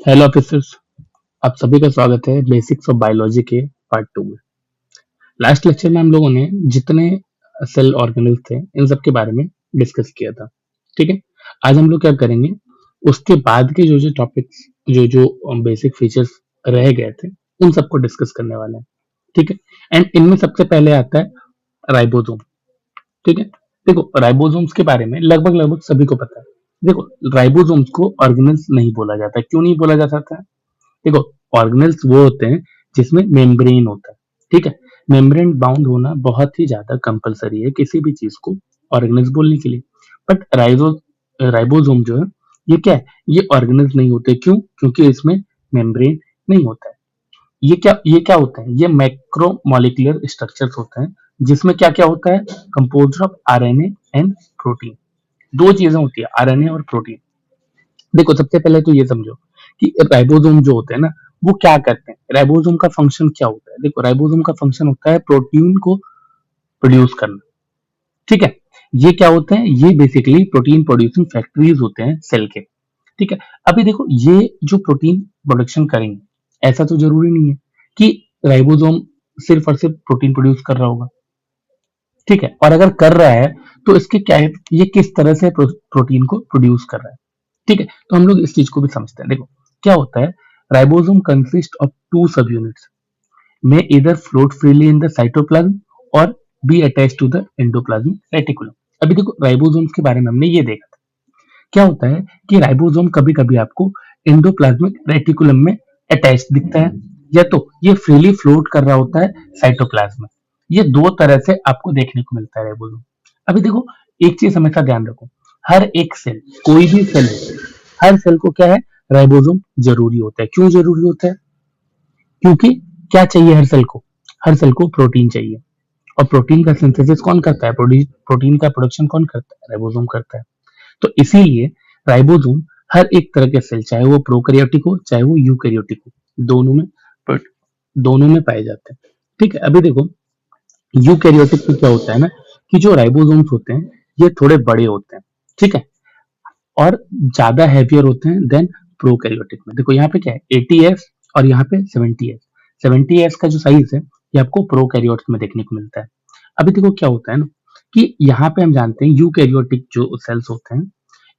Hello officers. आप सभी का स्वागत है बेसिक्स ऑफ बायोलॉजी के पार्ट 2 में। लास्ट लेक्चर में हम लोगों ने जितने सेल ऑर्गेनल्स थे इन सब के बारे में डिस्कस किया था। ठीक है, आज हम लोग क्या करेंगे, उसके बाद के जो जो टॉपिक्स, जो जो बेसिक फीचर्स रह गए थे उन सबको डिस्कस करने वाले हैं। ठीक है, एंड इनमें सबसे पहले आता है राइबोसोम। ठीक है, देखो राइबोसोम्स के बारे में लगभग लगभग सभी को पता है। देखो, राइबोसोम्स को ऑर्गेनल्स नहीं बोला जाता। क्यों नहीं बोला जाता था? देखो, ऑर्गेनल्स वो होते हैं जिसमें मेम्ब्रेन होता है। ठीक है, मेम्ब्रेन बाउंड होना बहुत ही ज्यादा कंपलसरी है किसी भी चीज को ऑर्गेनल्स बोलने के लिए। बट राइबोसोम जो है, ये क्या है, ये ऑर्गेनल्स नहीं होते। क्यों? क्योंकि इसमें मेम्ब्रेन नहीं होता है। ये क्या होता है, ये मैक्रोमोलिकुलर स्ट्रक्चर्स होते हैं जिसमें क्या क्या होता है, compose of RNA and protein. दो चीजें होती है, आरएनए और प्रोटीन। देखो, सबसे पहले तो ये समझो कि राइबोसोम जो होते हैं ना, वो क्या करते हैं, राइबोसोम का फंक्शन क्या होता है। देखो, राइबोसोम का फंक्शन होता है प्रोटीन को प्रोड्यूस करना। ठीक है, ये क्या होते हैं, ये बेसिकली प्रोटीन प्रोड्यूसिंग फैक्ट्रीज होते हैं सेल के। ठीक है, अभी देखो, ये जो प्रोटीन प्रोडक्शन करेंगे, ऐसा तो जरूरी नहीं है कि राइबोसोम सिर्फ और सिर्फ प्रोटीन प्रोड्यूस कर रहा होगा। ठीक है, और अगर कर रहा है तो इसके क्या है, ये किस तरह से प्रोटीन को प्रोड्यूस कर रहा है। ठीक है, तो हम लोग इस चीज को भी समझते हैं। देखो, क्या होता है, राइबोसोम कंसिस्ट ऑफ टू सब units, may either float freely in the cytoplasm or be attached to the endoplasmic reticulum। अभी देखो, राइबोसोम्स के बारे में हमने ये देखा था। क्या होता है कि राइबोसोम कभी कभी आपको एंडोप्लाज्मिक रेटिकुलम में अटैच दिखता है, या तो ये फ्रीली फ्लोट कर रहा होता है साइटोप्लाज्म में। ये दो तरह से आपको देखने को मिलता है राइबोसोम। अभी देखो, एक चीज हमेशा ध्यान रखो, हर एक सेल, कोई भी सेल है, हर सेल को क्या है, राइबोसोम जरूरी होता है। क्यों जरूरी होता है? क्योंकि क्या चाहिए हर सेल को, हर सेल को प्रोटीन चाहिए। और प्रोटीन का सिंथेसिस कौन करता है, प्रोटीन का प्रोडक्शन कौन करता है, राइबोसोम करता है। तो इसीलिए राइबोसोम हर एक तरह के सेल, चाहे वो प्रोकैरियोटिक हो चाहे वो यूकैरियोटिक हो, दोनों में पाए जाते हैं। ठीक है, अभी देखो, यूकैरियोटिक में क्या होता है ना, कि जो राइबोसोम्स होते हैं ये थोड़े बड़े होते हैं। ठीक है, और ज्यादा हैवियर होते हैं देन प्रोकैरियोटिक में। देखो, यहाँ पे क्या है, 80s और यहाँ पे 70s। 70s का जो साइज है, ये आपको प्रोकैरियोट्स में देखने को मिलता है। अभी देखो, क्या होता है ना, कि यहाँ पे हम जानते हैं यूकैरियोटिक जो सेल्स होते हैं,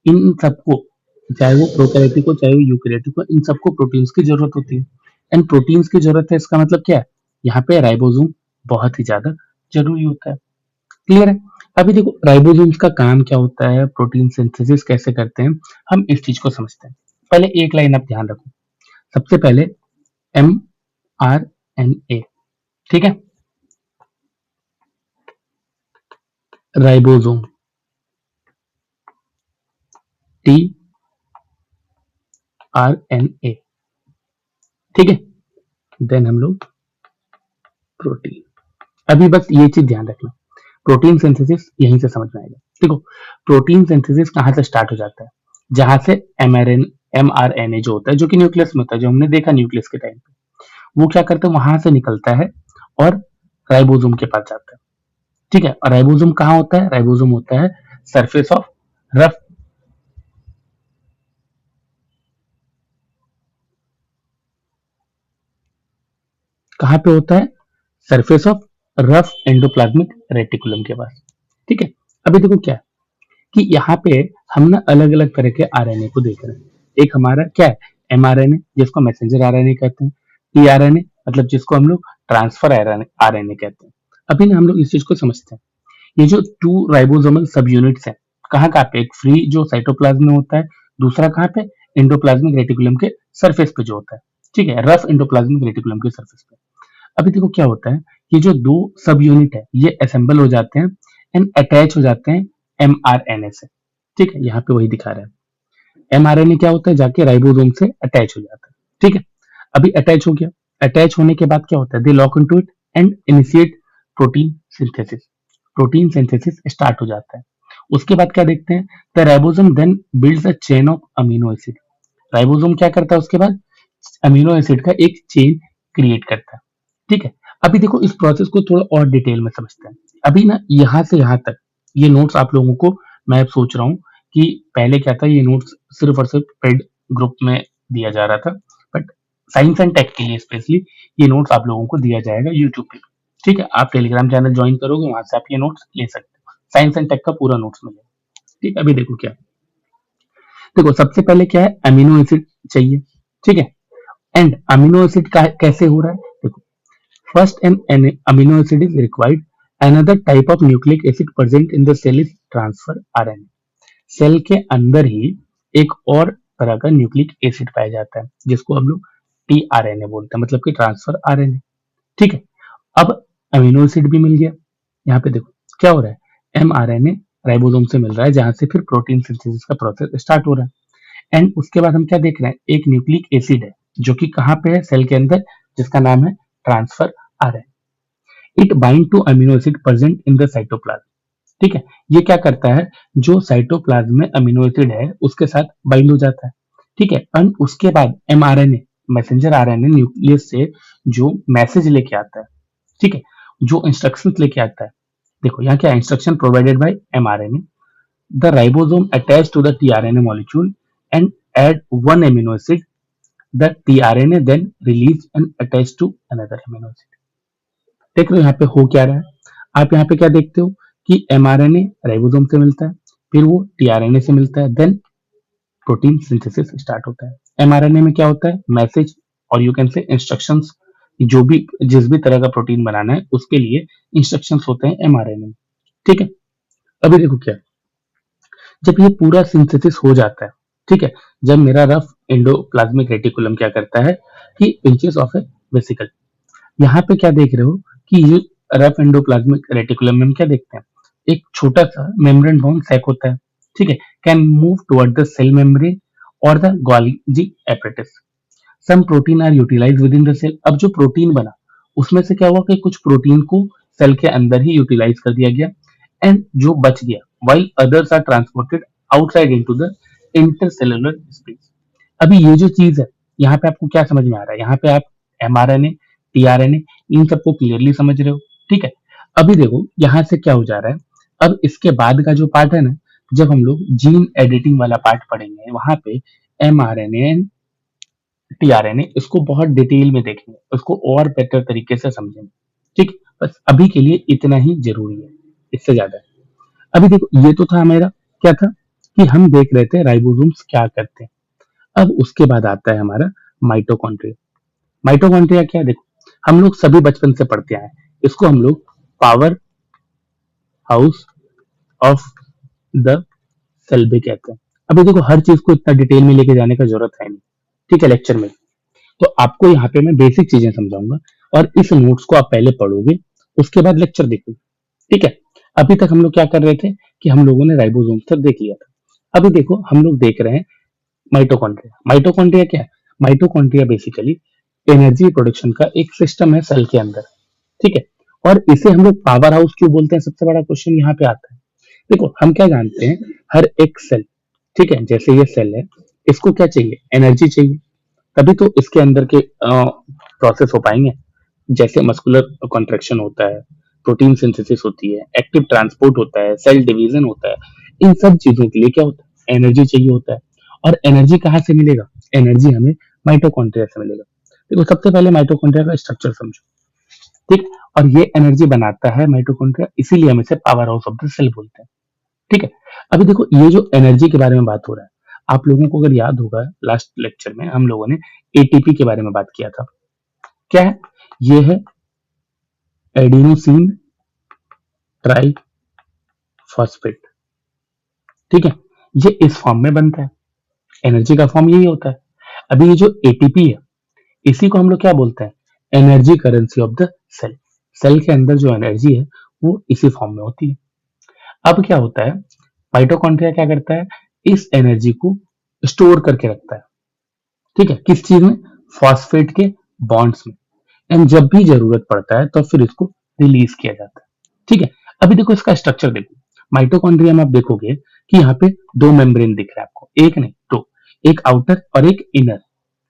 इन सबको, चाहे वो प्रोकैरियोटिक हो चाहे वो यूकैरियोटिक हो, इन सबको प्रोटीन्स की जरूरत होती है। एंड प्रोटीन्स की जरूरत है, इसका मतलब क्या है, यहाँ पे राइबोसोम बहुत ही ज्यादा जरूरी होता है। क्लियर है? अभी देखो, राइबोसोम्स का काम क्या होता है, प्रोटीन सिंथेसिस कैसे करते हैं, हम इस चीज को समझते हैं। पहले एक लाइन आप ध्यान रखो, सबसे पहले एम आर एन ए। ठीक है, ribosome, T R N A. ठीक है, देन हम लोग प्रोटीन। अभी बस ये चीज ध्यान रखना, प्रोटीन सिंथेसिस यहीं से समझ में आएगा। देखो, प्रोटीन सिंथेसिस कहाँ से स्टार्ट हो जाता है, जहां से mRNA जो होता है, जो कि न्यूक्लियस में होता है, जो हमने देखा न्यूक्लियस के टाइम पे, वो क्या करता है, वहां से निकलता है और राइबोसोम के पास जाता है। ठीक है, और राइबोसोम कहाँ होता है, राइबोसोम होता है सरफेस ऑफ रफ, कहाँ पे होता है, surface of rough endoplasmic reticulum के पास। ठीक है, अभी देखो क्या है, कि यहाँ पे हम ना अलग अलग तरह के आरएनए को देख रहे हैं। एक हमारा क्या है, mRNA, जिसको मैसेंजर आरएनए कहते हैं। टीआरएनए मतलब जिसको हम लोग ट्रांसफर आरएनए कहते हैं। अभी ना हम लोग इस चीज को समझते हैं, ये जो टू राइबोसोमल सब यूनिट्स है, कहाँ कहाँ पे, एक फ्री जो साइटोप्लाज्म में होता है, दूसरा कहाँ पे, एंडोप्लाज्मिक रेटिकुलम के सरफेस पे जो होता है। ठीक है, रफ एंडोप्लाज्मिक रेटिकुलम के सरफेस पे। अभी देखो क्या होता है, ये जो दो सब यूनिट है ये असेंबल हो जाते हैं एंड अटैच हो जाते हैं mRNA से। ठीक है, यहाँ पे वही दिखा रहा है, mRNA क्या होता है, जाके राइबोसोम से अटैच हो जाता है। ठीक है, अभी अटैच हो गया, अटैच होने के बाद क्या होता है, they lock into it and initiate protein synthesis. Protein synthesis start हो जाता है। उसके बाद क्या देखते हैं, the ribosome then builds a chain of amino acid. Ribosome क्या करता है उसके बाद, अमीनो एसिड का एक चेन क्रिएट करता है। ठीक है, अभी देखो, इस प्रोसेस को थोड़ा और डिटेल में समझते हैं। अभी ना यहाँ से यहाँ तक ये नोट्स आप लोगों को, मैं सोच रहा हूँ कि पहले क्या था, ये नोट्स सिर्फ और सिर्फ पेड ग्रुप में दिया जा रहा था, बट साइंस एंड टेक के लिए स्पेशली ये नोट्स आप लोगों को दिया जाएगा यूट्यूब पे। ठीक है, आप टेलीग्राम चैनल ज्वाइन करोगे, वहां से आप ये नोट्स ले सकते हो, साइंस एंड टेक का पूरा नोट्स मिलेगा। ठीक है, अभी देखो क्या, देखो सबसे पहले क्या है, अमीनो एसिड चाहिए। ठीक है, एंड अमीनो एसिड का कैसे हो रहा है, देखो first an amino acid is required, another type of nucleic acid present in the cell is transfer RNA। Cell के अंदर ही एक और तरह का न्यूक्लिक एसिड पाया जाता है जिसको हम लोग टीआरएनए बोलते हैं, मतलब कि ट्रांसफर आरएनए। ठीक है, अब अमीनो एसिड भी मिल गया। यहाँ पे देखो क्या हो रहा है, एमआरएनए राइबोसोम से मिल रहा है जहां से फिर प्रोटीन सिंथेसिस का प्रोसेस स्टार्ट हो रहा है। एंड उसके बाद हम क्या देख रहे हैं, एक न्यूक्लिक एसिड है जो कि कहाँ पे है, सेल के अंदर, जिसका नाम है transfer RNA. It bind to amino acid present in the cytoplasm. ठीक है, ये क्या करता है, जो साइटोप्लाज्म में अमीनो एसिड है उसके साथ बाइंड हो जाता है। ठीक है, एंड उसके बाद एमआरएनए, मैसेंजर आरएनए न्यूक्लियस से जो मैसेज लेके आता है, ठीक है, जो इंस्ट्रक्शंस लेके आता है, देखो यहाँ क्या instruction provided by mRNA, the ribosome attach to the tRNA molecule and add one amino acid, the tRNA then release and attach to another amino acid। देख रहे हो यहाँ पे हो क्या रहा है, आप यहाँ पे क्या देखते हो कि एमआरएनए राइबोसोम से मिलता है, फिर वो टीआरएनए से मिलता है, देन प्रोटीन सिंथेसिस स्टार्ट होता है। एमआरएनए में क्या होता है, मैसेज और यू कैन से इंस्ट्रक्शंस, जो भी जिस भी तरह का प्रोटीन बनाना है उसके लिए इंस्ट्रक्शंस होते हैं एमआरएनए में। ठीक है, अभी देखो क्या, जब ये पूरा सिंथेसिस हो जाता है, ठीक है, जब मेरा रफ एंडोप्लाज्मिक रेटिकुलम क्या करता है कि पिंचेस ऑफ ए वेसिकल, यहाँ पे क्या देख रहे हो कि ये रफ एंडोप्लाज्मिक रेटिकुलम में हम क्या देखते हैं, एक छोटा सा मेम्ब्रेन बाउंड सैक होता है। ठीक है, can move toward the cell membrane और the Golgi apparatus, some protein are utilise within the cell. अब जो प्रोटीन बना उसमें से क्या हुआ कि कुछ प्रोटीन को सेल के अंदर ही यूटिलाइज कर दिया गया, एंड जो बच गया while others are transported outside into the intercellular space। अभी ये जो चीज है, यहाँ पे आपको क्या समझ में आ रहा है, यहाँ पे आप एमआरएनए, टीआरएनए, इन सबको क्लियरली समझ रहे हो। ठीक है, अभी देखो यहाँ से क्या हो जा रहा है, अब इसके बाद का जो पार्ट है ना, जब हम लोग जीन एडिटिंग वाला पार्ट पढ़ेंगे वहां पे एमआरएनए एंड टीआरएनए इसको बहुत डिटेल में देखेंगे, उसको और बेटर तरीके से समझेंगे। ठीक, बस अभी के लिए इतना ही जरूरी है, इससे ज्यादा। अभी देखो ये तो था मेरा क्या था कि हम देख रहे थे राइबोसोम्स क्या करते हैं। अब उसके बाद आता है हमारा माइटोकॉन्ड्रिया। माइटोकॉन्ड्रिया क्या है, देखो हम लोग सभी बचपन से पढ़ते आए हैं, इसको हम लोग power house of the cell भी कहते हैं। अभी देखो हर चीज को इतना डिटेल में लेके जाने का जरूरत है नहीं, ठीक है, लेक्चर में। तो आपको यहाँ पे मैं बेसिक चीजें समझाऊंगा और इस नोट्स को आप पहले पढ़ोगे, उसके बाद लेक्चर देखोगे। ठीक है, अभी तक हम लोग क्या कर रहे थे कि हम लोगों ने राइबोसोम तक देख लिया था। अभी देखो हम लोग देख रहे हैं माइटोकॉन्ड्रिया। माइटोकॉन्ड्रिया क्या है, माइटोकॉन्ड्रिया बेसिकली एनर्जी प्रोडक्शन का एक सिस्टम है सेल के अंदर। ठीक है, और इसे हम लोग पावर हाउस क्यों बोलते हैं, सबसे बड़ा क्वेश्चन यहाँ पे आता है। देखो हम क्या जानते हैं, हर एक सेल, ठीक है, जैसे ये सेल है, इसको क्या चाहिए, एनर्जी चाहिए, तभी तो इसके अंदर के प्रोसेस हो पाएंगे। जैसे मस्कुलर कॉन्ट्रेक्शन होता है, प्रोटीन सिंथेसिस होती है, एक्टिव ट्रांसपोर्ट होता है, सेल डिवीजन होता है, इन सब चीजों के लिए क्या होता है, एनर्जी चाहिए होता है। और एनर्जी कहाँ से मिलेगा, एनर्जी हमें माइटोकॉन्ड्रिया से मिलेगा। देखो सबसे पहले माइटोकॉन्ड्रिया का स्ट्रक्चर समझो। ठीक, और ये एनर्जी बनाता है माइटोकॉन्ड्रिया, इसीलिए हम इसे power house of the cell बोलते हैं। ठीक है, अभी देखो ये जो एनर्जी के बारे में बात हो रहा है, आप लोगों को अगर याद होगा लास्ट लेक्चर में हम लोगों ने एटीपी के बारे में बात किया था। क्या है, ये है एडिनोसिन ट्राई फॉस्फेट। ठीक है, ये इस फॉर्म में बनता है, एनर्जी का फॉर्म यही होता है। अभी ये जो एटीपी है, इसी को हम लोग क्या बोलते हैं, energy currency of the cell. Cell के अंदर जो एनर्जी है वो इसी फॉर्म में होती है। अब क्या होता है, माइटोकॉन्ड्रिया क्या करता है, इस एनर्जी को स्टोर करके रखता है। ठीक है, किस चीज में, फॉस्फेट के बॉन्ड्स में, एंड जब भी जरूरत पड़ता है तो फिर इसको रिलीज किया जाता है। ठीक है, अभी देखो इसका स्ट्रक्चर देखो, माइटोकॉन्ड्रिया में आप देखोगे कि यहाँ पे दो मेम्ब्रेन दिख रहा है आपको, एक नहीं दो, एक आउटर और एक इनर।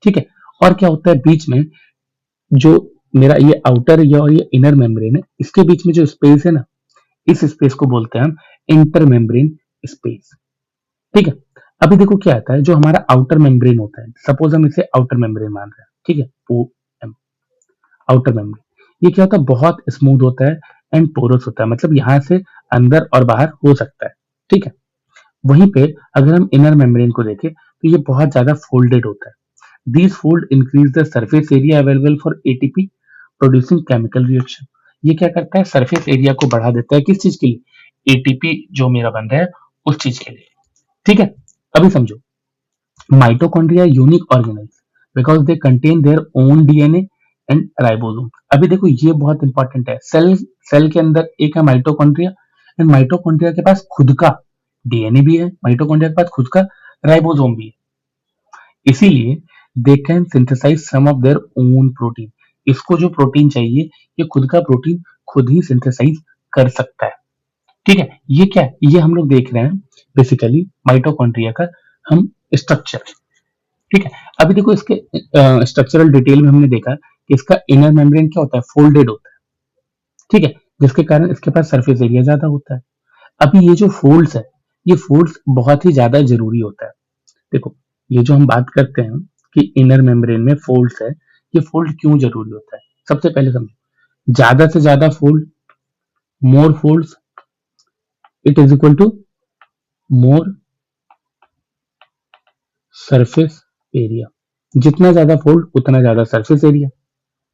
ठीक है, और क्या होता है बीच में, जो मेरा ये आउटर या और ये इनर मेम्ब्रेन है, इसके बीच में जो स्पेस है ना, इस स्पेस को बोलते हैं हम इंटर मेम्ब्रेन स्पेस। ठीक है, अभी देखो क्या आता है, जो हमारा आउटर मेम्ब्रेन होता है, सपोज हम इसे आउटर मेम्ब्रेन मान रहे हैं, ठीक है, ओ एम, आउटर मेम्ब्रेन, ये क्या होता है, बहुत स्मूथ होता है एंड पोरस होता है, मतलब यहाँ से अंदर और बाहर हो सकता है, ठीक है। वहीं पे अगर हम इनर मेम्ब्रेन को देखें तो ये बहुत ज्यादा फोल्डेड होता है। These fold increase the surface area available for ATP producing chemical reaction. ये क्या करता है, सरफेस एरिया को बढ़ा देता है, किस चीज के लिए, एटीपी जो मेरा बन रहा है उस चीज के लिए, ठीक है। अभी समझो, mitochondria unique organelles because they contain their own DNA and ribosome. अभी देखो ये बहुत इंपॉर्टेंट है, सेल सेल के अंदर एक है माइटोकॉन्ड्रिया, एंड माइटोकॉन्ड्रिया के पास खुद का डीएनए भी है, माइटोकॉन्ड्रिया के पास खुद का राइबोसोम भी है, इसीलिए they can synthesise some of their own protein. इसको जो प्रोटीन चाहिए, ये खुद का प्रोटीन खुद ही सिंथेसाइज कर सकता है, ठीक है। ये क्या है, ये हम लोग देख रहे हैं बेसिकली माइटोकॉन्ड्रिया का हम स्ट्रक्चर, ठीक है। अभी देखो इसके स्ट्रक्चरल डिटेल में हमने देखा कि इसका इनर मेम्ब्रेन क्या होता है, फोल्डेड होता है, ठीक है, जिसके कारण इसके पास सरफेस एरिया ज्यादा होता है। अभी ये जो फोल्ड्स है, ये फोल्ड्स बहुत ही ज्यादा जरूरी होता है। देखो, ये जो हम बात करते हैं कि इनर मेम्ब्रेन में फोल्ड्स है, ये फोल्ड क्यों जरूरी होता है, सबसे पहले समझो, ज्यादा से ज्यादा fold, more folds, it is equal to more surface area. जितना ज्यादा फोल्ड उतना ज्यादा सरफेस एरिया,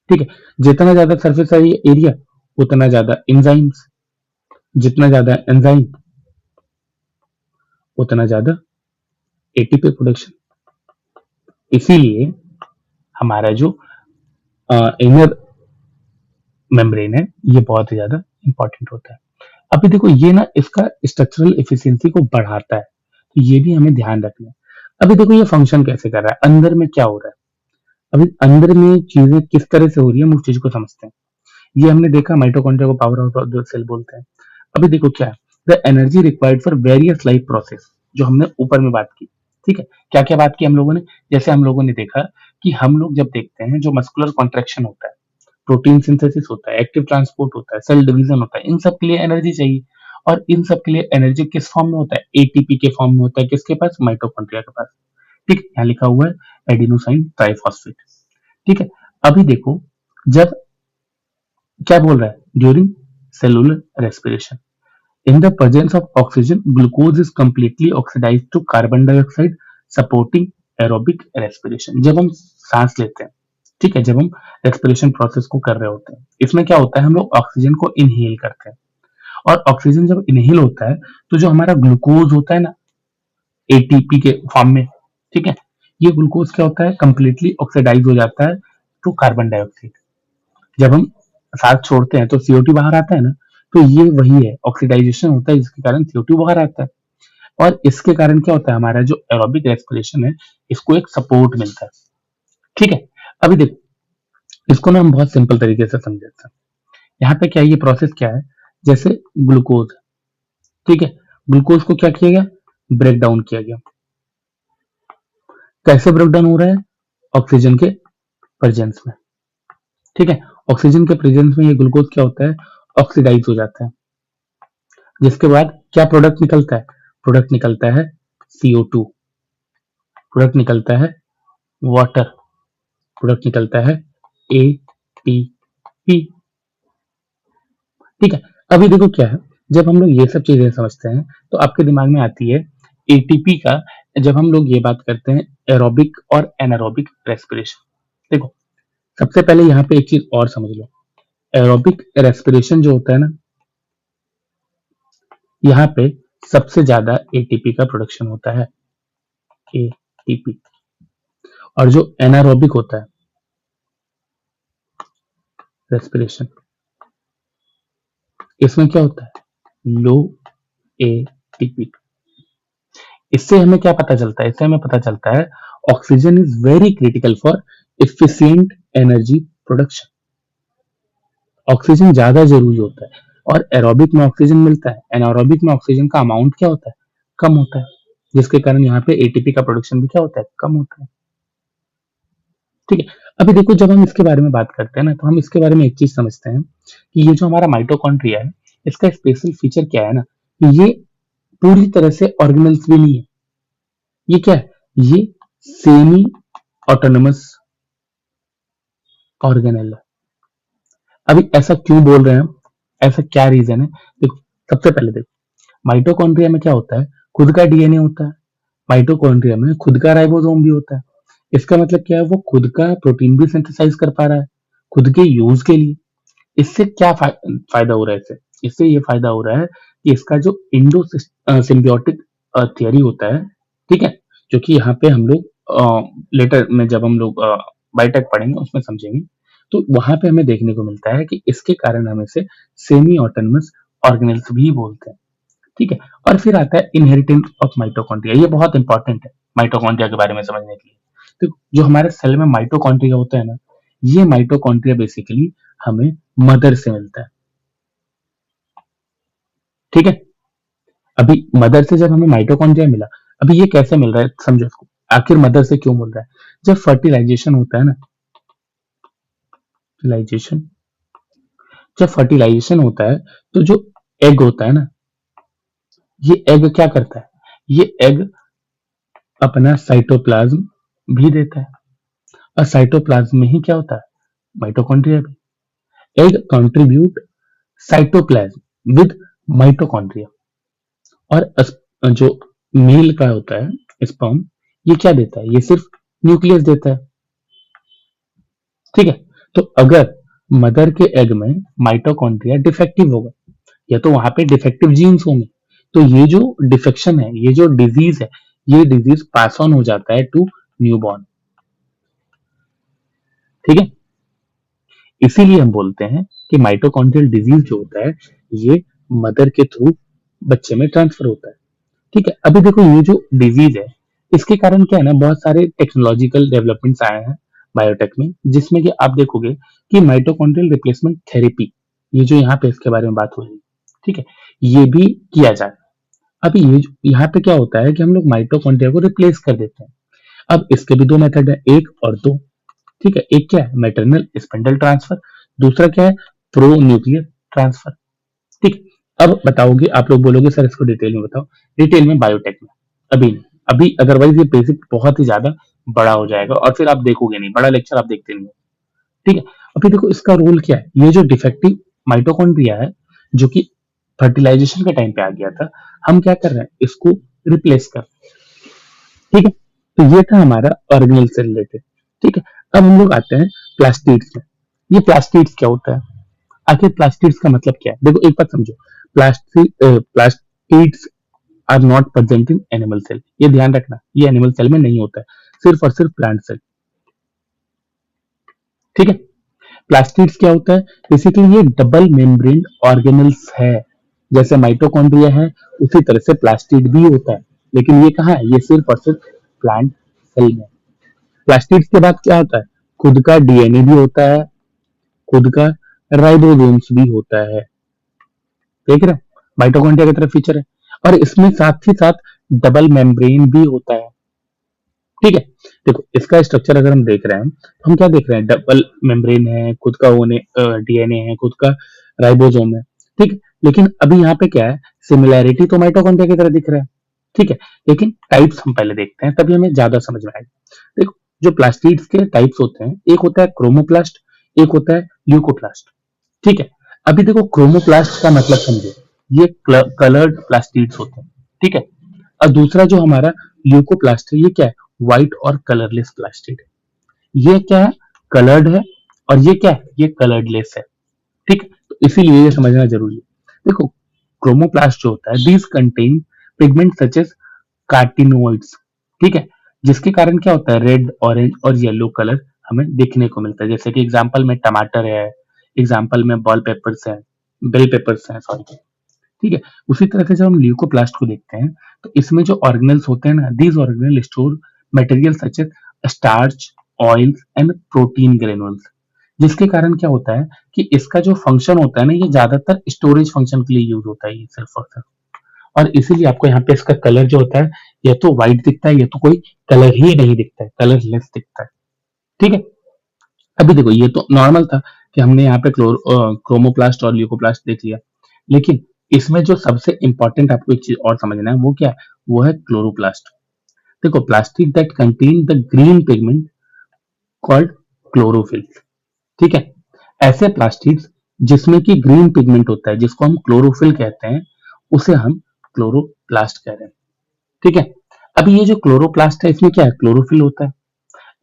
ठीक है। जितना ज्यादा सरफेस एरिया उतना ज्यादा एंजाइम्स, जितना ज्यादा एंजाइम उतना ज्यादा एटीपी प्रोडक्शन। इसीलिए हमारा जो इनर मेम्ब्रेन है ये बहुत ही ज्यादा इंपॉर्टेंट होता है। अभी देखो ये ना इसका स्ट्रक्चरल एफिशिएंसी को बढ़ाता है, तो ये भी हमें ध्यान रखना है। अभी देखो ये फंक्शन कैसे कर रहा है, अंदर में क्या हो रहा है, अभी अंदर में चीजें किस तरह से हो रही है, हम उस चीज को समझते हैं। ये हमने देखा माइटोकॉन्ड्रिया को power house of the cell बोलते हैं। अभी देखो क्या है, the energy required for various life process, जो हमने ऊपर में बात की, ठीक है। क्या क्या बात की हम लोगों ने, जैसे हम लोगों ने देखा कि हम लोग जब देखते हैं जो मस्कुलर कॉन्ट्रेक्शन होता है, प्रोटीन सिंथेसिस होता है, एक्टिव ट्रांसपोर्ट होता है, सेल डिवीजन होता है, इन सब के लिए एनर्जी चाहिए। और इन सब के लिए एनर्जी किस फॉर्म में होता है, एटीपी के फॉर्म में होता है, किसके पास, माइटोकॉन्ड्रिया के पास, ठीक है। यहाँ लिखा हुआ है एडिनोसाइन ट्राइफॉस्फेट, ठीक है। अभी देखो, जब क्या बोल रहा है, during cellular respiration in the presence of oxygen glucose is completely oxidised to carbon dioxide supporting aerobic respiration. जब हम सांस लेते हैं, ठीक है, जब हम रेस्पिरेशन प्रोसेस को कर रहे होते हैं, इसमें क्या होता है, हम लोग ऑक्सीजन को इनहेल करते हैं, और ऑक्सीजन जब इनहेल होता है तो जो हमारा ग्लूकोज होता है ना, एटीपी के फॉर्म में, ठीक है, ये ग्लूकोज क्या होता है, कंप्लीटली ऑक्सीडाइज हो जाता है टू कार्बन डाइऑक्साइड। जब हम सांस छोड़ते हैं तो CO2 बाहर आता है ना, तो ये वही है, ऑक्सीडाइजेशन होता है जिसके कारण CO2 बाहर आता है। और इसके कारण क्या होता है, हमारा जो एरोबिक रेस्पिरेशन है इसको एक सपोर्ट मिलता है, ठीक है। अभी देखो, इसको ना हम बहुत सिंपल तरीके से समझते हैं। यहाँ पे क्या, ये प्रोसेस क्या है, जैसे ग्लूकोज, ठीक है, ग्लूकोज को क्या किया गया, ब्रेक डाउन किया गया। कैसे ब्रेक डाउन हो रहा है, ऑक्सीजन के प्रेजेंस में, ठीक है। ऑक्सीजन के प्रेजेंस में ये ग्लूकोज क्या होता है, ऑक्सीडाइज हो जाता है, जिसके बाद क्या प्रोडक्ट निकलता है, प्रोडक्ट निकलता है CO2, प्रोडक्ट निकलता है वाटर, प्रोडक्ट निकलता है ATP, ठीक है। अभी देखो क्या है, जब हम लोग ये सब चीजें समझते हैं तो आपके दिमाग में आती है एटीपी का, जब हम लोग ये बात करते हैं एरोबिक और एनारोबिक रेस्पिरेशन। देखो, सबसे पहले यहाँ पे एक चीज और समझ लो, एरोबिक रेस्पिरेशन जो होता है ना, यहाँ पे सबसे ज्यादा एटीपी का प्रोडक्शन होता है, एटीपी। और जो एनारोबिक होता है रेस्पिरेशन, इसमें क्या होता है, लो एटीपी। इससे हमें क्या पता चलता है, इससे हमें पता चलता है oxygen is very critical for efficient energy production. Oxygen ज्यादा जरूरी होता है, और एरोबिक में ऑक्सीजन मिलता है, एनारोबिक में ऑक्सीजन का अमाउंट क्या होता है, कम होता है, जिसके कारण यहाँ पे एटीपी का प्रोडक्शन भी क्या होता है, कम होता है, ठीक है। अभी देखो, जब हम इसके बारे में बात करते हैं ना, तो हम इसके बारे में एक चीज समझते हैं कि ये जो हमारा माइटोकॉन्ड्रिया है, इसका स्पेशल फीचर क्या है ना, कि ये पूरी तरह से ऑर्गेनल्स भी नहीं है, ये क्या है? ये सेमी ऑटोनमस ऑर्गेनेल है। अभी ऐसा क्यों बोल रहे हैं हम? ऐसा क्या रीजन है? देखो, सबसे पहले देखो, माइटोकॉन्ड्रिया में क्या होता है? खुद का डीएनए होता है। माइटोकॉन्ड्रिया में खुद का राइबोसोम भी होता है। इसका मतलब क्या है? वो खुद का प्रोटीन भी सिंथेसाइज कर पा रहा है खुद के यूज के लिए। इससे क्या फायदा हो रहा है? इससे ये फायदा हो रहा है कि इसका जो इंडो सिम्बियोटिक थियरी होता है, ठीक है, जो कि यहाँ पे हम लोग लेटर में जब हम लोग बायोटेक पढ़ेंगे उसमें समझेंगे, तो वहां पे हमें देखने को मिलता है कि इसके कारण हम इसे सेमी ऑटोनमस ऑर्गेनेल्स भी बोलते हैं। ठीक है। और फिर आता है इनहेरिटेंस ऑफ माइटोकॉन्ड्रिया। ये बहुत इंपॉर्टेंट है माइटोकॉन्ड्रिया के बारे में समझने के लिए। तो जो हमारे सेल में माइटोकॉन्ड्रिया होता है ना, ये माइटोकॉन्ड्रिया बेसिकली हमें मदर से मिलता है। ठीक है। अभी मदर से जब हमें माइटोकॉन्ड्रिया मिला, अभी ये कैसे मिल रहा है समझो इसको। आखिर मदर से क्यों मिल रहा है? जब फर्टिलाइजेशन होता है ना, फर्टिलाइजेशन जब फर्टिलाइजेशन होता है, तो जो एग होता है ना, ये एग क्या करता है? ये एग अपना साइटोप्लाज्म भी देता है। और साइटोप्लाज्म में ही क्या होता है? माइटोकॉन्ड्रिया भी। Egg contribute cytoplasm with mitochondria. और जो मेल का होता है स्पर्म, ये क्या देता है? ये सिर्फ न्यूक्लियस देता है। ठीक है। तो अगर मदर के एग में माइटोकॉन्ड्रिया डिफेक्टिव होगा, या तो वहां पे डिफेक्टिव जीन्स होंगे, तो ये जो डिफेक्शन है, ये जो डिजीज है, ये डिजीज पास ऑन हो जाता है टू न्यूबॉर्न। ठीक है। इसीलिए हम बोलते हैं कि माइटोकॉन्ड्रियल डिजीज जो होता है, ये मदर के थ्रू बच्चे में ट्रांसफर होता है। ठीक है। अभी देखो, ये जो डिजीज है, इसके कारण क्या है ना, बहुत सारे टेक्नोलॉजिकल डेवलपमेंट्स आए हैं बायोटेक में, जिसमें कि आप देखोगे कि माइटोकॉन्ड्रियल रिप्लेसमेंट थेरेपी, ये जो यहाँ पे इसके बारे में बात हो रही है, ठीक है, ये भी किया जाए। अभी यहाँ पे क्या होता है कि हम लोग माइटोकॉन्ड्रिया को रिप्लेस कर देते हैं। अब इसके भी दो मेथड है, एक और दो। ठीक है। एक क्या है? Maternal spindle transfer. दूसरा क्या है? Pro nuclear transfer. ठीक। अब बताओगे, आप लोग बोलोगे सर इसको डिटेल में बताओ। डिटेल में बायोटेक में अभी नहीं। अभी अदरवाइज ये बेसिक बहुत ही ज्यादा बड़ा हो जाएगा और फिर आप देखोगे नहीं, बड़ा लेक्चर आप देखते नहीं हो। ठीक है। अभी देखो, इसका रोल क्या है? ये जो डिफेक्टिव माइटोकॉन्ड्रिया है, जो कि फर्टिलाइजेशन के टाइम पे आ गया था, हम क्या कर रहे हैं? इसको रिप्लेस कर। ठीक है। तो ये था हमारा ऑर्गेनेल से रिलेटेड। ठीक है। अब हम लोग आते हैं प्लास्टिड्स में। ये प्लास्टिड्स क्या होता है? आखिर प्लास्टिड्स का मतलब क्या है? देखो, एक बात समझो। Plastids are not present in animal cell. ये ध्यान रखना, ये एनिमल सेल में नहीं होता है, सिर्फ और सिर्फ प्लांट सेल। ठीक है। प्लास्टिड्स क्या होता है? बेसिकली ये डबल मेम्ब्रेन ऑर्गेनल्स है। जैसे माइटोकॉन्ड्रिया है, उसी तरह से प्लास्टिड भी होता है, लेकिन ये कहाँ है? ये सिर्फ और सिर्फ प्लांट सेल में। प्लास्टिड्स के बाद क्या होता है? खुद का डीएनए भी होता है, खुद का राइबोसोम्स भी होता है। देख रहे हो? माइटोकॉन्ड्रिया की तरह फीचर है। और इसमें साथ ही साथ डबल मेम्ब्रेन भी होता है। ठीक है। देखो, इसका स्ट्रक्चर अगर हम देख रहे हैं, तो हम क्या देख रहे हैं? डबल मेम्ब्रेन है, खुद का डीएनए है, खुद का राइबोसोम है। ठीक है। लेकिन अभी यहाँ पे क्या है? सिमिलैरिटी तो माइटोकॉन्ड्रिया की तरह दिख रहा है। ठीक है। लेकिन टाइप्स हम पहले देखते हैं, तभी हमें ज्यादा समझ में आएगा। देखो, जो प्लास्टिड्स के टाइप्स होते हैं, एक होता है क्रोमोप्लास्ट, एक होता है ल्यूकोप्लास्ट। ठीक है। अभी देखो, क्रोमोप्लास्ट का मतलब समझो, ये कलर्ड प्लास्टिड्स होते हैं। ठीक है। और दूसरा जो हमारा ल्यूकोप्लास्ट है, ये क्या है? व्हाइट और कलरलेस प्लास्टिड है। ये क्या है? कलर्ड है। और ये क्या है? ये कलरलेस है। ठीक है। तो इसीलिए ये समझना जरूरी है। देखो, क्रोमोप्लास्ट जो होता है, these contain pigment such as carotenoids. ठीक है। जिसके कारण क्या होता है? रेड, ऑरेंज और येलो कलर हमें देखने को मिलता है। जैसे कि एग्जांपल में टमाटर है, एग्जांपल में बॉल पेपर्स है, बेल पेपर्स है, सॉरी। ठीक है। उसी तरह से जब हम ल्यूकोप्लास्ट को देखते हैं, तो इसमें जो ऑर्गेनल्स होते हैं ना, these organelle store material such as starch, oils and protein granules. जिसके कारण क्या होता है कि इसका जो फंक्शन होता है ना, ये ज्यादातर स्टोरेज फंक्शन के लिए यूज होता है, ये सिर्फ और सिर्फ। और इसीलिए आपको यहाँ पे इसका कलर जो होता है, या तो व्हाइट दिखता है, या तो कोई कलर ही नहीं दिखता है, कलरलेस दिखता है। ठीक है। अभी देखो, ये तो नॉर्मल था कि हमने यहाँ पे क्रोमोप्लास्ट और ल्यूकोप्लास्ट देख लिया। लेकिन इसमें जो सबसे इंपॉर्टेंट आपको एक चीज और समझना है, वो क्या है? वो है क्लोरोप्लास्ट। देखो, plastic that contain the green pigment called chlorophyll. ठीक है, ऐसे प्लास्टिक्स जिसमें कि ग्रीन पिगमेंट होता है, जिसको हम क्लोरोफिल कहते हैं, उसे हम क्लोरोप्लास्ट कह रहे हैं। ठीक है, अभी ये जो क्लोरोप्लास्ट है, इसमें क्या है, क्लोरोफिल होता है।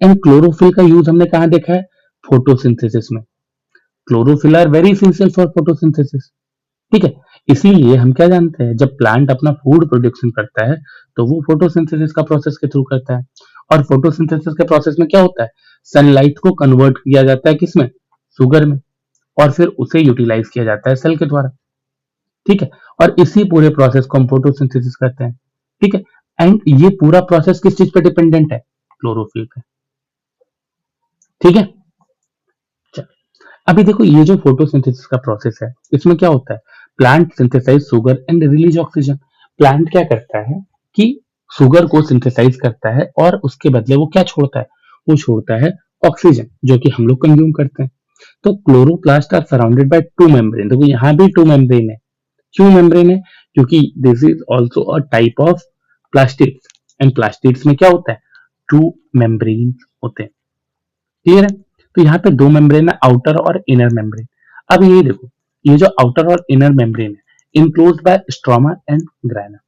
एंड क्लोरोफिल का यूज हमने कहाँ देखा है, फोटोसिंथेसिस में। Chlorophyll are very essential for photosynthesis. ठीक है, इसीलिए हम क्या जानते हैं, जब प्लांट अपना फूड प्रोडक्शन करता है तो वो फोटोसिंथेसिस का प्रोसेस के थ्रू करता है। और फोटोसिंथेसिस के प्रोसेस में क्या होता है, सनलाइट को कन्वर्ट किया जाता है किसमें, शुगर में, और फिर उसे यूटिलाइज किया जाता है सेल के द्वारा। ठीक है, और इसी पूरे प्रोसेस को हम फोटोसिंथेसिस कहते हैं। ठीक है, एंड ये पूरा प्रोसेस किस चीज पे डिपेंडेंट है, क्लोरोफिल पे। ठीक है, चलो, अभी देखो ये जो फोटोसिंथेसिस का प्रोसेस है, इसमें क्या होता है, plant synthesise sugar and release oxygen. Plant क्या करता है कि शुगर को सिंथेसाइज करता है और उसके बदले वो क्या छोड़ता है, वो छोड़ता है ऑक्सीजन, जो कि हम लोग कंज्यूम करते हैं। तो chloroplast are surrounded by two membrane. देखो यहाँ भी टू मेम्ब्रेन है। क्यों मेम्ब्रेन है, क्योंकि this is also a type of plastics, and plastics में क्या होता है, टू मेम्ब्रेन होते हैं। क्लियर है, तो यहाँ पे दो मेम्ब्रेन है, आउटर और इनर मेम्ब्रेन। अब ये देखो, ये जो आउटर और इनर मेम्ब्रेन है, इनक्लोज्ड बाय स्ट्रोमा एंड ग्राना।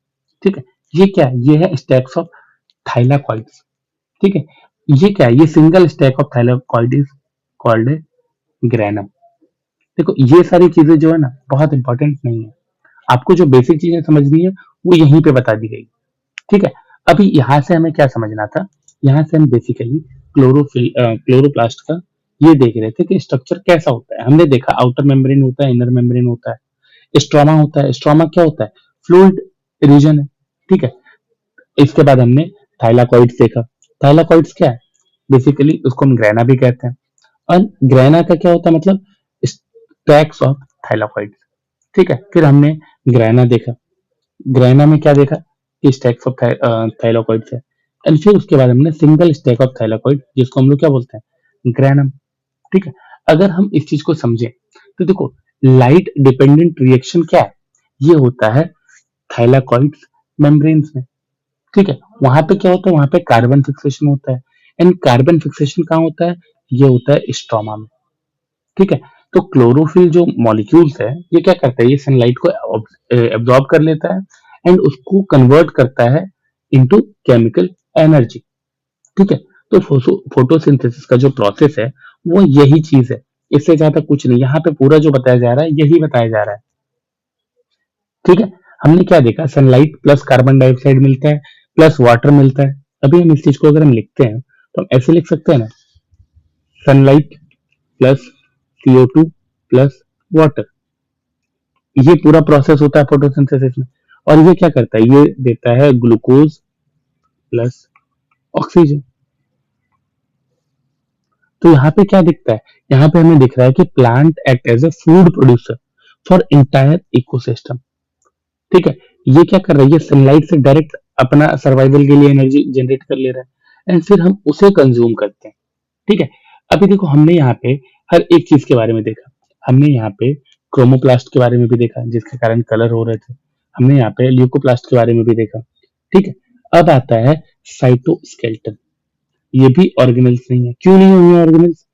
ठीक है, ये क्या है, ये है स्टैक्स ऑफ थाइलाकॉइड्स। ठीक है, ये क्या है, ये single stack of thylakoid is called granum. देखो ये सारी चीजें जो है ना, बहुत इंपॉर्टेंट नहीं है, आपको जो बेसिक चीजें समझनी है वो यहीं पे बता दी गई। ठीक है, अभी यहाँ से हमें क्या समझना था, यहाँ से हम बेसिकली क्लोरोप्लास्ट का ये देख रहे थे कि स्ट्रक्चर कैसा होता है। हमने देखा आउटर मेम्ब्रेन होता है, इनर मेम्ब्रेन होता है, स्ट्रोमा होता है। स्ट्रोमा क्या होता है, फ्लूइड रीजन है। ठीक है, इसके बाद हमने थाइलाकॉइड्स देखा। थाइलाकॉइड्स क्या है, बेसिकली उसको हम ग्रैना भी कहते हैं। और ग्रैना का क्या होता है, मतलब स्टैक्स ऑफ थाइलाकॉइड्स। ठीक है, फिर हमने ग्रैना देखा। ग्रैना में क्या देखा कि स्टैक्स ऑफ थाइलाकॉइड्स है। एंड फिर उसके बाद हमने सिंगल स्टैक ऑफ थाइलाकॉइड, जिसको हम लोग क्या बोलते हैं, ग्रैनम। ठीक है, अगर हम इस चीज को समझें तो देखो, लाइट डिपेंडेंट रिएक्शन क्या है, ये होता है थाइलाकॉइड्स मेम्ब्रेन्स में। ठीक है, वहां पे क्या होता है, वहां पे कार्बन फिक्सेशन होता है। एंड कार्बन फिक्सेशन कहाँ होता है, ये होता है स्ट्रोमा में। ठीक है, तो क्लोरोफिल जो मॉलिक्यूल्स है, ये क्या करता है, ये सनलाइट को एब्जॉर्ब कर लेता है एंड उसको कन्वर्ट करता है इनटू केमिकल एनर्जी। ठीक है, तो फोटोसिंथेसिस का जो प्रोसेस है वो यही चीज है, इससे ज्यादा कुछ नहीं। यहाँ पे पूरा जो बताया जा रहा है यही बताया जा रहा है। ठीक है, हमने क्या देखा, सनलाइट प्लस कार्बन डाइऑक्साइड मिलता है, प्लस वाटर मिलता है। अभी हम इस चीज को अगर हम लिखते हैं तो हम ऐसे लिख सकते हैं ना, sunlight plus CO2 plus water. ये पूरा प्रोसेस होता है फोटोसिंथेसिस में। और ये क्या करता है, ये देता है ग्लूकोज प्लस ऑक्सीजन। तो यहाँ पे क्या दिखता है, यहाँ पे हमें दिख रहा है कि plant act as a food producer for entire ecosystem. ठीक है, ये क्या कर रहा है, ये सनलाइट से डायरेक्ट अपना सर्वाइवल के लिए एनर्जी जनरेट कर ले रहा है एंड फिर हम उसे कंज्यूम करते हैं। ठीक है, अभी देखो हमने यहाँ पे हर एक चीज के बारे में देखा। हमने यहाँ पे क्रोमोप्लास्ट के बारे में भी देखा, जिसके कारण कलर हो रहे थे। हमने यहाँ पे ल्यूकोप्लास्ट के बारे में भी देखा। ठीक है, अब आता है साइटोस्केलेटन। ये भी ऑर्गेनल्स नहीं है। क्यों नहीं होंगे ऑर्गेनल्स,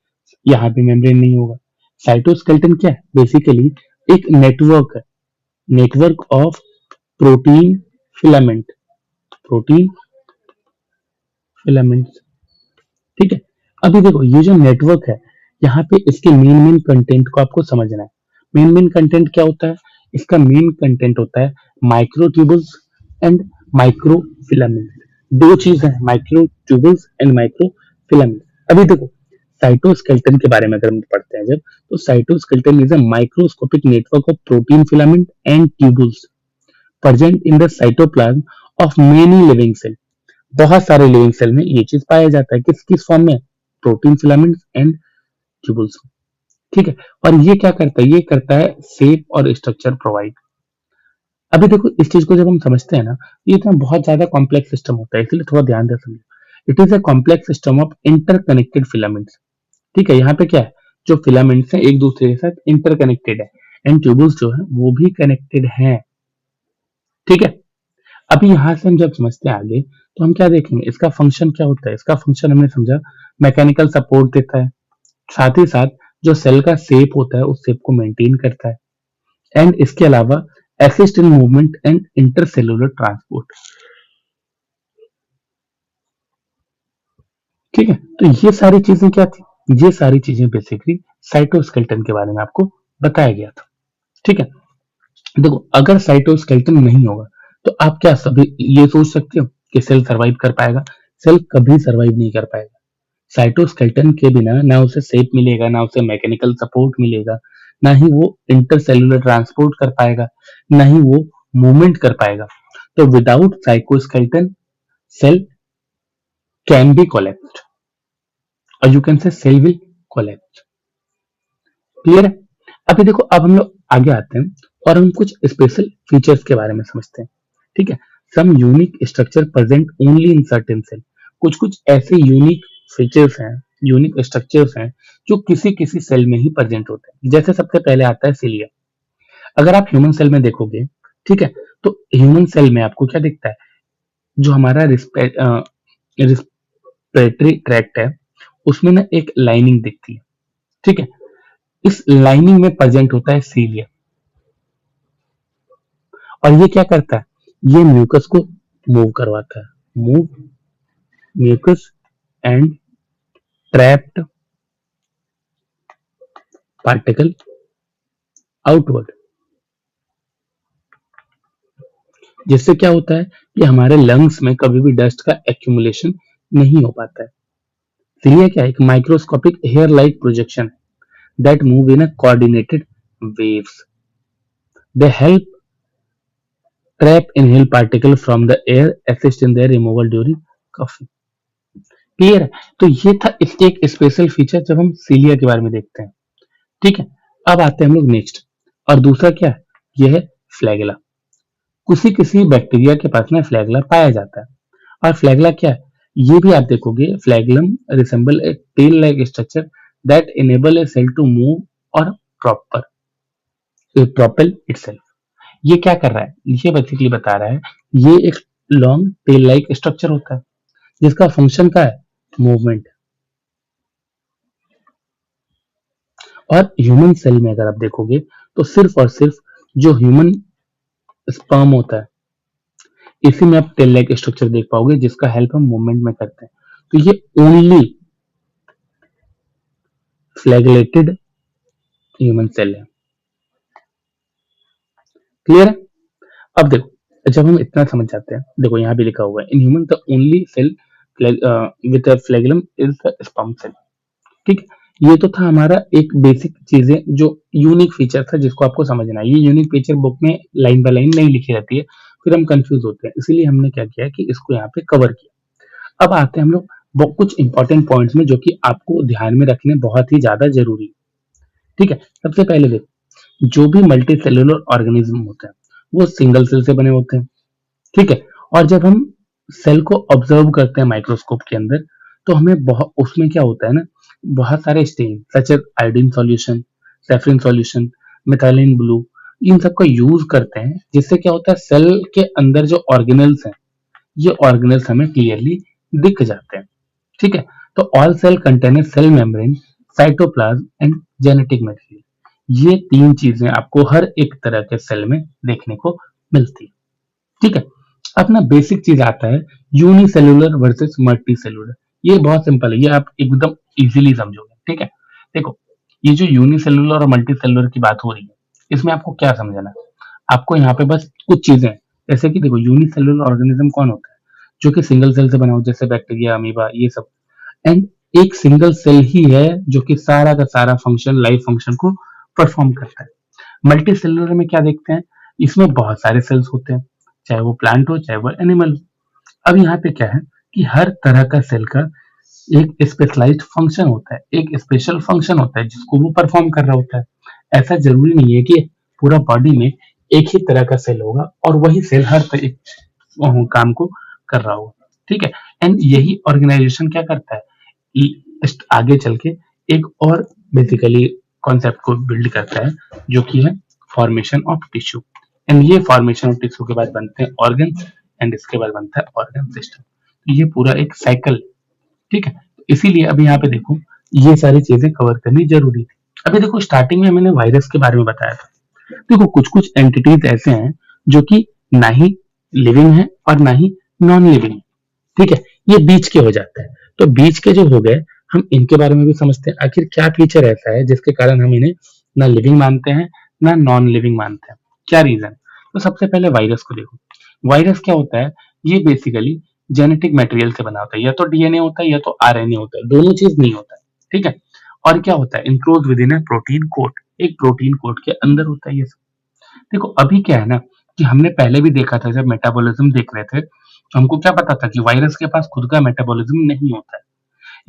यहाँ पे मेम्ब्रेन नहीं होगा। साइटोस्केलेटन क्या है, बेसिकली एक नेटवर्क है, network of protein filament, protein filament. ठीक है, अभी देखो ये जो नेटवर्क है, यहाँ पे इसके मेन मेन कंटेंट को आपको समझना है। मेन मेन कंटेंट क्या होता है, इसका मेन कंटेंट होता है माइक्रोट्यूबल्स एंड माइक्रोफिलामेंट। दो चीज है, माइक्रोट्यूबल्स एंड माइक्रोफिलामेंट। अभी देखो साइटोस्केलेटन के बारे में अगर हम पढ़ते हैं जब, तो cytoskeleton is a microscopic network of protein filament and tubules present in the cytoplasm of many living cell. बहुत सारे लिविंग सेल में ये चीज पाया जाता है, किस किस फॉर्म में, प्रोटीन फिलामेंट्स एंड ट्यूबल्स। ठीक है, और ये क्या करता है, ये करता है शेप और स्ट्रक्चर प्रोवाइड। अभी देखो इस चीज को जब हम समझते हैं ना, ये तो बहुत ज्यादा कॉम्प्लेक्स सिस्टम होता है, इसलिए थोड़ा ध्यान से समझो। It is a complex system of interconnected filaments. ठीक है, यहाँ पे क्या है, जो फिलामेंट्स है एक दूसरे के साथ इंटरकनेक्टेड है, एंड ट्यूबल्स जो है वो भी कनेक्टेड हैं। ठीक है, अभी यहां से हम जब समझते हैं आगे, तो हम क्या देखेंगे, इसका फंक्शन क्या होता है। इसका फंक्शन हमने समझा, मैकेनिकल सपोर्ट देता है, साथ ही साथ जो सेल का शेप होता है उस शेप को मेंटेन करता है, एंड इसके अलावा assist in movement and intercellular transport. ठीक है, तो ये सारी चीजें क्या थी, ये सारी चीजें बेसिकली साइटोस्केलेटन के बारे में आपको बताया गया था। ठीक है, देखो अगर साइटोस्केलेटन नहीं होगा तो आप क्या सभी ये सोच सकते हो कि सेल सरवाइव कर पाएगा। सेल कभी सरवाइव नहीं कर पाएगा। साइटोस्केलेटन के बिना ना उसे शेप मिलेगा, ना उसे मैकेनिकल सपोर्ट मिलेगा, ना ही वो इंटरसेलुलर ट्रांसपोर्ट कर पाएगा, ना ही वो मूवमेंट कर पाएगा। तो without cytoskeleton cell can be collapsed, और you can say cell will collapse. Clear है। अभी देखो, अब हम लोग आगे आते हैं और हम कुछ स्पेशल फीचर्स के बारे में समझते हैं। ठीक है, some unique structure present only in certain cell. कुछ कुछ ऐसे यूनिक फीचर्स हैं, यूनिक स्ट्रक्चर्स हैं जो किसी किसी सेल में ही प्रेजेंट होते हैं। जैसे सबसे पहले आता है सिलिया। अगर आप ह्यूमन सेल में देखोगे, ठीक है, तो ह्यूमन सेल में आपको क्या दिखता है, जो हमारा रिस्पिरेटरी ट्रैक्ट है उसमें ना एक लाइनिंग दिखती है। ठीक है, इस लाइनिंग में प्रेजेंट होता है सीलिया, और ये क्या करता है, ये म्यूकस को मूव करवाता है, move mucus and trapped particle outward. जिससे क्या होता है कि हमारे लंग्स में कभी भी डस्ट का एक्यूमुलेशन नहीं हो पाता है। सीलिया क्या है, एक microscopic hair like projection that move in a coordinated waves. They help trap inhaled particle from the air, assist in their removal during coughing। Clear है। तो ये था इसके एक स्पेशल फीचर जब हम सीलिया के बारे में देखते हैं। ठीक है, अब आते हैं हम लोग नेक्स्ट, और दूसरा क्या है, यह है फ्लैगेला। किसी किसी बैक्टीरिया के पास में फ्लैगेला पाया जाता है। और फ्लैगेला क्या है, ये भी आप देखोगे, flagellum resemble a tail like structure that enable a cell to move or proper propel itself. ये क्या कर रहा है, ये बेसिकली बता रहा है, ये एक लॉन्ग टेल लाइक स्ट्रक्चर होता है जिसका फंक्शन क्या है, मूवमेंट। और ह्यूमन सेल में अगर आप देखोगे तो सिर्फ और सिर्फ जो ह्यूमन स्पर्म होता है इसी में आप टेल लाइक स्ट्रक्चर देख पाओगे जिसका हेल्प हम मूवमेंट में करते हैं। तो ये ओनली फ्लैगेलेटेड ह्यूमन सेल है। क्लियर है। अब देखो, जब हम इतना समझ जाते हैं, देखो यहाँ भी लिखा हुआ है, in human the only cell with flagellum is the sperm cell. ठीक है, ये तो था हमारा एक बेसिक चीजें जो यूनिक फीचर था जिसको आपको समझना है। ये यूनिक फीचर बुक में लाइन बाय लाइन नहीं लिखी रहती है, फिर हम कंफ्यूज होते हैं, इसीलिए हमने क्या किया कि इसको यहाँ पे कवर किया। अब आते हैं हम लोग कुछ इंपॉर्टेंट पॉइंट्स में जो कि आपको ध्यान में रखने बहुत ही ज्यादा जरूरी है। ठीक है, सबसे पहले देखो, जो भी मल्टी सेलुलर ऑर्गेनिज्म होते हैं वो सिंगल सेल से बने होते हैं। ठीक है, और जब हम सेल को ऑब्जर्व करते हैं माइक्रोस्कोप के अंदर तो हमें बहुत उसमें क्या होता है ना, बहुत सारे stain such as iodine solution, safranin solution, methylene blue, इन सब का यूज करते हैं, जिससे क्या होता है सेल के अंदर जो ऑर्गेनल्स हैं ये ऑर्गेनल्स हमें क्लियरली दिख जाते हैं। ठीक है, तो all cell contain cell membrane, cytoplasm and genetic material. ये तीन चीजें आपको हर एक तरह के सेल में देखने को मिलती है। ठीक है, अब ना बेसिक चीज आता है यूनिसेलुलर वर्सेस मल्टी सेलुलर। ये बहुत सिंपल है, ये आप एकदम इजीली समझोगे। ठीक है, देखो, ये जो यूनिसेलुलर और मल्टी सेलुलर की बात हो रही है इसमें आपको क्या समझना है, आपको यहाँ पे बस कुछ चीजें हैं। जैसे कि देखो, यूनिसेलुलर ऑर्गेनिज्म कौन होता है, जो कि सिंगल सेल से बना हो, जैसे बैक्टीरिया, अमीबा, ये सब। एंड एक सिंगल सेल ही है जो कि सारा का सारा फंक्शन, लाइफ फंक्शन को परफॉर्म करता है। मल्टी सेलुलर में क्या देखते हैं, इसमें बहुत सारे सेल्स होते हैं, चाहे वो प्लांट हो चाहे वो एनिमल हो। अब यहाँ पे क्या है कि हर तरह का सेल का एक स्पेशलाइज्ड फंक्शन होता है, एक स्पेशल फंक्शन होता है जिसको वो परफॉर्म कर रहा होता है। ऐसा जरूरी नहीं है कि पूरा बॉडी में एक ही तरह का सेल होगा और वही सेल हर काम को कर रहा होगा। ठीक है, एंड यही ऑर्गेनाइजेशन क्या करता है, आगे चल के एक और बेसिकली कॉन्सेप्ट को बिल्ड करता है जो कि है फॉर्मेशन ऑफ टिश्यू। एंड ये फॉर्मेशन ऑफ टिश्यू के बाद बनते हैं ऑर्गन, एंड इसके बाद बनता है ऑर्गन सिस्टम। ये पूरा एक साइकिल, ठीक है। तो इसीलिए अभी यहाँ पे देखो ये सारी चीजें कवर करनी जरूरी थी। अभी देखो स्टार्टिंग में मैंने वायरस के बारे में बताया था। देखो कुछ कुछ एंटिटीज ऐसे हैं जो कि ना ही लिविंग है और ना ही नॉन लिविंग, ठीक है, ये बीच के हो जाते हैं। तो बीच के जो हो गए, हम इनके बारे में भी समझते हैं आखिर क्या फीचर ऐसा है जिसके कारण हम इन्हें ना लिविंग मानते हैं ना नॉन लिविंग मानते हैं, क्या रीजन। तो सबसे पहले वायरस को देखो। वायरस क्या होता है, ये बेसिकली जेनेटिक मटेरियल से बना होता है, या तो डीएनए होता है या तो आरएनए होता है, दोनों चीज नहीं होता है, ठीक है। और क्या होता है, enclose within a protein coat, एक प्रोटीन कोट के अंदर होता है ये सब। देखो अभी क्या है ना, कि हमने पहले भी देखा था जब मेटाबॉलिज्म देख रहे थे, तो हमको क्या पता था कि वायरस के पास खुद का मेटाबॉलिज्म नहीं होता है,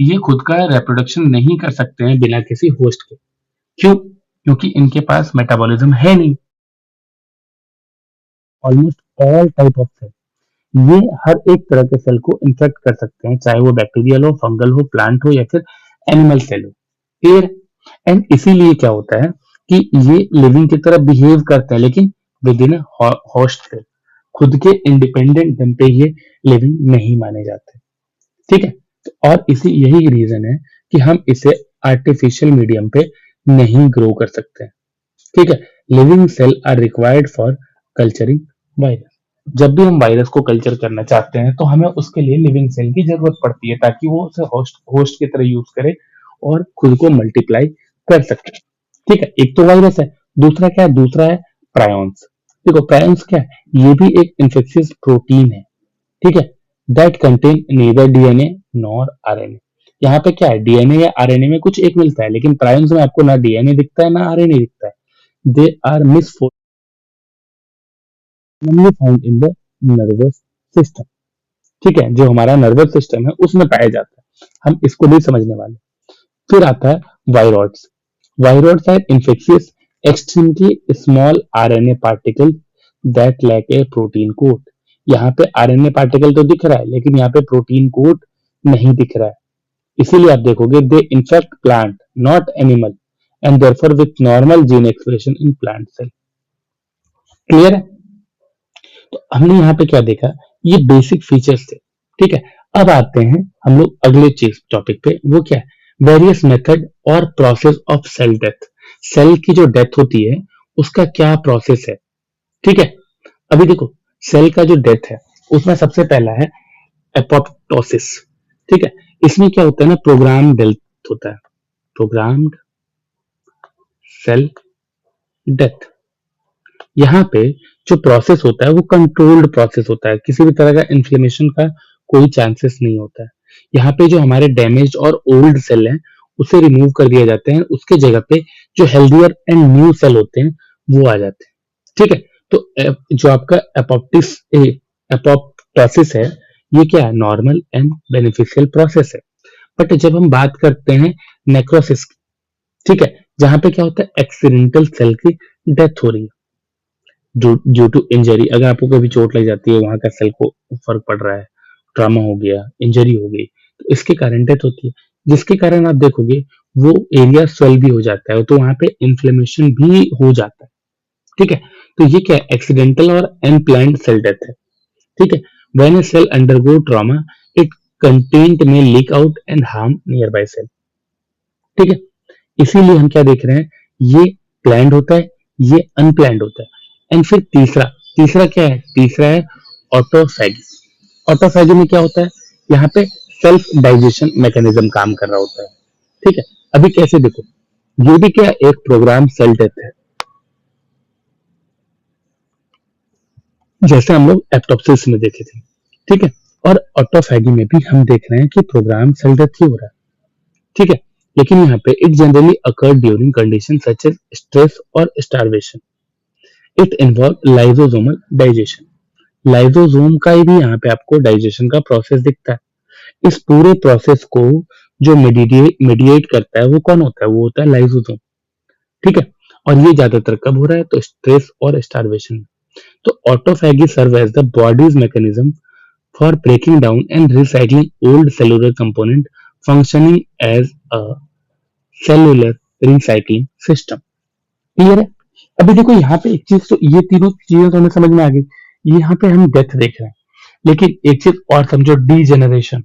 ये खुद का रिप्रोडक्शन नहीं कर सकते हैं बिना किसी होस्ट के। क्यों? क्योंकि इनके पास मेटाबॉलिज्म है नहीं। Almost all type of cell, ये हर एक तरह के सेल को इन्फेक्ट कर सकते हैं, चाहे वो बैक्टीरियल हो, फंगल हो, प्लांट हो या फिर एनिमल सेल हो, क्लियर। एंड इसीलिए क्या होता है कि ये लिविंग की तरह बिहेव करते हैं, लेकिन विद इन होस्ट सेल, खुद के इंडिपेंडेंट दम पे ये लिविंग नहीं माने जाते, ठीक है। तो और इसी यही रीजन है कि हम इसे आर्टिफिशियल मीडियम पे नहीं ग्रो कर सकते हैं, ठीक है। Living cell are required for culturing virus. जब भी हम वायरस को कल्चर करना चाहते हैं तो हमें उसके लिए लिविंग सेल की जरूरत पड़ती है, ताकि वो उसे होस्ट होस्ट की तरह यूज करे और खुद को मल्टीप्लाई कर सके, ठीक है। एक तो वायरस है, दूसरा क्या है, दूसरा है प्रायोन्स। देखो प्रायोन्स क्या है, ये भी एक इन्फेक्शियस प्रोटीन है, ठीक है, that contain neither DNA nor RNA. यहाँ पे क्या है, डीएनए या आरएनए में कुछ एक मिलता है, लेकिन प्रायोन्स में आपको ना डीएनए दिखता है ना आरएनए दिखता है। They are only found in the nervous system, ठीक है, जो हमारा नर्वस सिस्टम है उसमें पाया जाता है, हम इसको भी समझने वाले। फिर आता है viroids. Viroids are infectious extremely small RNA particle that lack a protein coat. यहाँ पे आरएनए पार्टिकल तो दिख रहा है, लेकिन यहाँ पे प्रोटीन कोट नहीं दिख रहा है, इसीलिए आप देखोगे they in fact plant not animal and therefore with normal gene expression in plant cell, clear है। तो हमने यहाँ पे क्या देखा, ये बेसिक फीचर्स थे, ठीक है। अब आते हैं हम लोग अगले चीज टॉपिक पे, वो क्या है, वेरियस मेथड और process of cell death. Cell की जो डेथ होती है उसका क्या प्रोसेस है, ठीक है। अभी देखो सेल का जो डेथ है उसमें सबसे पहला है एपोप्टोसिस, ठीक है। इसमें क्या होता है ना, प्रोग्राम डेथ होता है, प्रोग्राम्ड सेल डेथ। यहाँ पे जो प्रोसेस होता है वो कंट्रोल्ड प्रोसेस होता है, किसी भी तरह का इन्फ्लेमेशन का कोई चांसेस नहीं होता है। यहाँ पे जो हमारे डैमेज और ओल्ड सेल हैं उसे रिमूव कर दिया जाते हैं, उसके जगह पे जो हेल्दियर एंड न्यू सेल होते हैं वो आ जाते हैं, ठीक है। तो जो आपका एपोप्टोसिस है, ये क्या है, नॉर्मल एंड बेनिफिशियल प्रोसेस है। बट जब हम बात करते हैं नेक्रोसिस की, ठीक है, जहां पे क्या होता है, एक्सीडेंटल सेल की डेथ हो रही है ड्यू टू इंजरी। अगर आपको कभी चोट लग जाती है, वहां का सेल को फर्क पड़ रहा है, ट्रामा हो गया, इंजरी हो गई, तो इसके कारण डेथ होती है, जिसके कारण आप देखोगे वो एरिया स्वेल भी हो जाता है, तो वहां पे इन्फ्लेमेशन भी हो जाता है, ठीक है। तो ये क्या है, एक्सीडेंटल और अनप्लान्ड सेल डेथ है, ठीक है। When a cell undergo trauma it content में leak out and harm nearby cell, ठीक है। इसीलिए हम क्या देख रहे हैं, ये प्लान्ड होता है, ये अनप्लान्ड होता है। एंड फिर तीसरा, तीसरा क्या है, तीसरा है ऑटोफैगी। ऑटोफैगी में क्या होता है, यहाँ पे सेल्फ डाइजेशन मैकेनिज्म काम कर रहा होता है, ठीक है। अभी कैसे देखो, ये भी क्या एक प्रोग्राम सेल डेथ है, जैसे हम लोग एप्टोप्सिस में देखे थे, ठीक है। और ऑटोफैगी में भी हम देख रहे हैं कि प्रोग्राम सेल डेथ ही हो रहा है, ठीक है। लेकिन यहाँ पे it generally occur during condition such as stress और starvation. It involve lysosomal digestion. Lysosome का ही भी यहाँ पे आपको डाइजेशन का प्रोसेस दिखता है। इस पूरे प्रोसेस को जो मीडिएट करता है वो कौन होता है, वो होता है लाइसोसोम, ठीक है। और ये ज्यादातर कब हो रहा है, तो स्ट्रेस और स्टारवेशन। तो autophagy serve as the body's mechanism for breaking down and recycling old cellular component, functioning as a cellular recycling system, clear है। अभी देखो यहाँ पे एक चीज, तो ये तीनों चीजें तो हमें समझ में आ गई, यहाँ पे हम डेथ देख रहे हैं, लेकिन एक चीज और समझो, डीजेनरेशन।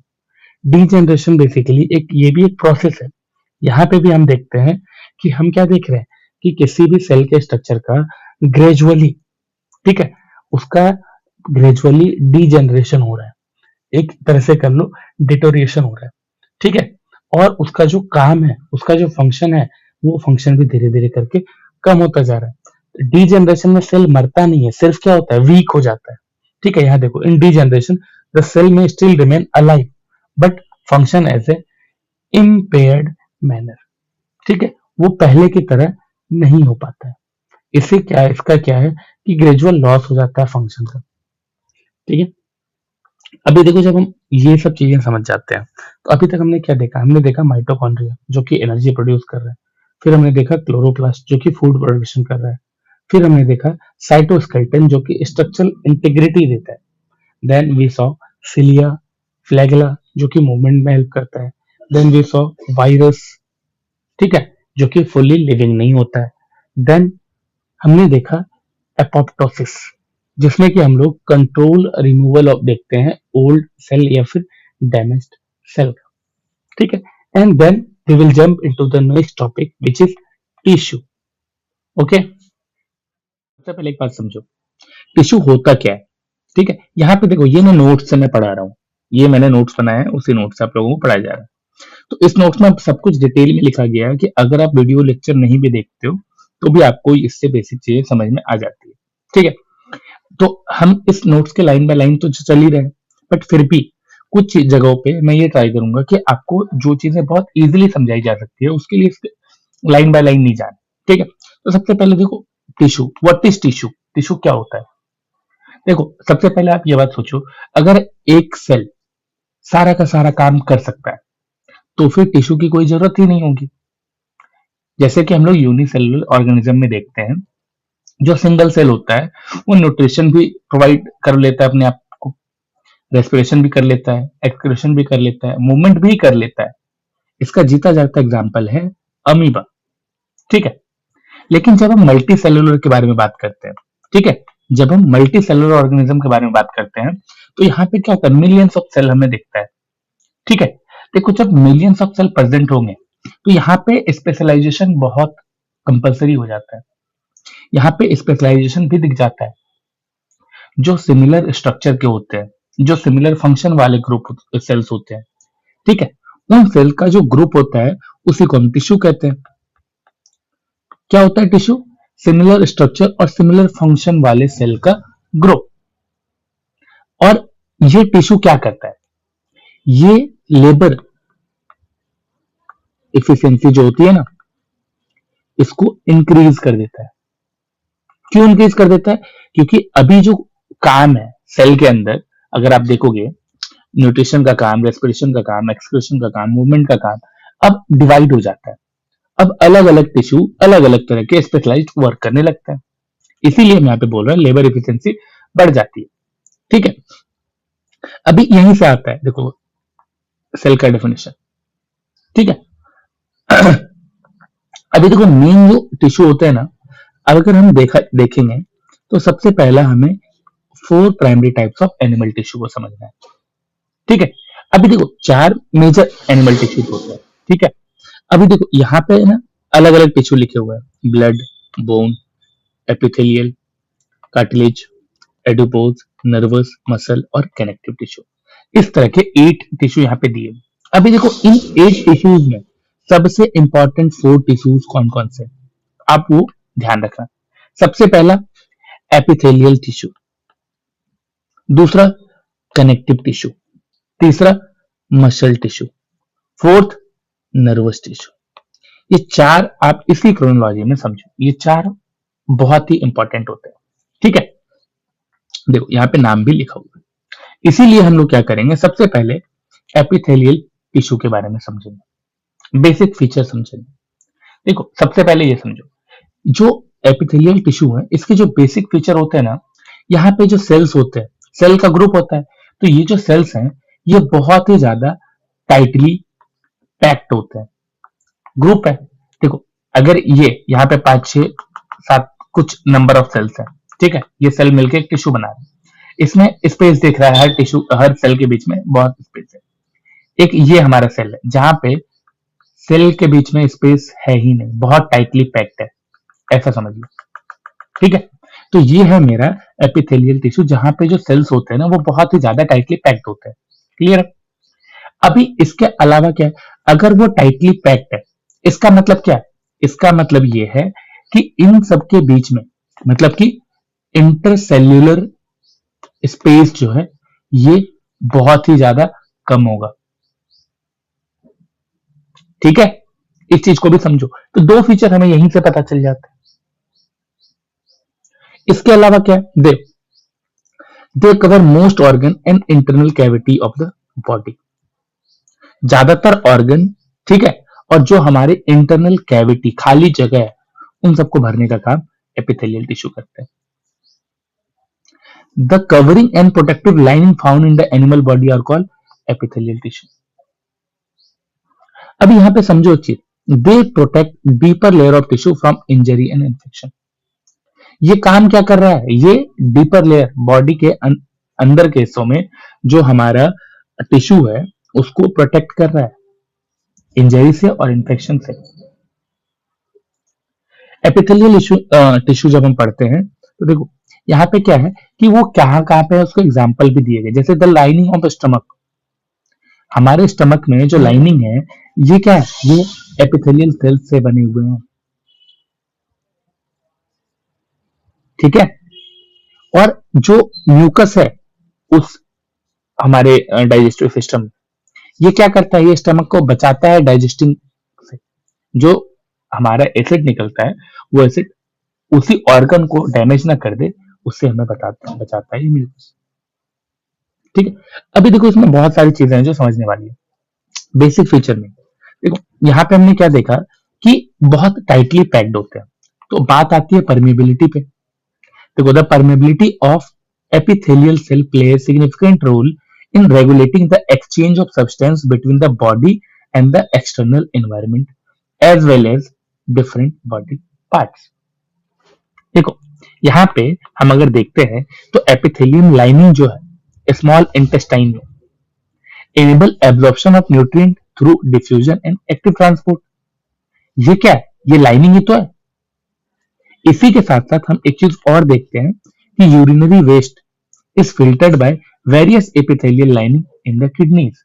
डीजेनरेशन बेसिकली एक, ये भी एक प्रोसेस है। यहाँ पे भी हम देखते हैं कि हम क्या देख रहे हैं कि किसी भी सेल के स्ट्रक्चर का ग्रेजुअली, ठीक है, उसका ग्रेजुअली डीजेनरेशन हो रहा है, एक तरह से कर लो डिटोरिएशन हो रहा है, ठीक है। और उसका जो काम है, उसका जो फंक्शन है, वो फंक्शन भी धीरे धीरे करके कम होता जा रहा है। डीजेनरेशन में सेल मरता नहीं है, सिर्फ क्या होता है, वीक हो जाता है, ठीक है। यहाँ देखो, in degeneration the cell may still remain alive but function as a impaired manner, ठीक है, वो पहले की तरह नहीं हो पाता है। इससे क्या है, इसका क्या है कि ग्रेजुअल लॉस हो जाता है फंक्शन का, ठीक है। अभी देखो, जब हम ये सब चीजें समझ जाते हैं, तो अभी तक हमने क्या देखा, हमने देखा माइटोकॉन्ड्रिया जो कि एनर्जी प्रोड्यूस कर रहा है, फिर हमने देखा क्लोरोप्लास्ट जो कि फूड प्रोडक्शन कर रहा है, फिर हमने देखा साइटोस्केलेटन जो कि स्ट्रक्चरल इंटीग्रिटी देता है, then we saw cilia, flagella जो कि मूवमेंट में हेल्प करता है, देन वी सॉ वायरस, ठीक है, जो कि फुल्ली लिविंग नहीं होता है, देन हमने देखा एपोप्टोसिस, जिसमें कि हम लोग कंट्रोल रिमूवल ऑफ देखते हैं ओल्ड सेल या फिर डैमेज्ड सेल का, ठीक है। And then we will jump into the next topic which is tissue. Okay, सबसे पहले एक बात समझो, टिश्यू होता क्या है, ठीक है। यहाँ पे देखो, ये मैं नोट्स से मैं पढ़ा रहा हूँ, ये मैंने नोट्स बनाया है, उसी नोट्स से आप लोगों को पढ़ाया जा रहा है। तो इस नोट्स में सब कुछ डिटेल में लिखा गया है कि अगर आप वीडियो लेक्चर नहीं भी देखते हो तो भी आपको इससे बेसिक चीजें समझ में आ जाती है, ठीक है। तो हम इस नोट्स के लाइन बाय लाइन तो चल ही रहे हैं, बट फिर भी कुछ जगहों पे मैं ये ट्राई करूंगा कि आपको जो चीजें बहुत इजीली समझाई जा सकती है उसके लिए लाइन बाय लाइन नहीं जाना, ठीक है। तो सबसे पहले देखो, tissue, what is tissue, tissue क्या होता है। देखो, सबसे पहले आप ये बात सोचो, अगर एक सेल सारा का सारा काम कर सकता है तो फिर टिश्यू की कोई जरूरत ही नहीं होगी। जैसे कि हम लोग यूनिसेलुलर ऑर्गेनिज्म में देखते हैं, जो सिंगल सेल होता है वो न्यूट्रिशन भी प्रोवाइड कर लेता है अपने आप को, रेस्पिरेशन भी कर लेता है, एक्सक्रीशन भी कर लेता है, मूवमेंट भी कर लेता है। इसका जीता जागता एग्जाम्पल है अमीबा, ठीक है। लेकिन जब हम मल्टी सेलुलर के बारे में बात करते हैं, ठीक है, जब हम मल्टी सेलुलर ऑर्गेनिज्म के बारे में बात करते हैं, तो यहाँ पे क्या होता है, मिलियंस ऑफ सेल हमें दिखता है, ठीक है। देखो, जब मिलियंस ऑफ सेल प्रेजेंट होंगे तो यहाँ पे स्पेशलाइजेशन बहुत कंपलसरी हो जाता है। यहाँ पे स्पेशलाइजेशन भी दिख जाता है, जो सिमिलर स्ट्रक्चर के होते हैं, जो सिमिलर फंक्शन वाले ग्रुप सेल्स होते हैं, ठीक है, उन सेल का जो ग्रुप होता है उसी को हम टिश्यू कहते हैं। क्या होता है टिश्यू, सिमिलर स्ट्रक्चर और सिमिलर फंक्शन वाले सेल का ग्रुप। और ये टिश्यू क्या करता है, ये लेबर एफिशिएंसी जो होती है ना, इसको इंक्रीज कर देता है। क्यों इंक्रीज कर देता है, क्योंकि अभी जो काम है सेल के अंदर, अगर आप देखोगे, न्यूट्रिशन का काम, रेस्पिरेशन का काम, एक्सक्रीशन का काम, मूवमेंट का काम अब डिवाइड हो जाता है। अब अलग अलग टिश्यू अलग अलग तरह के स्पेशलाइज्ड वर्क करने लगता है। इसीलिए हम यहाँ पे बोल रहे हैं लेबर एफिशिएंसी बढ़ जाती है, ठीक है। अभी यहीं से आता है, देखो, सेल का डेफिनेशन, ठीक है। अभी देखो, मेन जो टिश्यू होते हैं ना, अगर हम देखेंगे तो सबसे पहला हमें 4 primary types of animal tissue को समझना है, ठीक है। अभी देखो, 4 मेजर एनिमल टिश्यू होते हैं, ठीक है। अभी देखो, यहाँ पे ना अलग अलग टिश्यू लिखे हुए हैं, blood, bone, epithelial, cartilage, adipose, nervous, muscle और कनेक्टिव टिश्यू। इस तरह के 8 टिश्यू यहाँ पे दिए। अभी देखो, इन 8 टिश्यूज में सबसे इंपॉर्टेंट 4 टिश्यूज कौन कौन से, आप वो ध्यान रखना। सबसे पहला एपिथेलियल टिश्यू, दूसरा कनेक्टिव टिश्यू, तीसरा muscle tissue, fourth nervous tissue. ये 4 आप इसी क्रोनोलॉजी में समझो, ये 4 बहुत ही इंपॉर्टेंट होते हैं, ठीक है। देखो, यहाँ पे नाम भी लिखा हुआ है, इसीलिए हम लोग क्या करेंगे, सबसे पहले एपिथेलियल टिश्यू के बारे में समझेंगे, बेसिक फीचर समझेंगे। देखो, सबसे पहले ये समझो, जो एपिथेलियल टिश्यू है, इसके जो बेसिक फीचर होते हैं ना, यहाँ पे जो सेल्स होते हैं, सेल का ग्रुप होता है, तो ये जो सेल्स हैं ये बहुत ही ज्यादा टाइटली पैक्ड होते हैं, ग्रुप है। देखो, अगर ये यहाँ पे 5 6 7 कुछ नंबर ऑफ सेल्स हैं, ठीक है, ये सेल मिलकर एक टिश्यू बना रहे हैं। इसमें स्पेस दिख रहा है, हर टिश्यू हर सेल के बीच में बहुत स्पेस है। एक ये हमारा सेल है जहां पे सेल के बीच में स्पेस है ही नहीं, बहुत टाइटली पैक्ड है, ऐसा समझ लो। ठीक है, तो ये है मेरा एपिथेलियल टिश्यू जहां पे जो सेल्स होते हैं ना वो बहुत ही ज्यादा टाइटली पैक्ड होते हैं। क्लियर? अभी इसके अलावा क्या है, अगर वो टाइटली पैक्ड है, इसका मतलब क्या है? इसका मतलब ये है कि इन सबके बीच में, मतलब कि इंटरसेल्यूलर स्पेस जो है ये बहुत ही ज्यादा कम होगा। ठीक है, इस चीज को भी समझो। तो दो फीचर हमें यहीं से पता चल जाते हैं। इसके अलावा क्या है, they cover most organ and internal cavity of the body. ज्यादातर ऑर्गन, ठीक है, और जो हमारे इंटरनल कैविटी खाली जगह है उन सबको भरने का काम एपिथेलियल टिश्यू करते हैं। The covering and protective lining found in the animal body are called epithelial tissue. अब यहां पे समझो एक चीज, they protect deeper layer of tissue from injury and infection. ये काम क्या कर रहा है, ये डीपर लेयर बॉडी के अंदर के हिस्सों में जो हमारा टिश्यू है उसको प्रोटेक्ट कर रहा है इंजरी से और इन्फेक्शन से। एपिथेलियल टिश्यू जब हम पढ़ते हैं तो देखो यहाँ पे क्या है कि वो कहाँ कहाँ पे है उसको एग्जाम्पल भी दिए गए, जैसे द लाइनिंग ऑफ स्टमक। हमारे स्टमक में जो लाइनिंग है ये क्या है, ये एपिथेलियल सेल्स से बने हुए हैं। ठीक है, और जो म्यूकस है उस हमारे डाइजेस्टिव सिस्टम, ये क्या करता है, ये स्टमक को बचाता है डाइजेस्टिंग से। जो हमारा एसिड निकलता है वो एसिड उसी ऑर्गन को डैमेज ना कर दे, उससे हमें बचाता है ये म्यूकस। ठीक है, अभी देखो इसमें बहुत सारी चीजें हैं जो समझने वाली है। बेसिक फीचर में देखो यहाँ पे हमने क्या देखा कि बहुत टाइटली पैक्ड होते हैं। तो बात आती है परमेबिलिटी पे। देखो the permeability of epithelial cell play a significant role in regulating the exchange of substance between the body and the external environment as well as different body parts। देखो यहाँ पे हम अगर देखते हैं तो एपिथेलियम लाइनिंग जो है स्मॉल इंटेस्टाइन में enable absorption of nutrient through diffusion and active transport। ये क्या है, ये लाइनिंग ही तो है। इसी के साथ साथ हम एक चीज और देखते हैं कि urinary waste is filtered by various epithelial lining in the kidneys.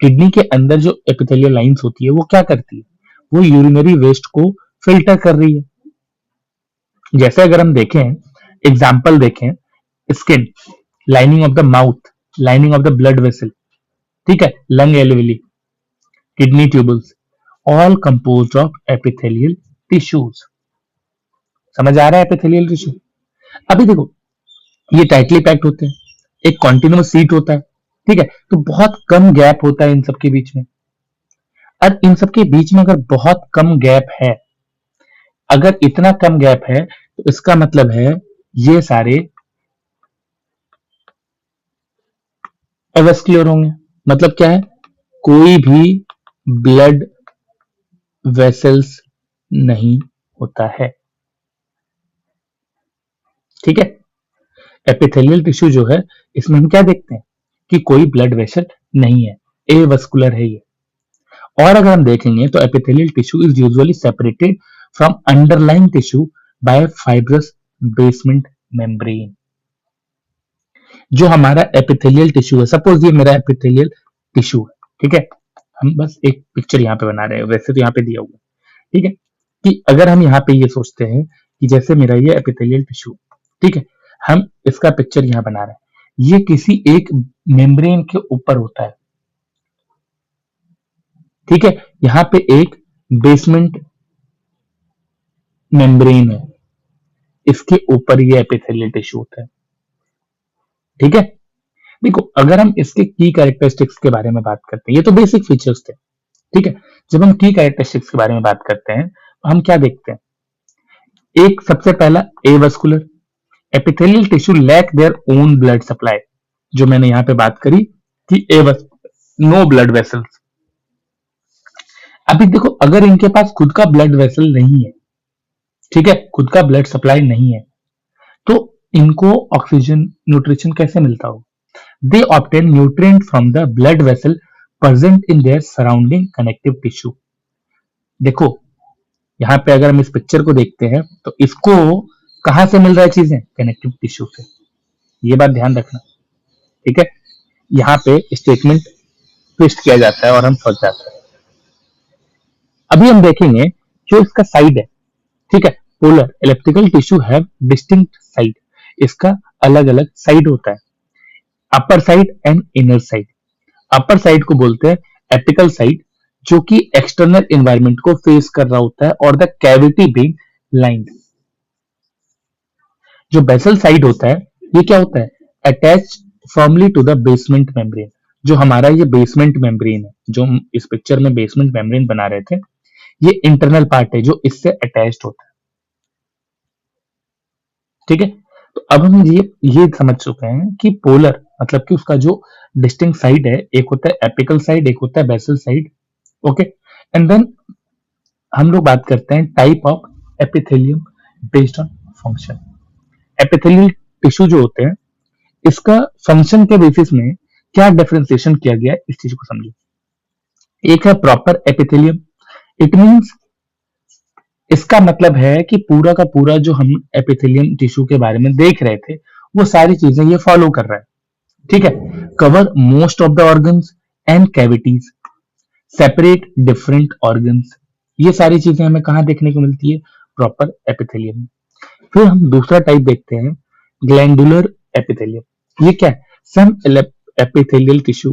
Kidney के अंदर जो एपिथेलियल लाइंस होती है वो क्या करती है, वो यूरिनरी वेस्ट को फिल्टर कर रही है। जैसे अगर हम देखें, एग्जाम्पल देखें, skin, lining of the mouth, lining of the blood vessel, ठीक है, lung alveoli, kidney tubules, all composed of epithelial tissues. समझ आ रहा है एपिथेलियल टिश्यू? अभी देखो ये टाइटली पैक्ड होते हैं, एक कॉन्टिन्यूस सीट होता है, ठीक है, तो बहुत कम गैप होता है इन सबके बीच में। और इन सबके बीच में अगर बहुत कम गैप है, अगर इतना कम गैप है तो इसका मतलब है ये सारे एवेस्क्युलर होंगे। मतलब क्या है, कोई भी ब्लड वेसल्स नहीं होता है। ठीक है, एपिथेलियल टिश्यू जो है इसमें हम क्या देखते हैं कि कोई ब्लड वेसल नहीं है, एवस्कुलर है ये। और अगर हम देखेंगे तो epithelial tissue is usually separated from underlying tissue bye fibrous basement membrane. जो हमारा एपिथेलियल टिश्यू है, सपोज ये मेरा एपिथेलियल टिश्यू है, ठीक है, हम बस एक पिक्चर यहाँ पे बना रहे हैं, वैसे तो यहाँ पे दिया हुआ है, ठीक है, कि अगर हम यहाँ पे ये सोचते हैं कि जैसे मेरा ये एपिथेलियल टिश्यू, ठीक है, हम इसका पिक्चर यहाँ बना रहे हैं, ये किसी एक मेम्ब्रेन के ऊपर होता है। ठीक है, यहाँ पे एक बेसमेंट मेम्ब्रेन है, इसके ऊपर ये एपिथेलियल टिश्यू होता है। ठीक है, देखो अगर हम इसके की कैरेक्टरिस्टिक्स के बारे में बात करते हैं, ये तो बेसिक फीचर्स थे। ठीक है, जब हम की कैरेक्टरिस्टिक्स के बारे में बात करते हैं तो हम क्या देखते हैं, एक सबसे पहला avascular, epithelial tissue lack their own blood supply. जो मैंने यहाँ पे बात करी कि नो ब्लड वेसल्स। अभी देखो अगर इनके पास खुद का ब्लड वेसल नहीं है, ठीक है, खुद का ब्लड सप्लाई नहीं है, तो इनको ऑक्सीजन न्यूट्रिशन कैसे मिलता हो? They obtain nutrient from the blood vessel present in their surrounding connective tissue. देखो यहाँ पे अगर हम इस पिक्चर को देखते हैं तो इसको कहां से मिल रहा है चीजें? कनेक्टिव टिश्यू से। ये बात ध्यान रखना, ठीक है। यहाँ पे स्टेटमेंट ट्विस्ट किया जाता है और हम फंस जाते हैं। अभी हम देखेंगे जो इसका साइड है, ठीक है। Polar electrical tissue have distinct side, इसका अलग अलग साइड होता है, upper side and inner side. Upper side को बोलते हैं एपिकल साइड, जो कि एक्सटर्नल एनवायरनमेंट को फेस कर रहा होता है, और द कैविटी बीइंग लाइंड। जो बेसल साइड होता है ये क्या होता है? Attach firmly to the basement membrane. जो हमारा ये बेसमेंट मेम्ब्रेन है, जो हम इस पिक्चर में बेसमेंट मेम्ब्रेन बना रहे थे, ये इंटरनल पार्ट है जो इससे अटैच्ड होता है, ठीक है। तो अब हम ये समझ चुके हैं कि पोलर मतलब कि उसका जो डिस्टिंक्ट साइड है, एक होता है एपिकल साइड, एक होता है basal side, okay. And then हम लोग बात करते हैं type of epithelium based on function. Epithelial tissue जो होते हैं, इसका फंक्शन के बेसिस में क्या डिफरेंशिएशन किया गया है, इस चीज को समझिए। एक है प्रॉपर एपिथेलियम, इट मींस इसका मतलब है कि पूरा का पूरा जो हम एपिथेलियम टिश्यू के बारे में देख रहे थे, वो सारी चीजें ये फॉलो कर रहा है, ठीक है। Cover most of the organs and cavities, separate different organs. ये सारी चीजें हमें कहाँ देखने को मिलती है? प्रॉपर एपिथेलियम में। फिर हम दूसरा टाइप देखते हैं ग्लैंडुलर एपिथेलियम। ये क्या है? सम epithelial tissue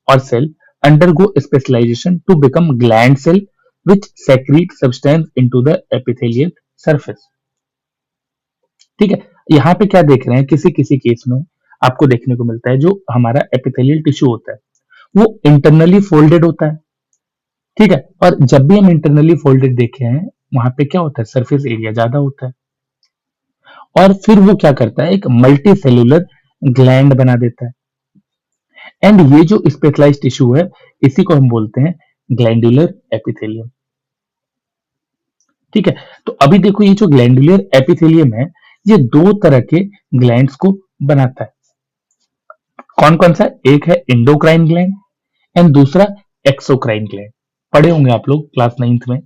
or cell undergo specialization to become gland cell which secrete substance into the epithelial surface, ठीक है। यहाँ पे क्या देख रहे हैं, किसी किसी केस में आपको देखने को मिलता है जो हमारा एपिथेलियल टिश्यू होता है वो इंटरनली फोल्डेड होता है, ठीक है। और जब भी हम इंटरनली फोल्डेड देखे हैं, वहां पे क्या होता है? सरफेस एरिया ज्यादा होता है, और फिर वो क्या करता है? एक मल्टी सेलुलर ग्लैंड बना देता है। एंड ये जो स्पेशलाइज्ड टिश्यू है, इसी को हम बोलते हैं ग्लैंडुलर एपिथेलियम, ठीक है। तो अभी देखो ये जो ग्लैंडुलर एपिथेलियम है, ये दो तरह के ग्लैंड्स को बनाता है। कौन कौन सा? एक है एंडोक्राइन ग्लैंड एंड दूसरा एक्सोक्राइन ग्लैंड। पढ़े होंगे आप लोग क्लास 9th में,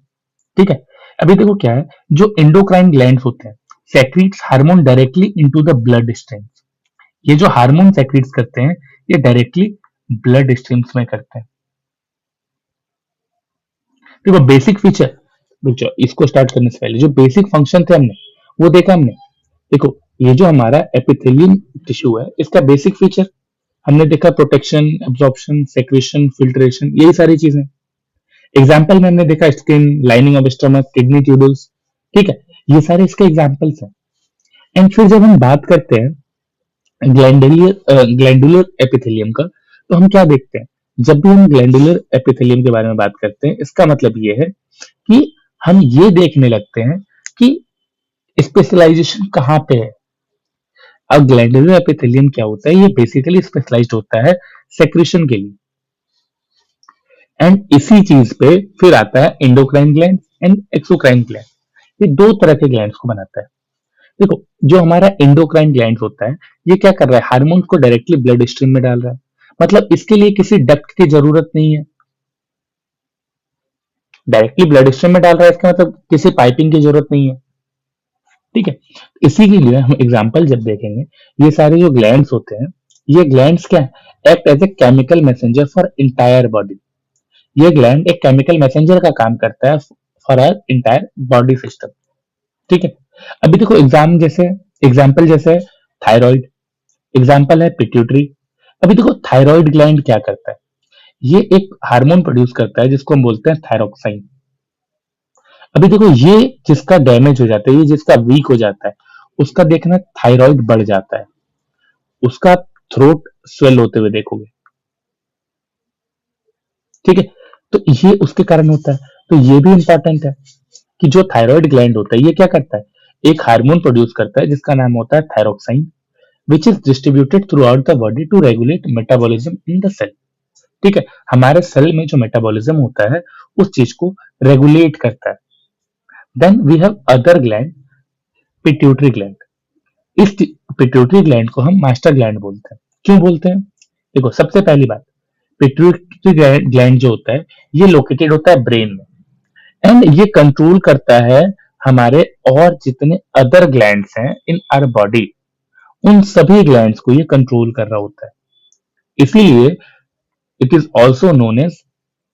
ठीक है। अभी देखो क्या है, जो एंडोक्राइन ग्लैंड्स होते हैं secretes hormone directly into the blood stream. ये जो हार्मोन सेक्रीट्स करते हैं, ये डायरेक्टली ब्लड स्ट्रीम्स में करते हैं। देखो बेसिक फीचर, देखो इसको स्टार्ट करने से पहले जो बेसिक फंक्शन थे हमने वो देखा हमने। देखो ये जो हमारा एपिथेलियम टिश्यू है, इसका बेसिक फीचर हमने देखा, प्रोटेक्शन, एब्जॉर्प्शन, सेक्रेशन, फिल्ट्रेशन, यही सारी चीजें। एग्जाम्पल में हमने देखा skin, lining of stomach, kidney tubules, ठीक है। ये सारे इसके एग्जाम्पल्स हैं। एंड फिर जब हम बात करते हैं ग्लैंडुलर एपिथेलियम का, तो हम क्या देखते हैं? जब भी हम ग्लैंडुलर एपिथेलियम के बारे में बात करते हैं, इसका मतलब ये है कि हम ये देखने लगते हैं कि स्पेशलाइजेशन कहाँ पे है। अब ग्लैंडुलर एपिथेलियम क्या होता है? ये बेसिकली स्पेशलाइज्ड होता है सेक्रेशन के लिए। एंड इसी चीज पे फिर आता है endocrine gland and exocrine gland. ये दो तरह के ग्लैंड्स को बनाता है। देखो जो हमारा एंडोक्राइन ग्लैंड होता है, ये क्या कर रहा है? हार्मोन को डायरेक्टली ब्लड स्ट्रीम में डाल रहा है। मतलब इसके लिए किसी डक्ट की जरूरत नहीं है, डायरेक्टली ब्लड स्ट्रीम में डाल रहा है, इसका मतलब किसी पाइपिंग की जरूरत नहीं है, ठीक है। इसी के लिए हम एग्जांपल जब देखेंगे, ये सारे जो ग्लैंड्स होते हैं, ये ग्लैंड्स क्या है? Act as a chemical messenger for entire body. ये ग्लैंड एक केमिकल मैसेंजर का काम करता है for our entire body system, ठीक है। अभी देखो एग्जाम्पल जैसे थायराइड, एग्जाम्पल है पिट्यूटरी। अभी देखो थायराइड ग्लैंड क्या करता है? ये एक हार्मोन प्रोड्यूस करता है जिसको हम बोलते हैं थायरोक्साइन। अभी देखो ये जिसका डैमेज हो जाता है, ये जिसका वीक हो जाता है, उसका देखना थायराइड बढ़ जाता है, उसका थ्रोट स्वेल होते हुए देखोगे, ठीक है। तो ये उसके कारण होता है। तो ये भी इंपॉर्टेंट है कि जो थायराइड ग्लैंड होता है, ये क्या करता है? एक हार्मोन प्रोड्यूस करता है जिसका नाम होता है thyroxine, which is distributed throughout the body to regulate metabolism in the cell, ठीक है। हमारे सेल में जो मेटाबॉलिज्म होता है, उस चीज को रेगुलेट करता है। Then we have other gland, pituitary gland. इस पिट्यूटरी ग्लैंड को हम मास्टर ग्लैंड बोलते हैं। क्यों बोलते हैं? देखो, सबसे पहली बात, पिट्यूटरी ग्लैंड जो होता है ये लोकेटेड होता है ब्रेन में, एंड ये कंट्रोल करता है हमारे और जितने अदर ग्लैंड्स हैं इन आवर बॉडी, उन सभी ग्लैंड्स को ये कंट्रोल कर रहा होता है। इसीलिए it is also known as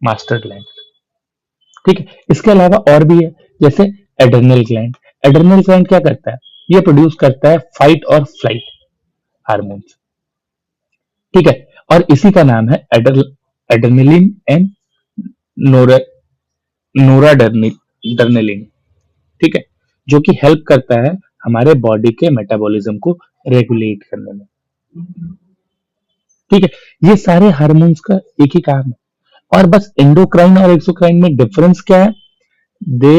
master gland. ठीक है, इसके अलावा और भी है, जैसे एड्रेनल ग्लैंड। एड्रेनल ग्लैंड क्या करता है? ये प्रोड्यूस करता है फाइट और फ्लाइट हार्मोन्स। ठीक है, और इसी का नाम है एड्रेनलिन एंड नोरा नोराडर्निलिन। ठीक है, जो कि हेल्प करता है हमारे बॉडी के मेटाबॉलिज्म को रेगुलेट करने में। ठीक है, ये सारे हार्मोन्स का एक ही काम है। और बस एंडोक्राइन और एक्सोक्राइन में डिफरेंस क्या है? दे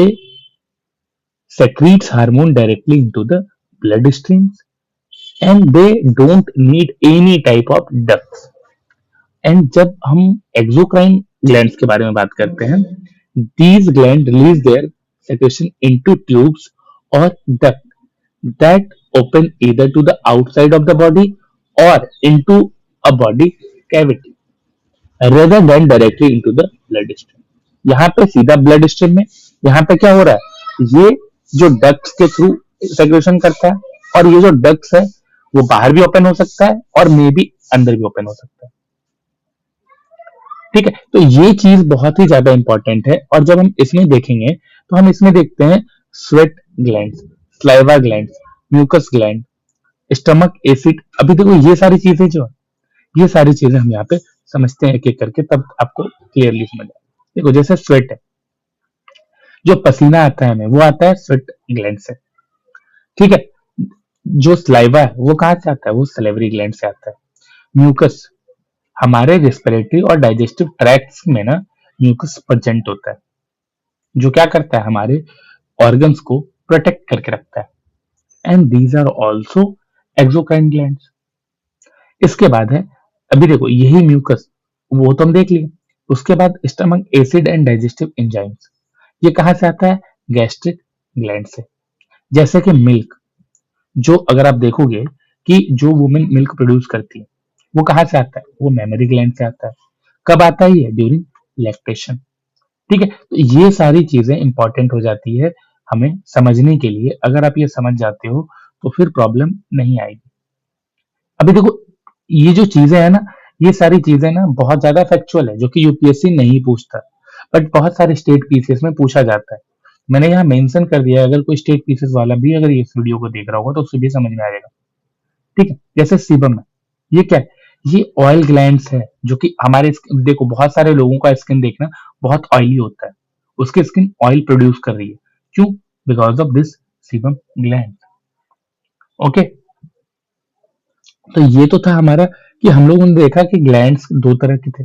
secretes hormone directly into the bloodstreams, and they don't need any type of ducts. And जब हम एक्सोक्राइन ग्लैंड्स के बारे में बात करते हैं, these glands release their secretion into tubes or duct that open either to the outside of the body or into a body cavity rather than directly into the blood stream. यहाँ पे सीधा blood stream में, यहाँ पे क्या हो रहा है, ये जो डक्ट्स के थ्रू सेक्रेशन करता है, और ये जो डक्ट्स है वो बाहर भी ओपन हो सकता है और मे भी अंदर भी ओपन हो सकता है। ठीक है, तो ये चीज बहुत ही ज्यादा इंपॉर्टेंट है। और जब हम इसमें देखेंगे तो हम इसमें देखते हैं sweat gland, saliva gland, mucus gland, stomach acid. अभी देखो ये सारी चीजें जो है, ये सारी चीजें हम यहाँ पे समझते हैं एक एक करके, तब आपको क्लियरली समझ आए। देखो, जैसे स्वेट है, जो पसीना आता है हमें वो आता है स्वेट ग्लैंड से। ठीक है, जो स्लाइवा है वो कहाँ से आता है? वो सलेवरी ग्लैंड से आता है। म्यूकस, हमारे रेस्पिरेटरी और डाइजेस्टिव ट्रैक्ट्स में ना म्यूकस प्रेजेंट होता है, जो क्या करता है, हमारे ऑर्गन्स को प्रोटेक्ट करके रखता है। And these are also exocrine glands. इसके बाद है, अभी देखो यही म्यूकस, वो तो हम देख लिए। उसके बाद stomach acid and digestive enzymes, ये कहाँ से आता है? गैस्ट्रिक ग्लैंड से। जैसे कि मिल्क, जो अगर आप देखोगे कि जो वुमेन मिल्क प्रोड्यूस करती है वो कहाँ से आता है? वो मेमोरी ग्लैंड से आता है। कब आता है ये? During lactation. ठीक है, तो ये सारी चीजें इंपॉर्टेंट हो जाती है हमें समझने के लिए। अगर आप ये समझ जाते हो तो फिर प्रॉब्लम नहीं आएगी। अभी देखो, ये जो चीजें है ना, ये सारी चीजें ना बहुत ज्यादा फैक्चुअल है, जो कि यूपीएससी नहीं पूछता, बट बहुत सारे स्टेट पीसीएस में पूछा जाता है। मैंने यहाँ मेंशन कर दिया है, अगर कोई स्टेट पीसीएस वाला भी अगर इस वीडियो को देख रहा होगा तो उसे भी समझ में आ जाएगा। ठीक है, जैसे सीबम है, ये क्या है? ये ऑयल ग्लैंड्स है, जो कि हमारे देखो बहुत सारे लोगों का स्किन देखना बहुत ऑयली होता है, उसकी स्किन ऑयल प्रोड्यूस कर रही है। क्यों? Because of this sebum gland. Okay, तो ये तो था हमारा कि हम लोगों ने देखा कि ग्लैंड्स दो तरह के थे,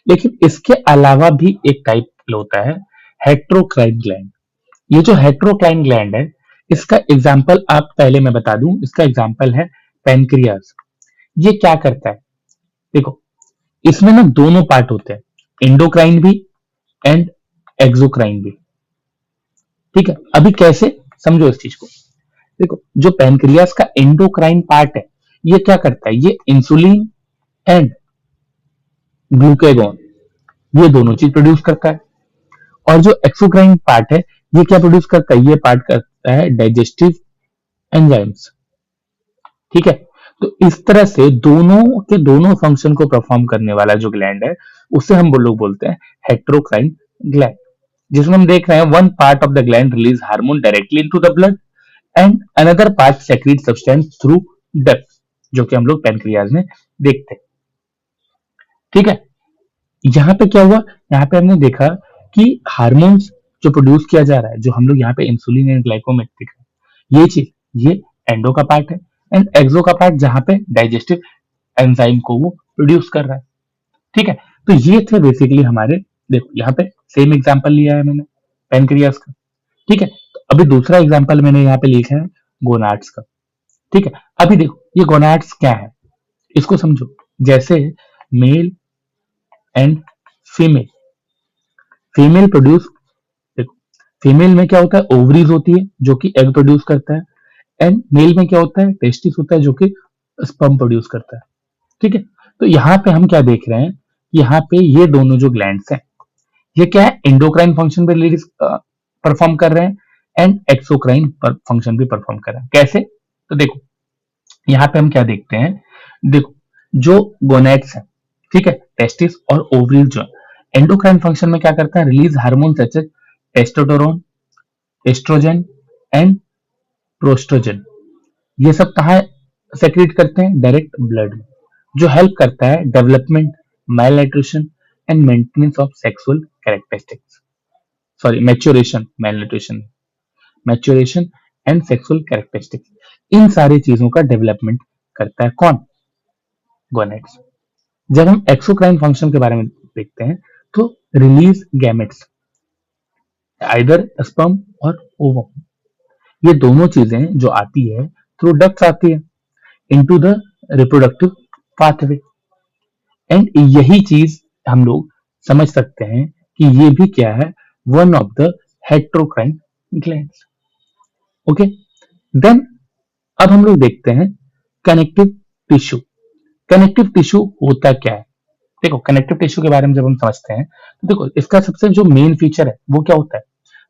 लेकिन इसके अलावा भी एक टाइप होता है, हेट्रोक्राइन ग्लैंड। ये जो हेट्रोक्राइन ग्लैंड है, इसका एग्जाम्पल आप पहले मैं बता दूं, इसका एग्जाम्पल है पेनक्रियाज। ये क्या करता है? देखो, इसमें ना दोनों पार्ट होते हैं, एंडोक्राइन भी एंड एक्सोक्राइन भी। ठीक है, अभी कैसे समझो इस चीज को। देखो, जो पेनक्रियाज का एंडोक्राइन पार्ट है, ये क्या करता है? ये इंसुलिन एंड ग्लूकेगॉन, ये दोनों चीज प्रोड्यूस करता है। और जो एक्सोक्राइन पार्ट है, ये क्या प्रोड्यूस करता है? ये पार्ट करता है डाइजेस्टिव एंजाइम्स। ठीक है, तो इस तरह से दोनों के दोनों फंक्शन को परफॉर्म करने वाला जो ग्लैंड है, उसे हम लोग बोलते हैं हेट्रोक्राइन ग्लैंड। जिसमें हम देख रहे हैं, one part of the gland release hormone directly into the blood and another part secrete substance through duct, जो कि हम लोग पेनक्रियाज में देखते हैं। ठीक है, यहाँ पे क्या हुआ? यहाँ पे हमने देखा कि हार्मोन्स जो प्रोड्यूस किया जा रहा है, जो हम लोग यहाँ पे इंसुलिन एंड ग्लाइकोमेट्रिक है, ये चीज, ये एंडो का पार्ट है। एंड एक्सो का पार्ट जहाँ पे डाइजेस्टिव एंजाइम को वो प्रोड्यूस कर रहा है। ठीक है, तो ये थे बेसिकली हमारे, देखो यहाँ पे सेम एग्जांपल लिया है मैंने पेनक्रियास का। ठीक है, तो अभी दूसरा एग्जांपल मैंने यहाँ पे लिखा है गोनाड्स का। ठीक है, अभी देखो ये गोनाड्स क्या है, इसको समझो। जैसे male and female, female produce, देखो फीमेल में क्या होता है? ओवरीज होती है जो कि एग प्रोड्यूस करता है, एंड मेल में क्या होता है, टेस्टिस होता है जो कि स्पर्म प्रोड्यूस करता है। ठीक है, तो यहाँ पे हम क्या देख रहे हैं, यहाँ पे ये दोनों जो ग्लैंड्स हैं, ये क्या है, एंडोक्राइन फंक्शन पे रिलीज परफॉर्म कर रहे हैं एंड एक्सोक्राइन फंक्शन भी परफॉर्म कर रहे हैं। कैसे, तो देखो यहाँ पे हम क्या देखते हैं, देखो जो गोनेट्स है, ठीक है, टेस्टिस और ओवरीज जो एंडोक्राइन फंक्शन में क्या करता है, release hormone such as testosterone, estrogen and progesterone. ये सब कहाँ सेक्रेट करते हैं, डायरेक्ट ब्लड में, जो हेल्प करता है development, male nutrition and maintenance of sexual characteristics, sorry maturation, male nutrition, maturation and sexual characteristics, इन सारी चीजों का डेवलपमेंट करता है कौन, गोनेट्स। जब हम एक्सोक्राइन फंक्शन के बारे में देखते हैं, तो रिलीज गैमेट्स, आइदर स्पर्म और ओवम, ये दोनों चीजें जो आती है थ्रू डक्ट्स आती है into the reproductive pathway, and यही चीज हम लोग समझ सकते हैं कि ये भी क्या है, one of the heterocrine glands. Okay, then अब हम लोग देखते हैं कनेक्टिव टिश्यू। कनेक्टिव टिश्यू होता क्या है, देखो कनेक्टिव टिश्यू के बारे में जब हम समझते हैं, तो देखो इसका सबसे जो मेन फीचर है वो क्या होता है,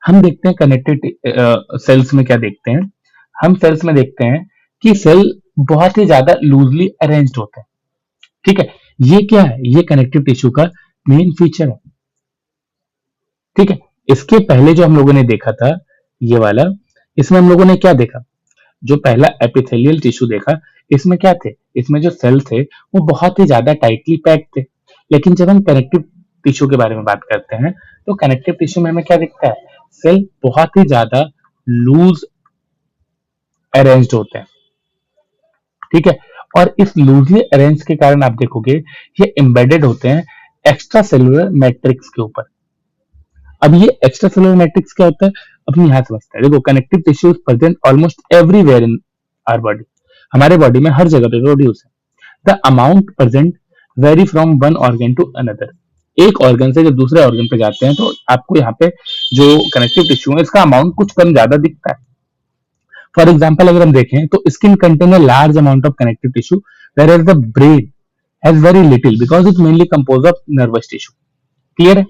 हम देखते हैं कनेक्टिव सेल्स में क्या देखते हैं, हम सेल्स में देखते हैं कि सेल बहुत ही ज्यादा लूजली अरेंज्ड होते हैं। ठीक है, ये क्या है, ये कनेक्टिव टिश्यू का मेन फीचर है। ठीक है, इसके पहले जो हम लोगों ने देखा था ये वाला, इसमें हम लोगों ने क्या देखा, जो पहला एपिथेलियल टिश्यू देखा, इसमें क्या थे, इसमें जो सेल थे वो बहुत ही ज्यादा टाइटली पैक्ड थे। लेकिन जब हम कनेक्टिव टिश्यू के बारे में बात करते हैं, तो कनेक्टिव टिश्यू में हमें क्या दिखता है, सेल बहुत ही ज्यादा लूज अरेंज्ड होते हैं। ठीक है, और इस लूजली अरेंज के कारण आप देखोगे ये एम्बेडेड होते हैं एक्स्ट्रा सेलुलर मैट्रिक्स के ऊपर। अब ये एक्स्ट्रा सेलुलर मैट्रिक्स क्या होता है, अपनी यहां समझते हैं। देखो connective tissue is present almost everywhere in our body, हमारे बॉडी में हर जगह पे प्रोड्यूस है। The amount present vary from one organ to another, एक ऑर्गन से जब दूसरे ऑर्गन पे जाते हैं तो आपको यहाँ पे जो कनेक्टिव टिश्यू है इसका अमाउंट कुछ कम ज्यादा दिखता है। फॉर एग्जाम्पल अगर हम देखें तो skin contain a large amount of connective tissue, whereas the brain has very little because it mainly compose of nervous tissue. Clear है,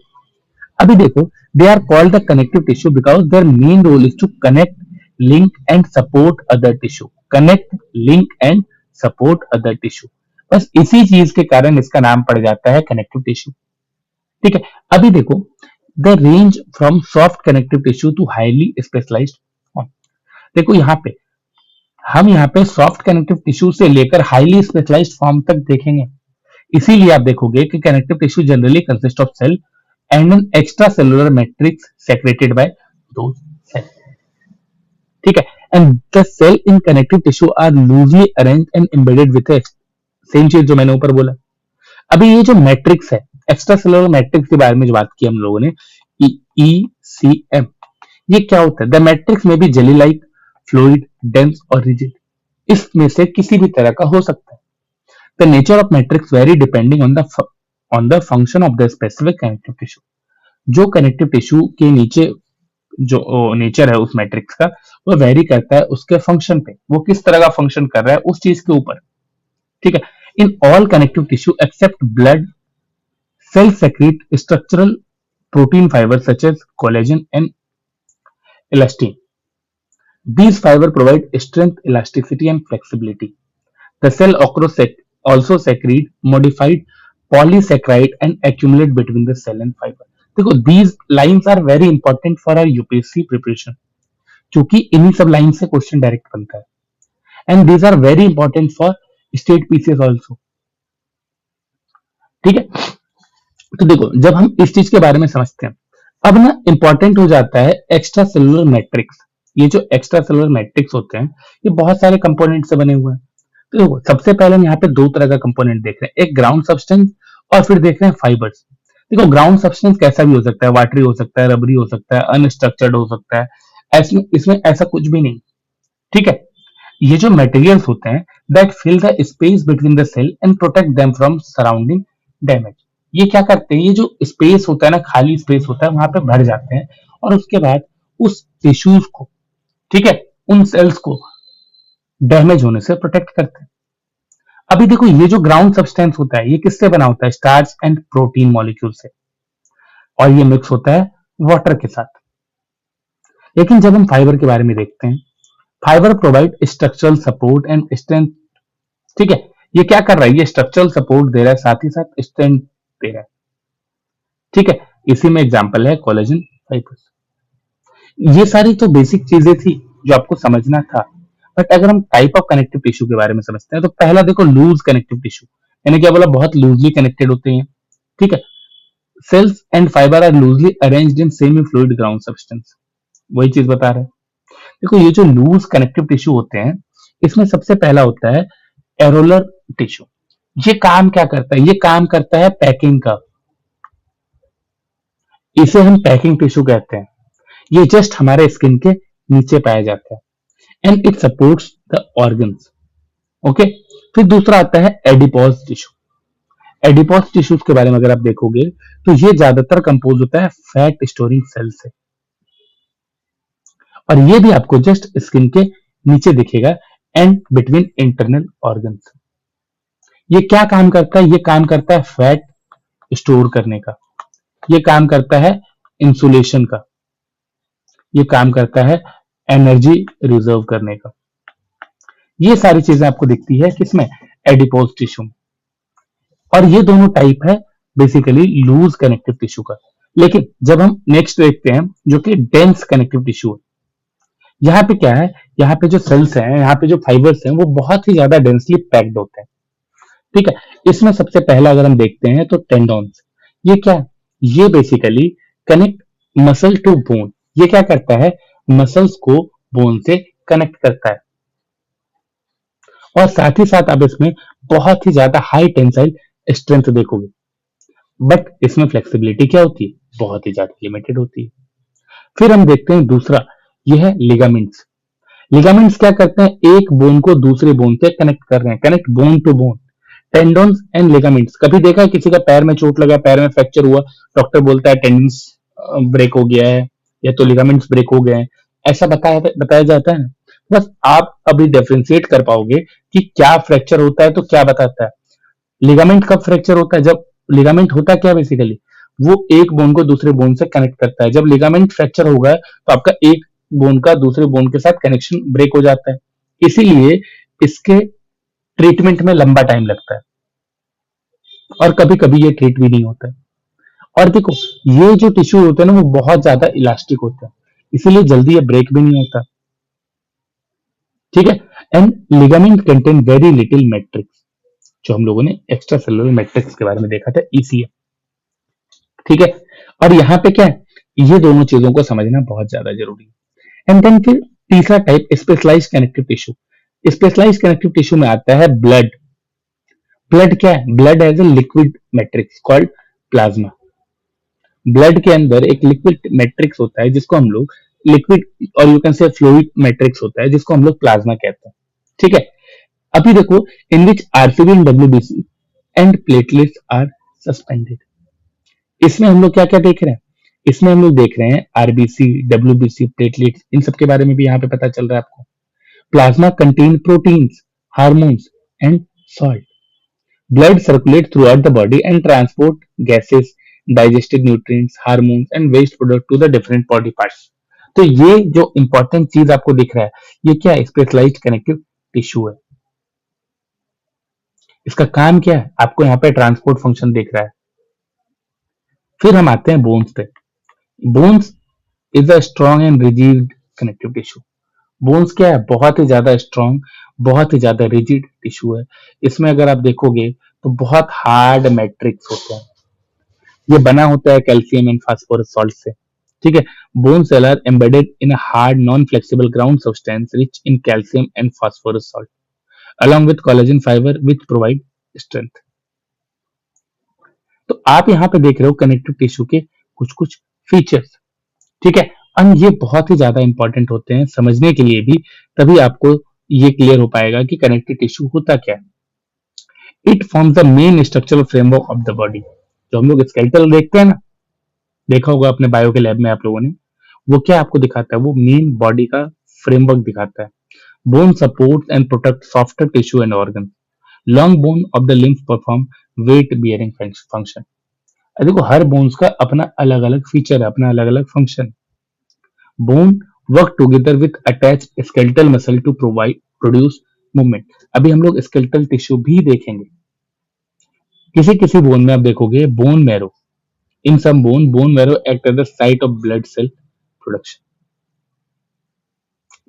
अभी देखो they are called the connective tissue because their main role is to connect, link and support other tissue, connect, link and support other tissue, बस इसी चीज के कारण इसका नाम पड़ जाता है कनेक्टिव टिश्यू। ठीक है, अभी देखो the range from soft connective tissue to highly specialised form. देखो यहाँ पे हम यहाँ पे सॉफ्ट कनेक्टिव टिश्यू से लेकर हाईली स्पेशलाइज्ड फॉर्म तक देखेंगे। इसीलिए आप देखोगे कि connective tissue generally consist of cell and an extra cellular matrix secreted by those cell. ठीक है, and the cell in connective tissue are loosely arranged and embedded with same चीज जो मैंने ऊपर बोला। अभी ये जो मैट्रिक्स है, एक्स्ट्रा सेलुलर मैट्रिक्स के बारे में जो बात की हम लोगों ने, ECM, ये क्या होता है, द मैट्रिक्स में भी जेली लाइक, फ्लूइड, डेंस और रिजिड, इसमें से किसी भी तरह का हो सकता है। The nature of matrix very depending on the function of the specific connective tissue. जो कनेक्टिव टिश्यू के नीचे जो नेचर है उस मैट्रिक्स का, वो वेरी करता है उसके फंक्शन पे, वो किस तरह का फंक्शन कर रहा है उस चीज के ऊपर। ठीक है, in all connective tissue except blood, cells secrete structural protein fibers such as collagen and elastin. These fibers provide strength, elasticity, and flexibility. The cell also secrete modified polysaccharide and accumulate between the cell and fiber. देखो these lines are very important for our UPSC preparation, क्योंकि इन्हीं सब line से question direct बनता है, and these are very important for state PCS also. ठीक है, तो देखो जब हम इस चीज के बारे में समझते हैं, अब ना इंपॉर्टेंट हो जाता है एक्स्ट्रा सेलुलर मैट्रिक्स। ये जो एक्स्ट्रा सेलुलर मैट्रिक्स होते हैं ये बहुत सारे कंपोनेंट से बने हुए हैं। तो देखो सबसे पहले हम यहाँ पे दो तरह का कंपोनेंट देख रहे हैं, एक ग्राउंड सब्सटेंस और फिर देख रहे हैं फाइबर्स। देखो ग्राउंड सब्सटेंस कैसा भी हो सकता है, वाटरी हो सकता है, रबरी हो सकता है, अनस्ट्रक्चर्ड हो सकता है, इसमें ऐसा कुछ भी नहीं। ठीक है, ये जो मटेरियल्स होते हैं that fill the space between the cell and protect them from surrounding damage. ये क्या करते हैं, ये जो स्पेस होता है ना, खाली स्पेस होता है, वहां पे भर जाते हैं और उसके बाद उस टिश्यूज को, ठीक है, उन सेल्स को डैमेज होने से प्रोटेक्ट करते हैं। अभी देखो ये जो ग्राउंड सब्सटेंस होता है ये किससे बना होता है? स्टार्च एंड प्रोटीन मॉलिक्यूल से, और ये मिक्स होता है वाटर के साथ। लेकिन जब हम फाइबर के बारे में देखते हैं, fibre provide structural support and strength. ठीक है, ये क्या कर रहा है? ये स्ट्रक्चरल सपोर्ट दे रहा है, साथ ही साथ स्ट्रेंथ दे रहा है। ठीक है, इसी में एग्जांपल है कोलेजन फाइबर्स। ये सारी तो बेसिक चीजें थी जो आपको समझना था। बट अगर हम टाइप ऑफ कनेक्टिव टिश्यू के बारे में समझते हैं, तो पहला देखो लूज कनेक्टिव टिश्यू। मैंने क्या बोला? बहुत लूजली कनेक्टेड होते हैं। ठीक है, cells and fibre are loosely arranged in semi fluid ground substance. वही चीज बता रहे हैं। देखो ये जो लूज कनेक्टिव टिश्यू होते हैं, इसमें सबसे पहला होता है एरोलर टिश्यू। ये काम क्या करता है? ये काम करता है पैकिंग का। इसे हम पैकिंग टिश्यू कहते हैं। ये जस्ट हमारे स्किन के नीचे पाया जाता है and it supports the organs. Okay, फिर दूसरा आता है एडिपोज टिश्यू। एडिपोज टिश्यूज के बारे में अगर आप देखोगे, तो ये ज्यादातर कंपोज होता है फैट स्टोरिंग सेल से, और ये भी आपको जस्ट स्किन के नीचे दिखेगा एंड बिटवीन इंटरनल ऑर्गन्स। ये क्या काम करता है? ये काम करता है फैट स्टोर करने का, ये काम करता है इंसुलेशन का, ये काम करता है एनर्जी रिजर्व करने का। ये सारी चीजें आपको दिखती है किसमें? एडिपोज टिश्यू में। और ये दोनों टाइप है बेसिकली लूज कनेक्टिव टिश्यू का। लेकिन जब हम नेक्स्ट देखते हैं जो कि डेंस कनेक्टिव टिश्यू है, यहाँ पे क्या है? यहाँ पे जो सेल्स हैं, यहाँ पे जो फाइबर्स हैं, वो बहुत ही ज्यादा डेंसली पैक्ड होते हैं। ठीक है, इसमें सबसे पहला अगर हम देखते हैं तो टेंडोन्स। ये क्या है? ये basically connect muscle to bone. ये क्या करता है? मसल्स को बोन से कनेक्ट करता है, और साथ ही साथ आप इसमें बहुत ही ज्यादा हाई टेंसाइल स्ट्रेंथ देखोगे। बट इसमें फ्लेक्सिबिलिटी क्या होती है? बहुत ही ज्यादा लिमिटेड होती है। फिर हम देखते हैं दूसरा, यह है लिगामेंट्स। लिगामेंट्स क्या करते हैं? एक बोन को दूसरे बोन से कनेक्ट कर रहे हैं, connect bone to bone. Tendons and ligaments, कभी देखा है किसी का पैर में चोट लगा, पैर में फ्रैक्चर हुआ, डॉक्टर बोलता है टेंडन्स ब्रेक हो गया है या तो लिगामेंट्स ब्रेक हो गए हैं, ऐसा बताया जाता है ना। बस आप अभी डिफरेंशिएट कर पाओगे कि क्या फ्रैक्चर होता है तो क्या बताता है। लिगामेंट कब फ्रैक्चर होता है? जब लिगामेंट होता क्या बेसिकली, वो एक बोन को दूसरे बोन से कनेक्ट करता है। जब लिगामेंट फ्रैक्चर होगा तो आपका एक बोन का दूसरे बोन के साथ कनेक्शन ब्रेक हो जाता है। इसीलिए इसके ट्रीटमेंट में लंबा टाइम लगता है, और कभी कभी ये ट्रीट भी नहीं होता है। और देखो ये जो टिश्यू होते हैं ना, वो बहुत ज्यादा इलास्टिक होते हैं, इसीलिए जल्दी ये ब्रेक भी नहीं होता। ठीक है, and ligament contain very little matrix, जो हम लोगों ने एक्स्ट्रा सेलुलर मैट्रिक्स के बारे में देखा था, ईसीएम। ठीक है, और यहाँ पे क्या है? ये दोनों चीजों को समझना बहुत ज्यादा जरूरी है। एंड देन फिर तीसरा type specialised connective tissue. Specialised connective tissue में आता है ब्लड। ब्लड क्या है? Blood as a liquid matrix called plasma. Blood के अंदर एक लिक्विड मैट्रिक्स होता है जिसको हम लोग लिक्विड, और यू कैन से फ्लूइड मैट्रिक्स होता है जिसको हम लोग प्लाज्मा कहते हैं। ठीक है, अभी देखो इन विच आरसीबी and WBC and platelets are suspended. इसमें हम लोग क्या क्या देख रहे हैं? इसमें हम लोग देख रहे हैं आरबीसी, डब्ल्यूबीसी, प्लेटलेट्स, इन सब के बारे में भी यहाँ पे पता चल रहा है आपको। Plasma contain proteins, hormones and salt. Blood circulates throughout the body and transport gases, digested nutrients, hormones and waste product to the different body parts. तो ये जो इंपॉर्टेंट चीज आपको दिख रहा है, ये क्या है? स्पेशलाइज्ड कनेक्टिव टिश्यू है। इसका काम क्या है? आपको यहाँ पे ट्रांसपोर्ट फंक्शन दिख रहा है। फिर हम आते हैं बोन्स पे। Bones is a strong and rigid connective tissue. Bones क्या है? बहुत ही ज्यादा स्ट्रॉन्ग, बहुत ही ज्यादा रिजिड टिश्यू है। इसमें अगर आप देखोगे तो बहुत हार्ड मैट्रिक्स होते हैं। ये बना होता है कैल्शियम एंड फास्फोरस सॉल्ट से। ठीक है, bone cell are embedded in a hard non flexible ground substance rich in calcium and phosphorus salt along with collagen fiber which provide strength। तो आप यहाँ पे देख रहे हो कनेक्टिव टिश्यू के कुछ कुछ फीचर्स। ठीक है, और ये बहुत ही ज्यादा इंपॉर्टेंट होते हैं समझने के लिए भी, तभी आपको ये क्लियर हो पाएगा कि कनेक्टिव टिश्यू होता क्या है। It forms the main structural framework of the body. जो हम लोग स्केलेटल देखते हैं ना, देखा होगा अपने बायो के लैब में आप लोगों ने, वो क्या आपको दिखाता है? वो मेन बॉडी का फ्रेमवर्क दिखाता है। Bone supports and protects softer tissue and organs. Long bone of the limbs perform weight bearing function. देखो हर बोन्स का अपना अलग अलग फीचर है, अपना अलग अलग function. Bone work together with attach skeletal muscle to provide produce movement. अभी हम लोग स्केलेटल टिश्यू भी देखेंगे. किसी किसी बोन में आप देखोगे bone marrow. In some bone marrow act as the site of blood cell production.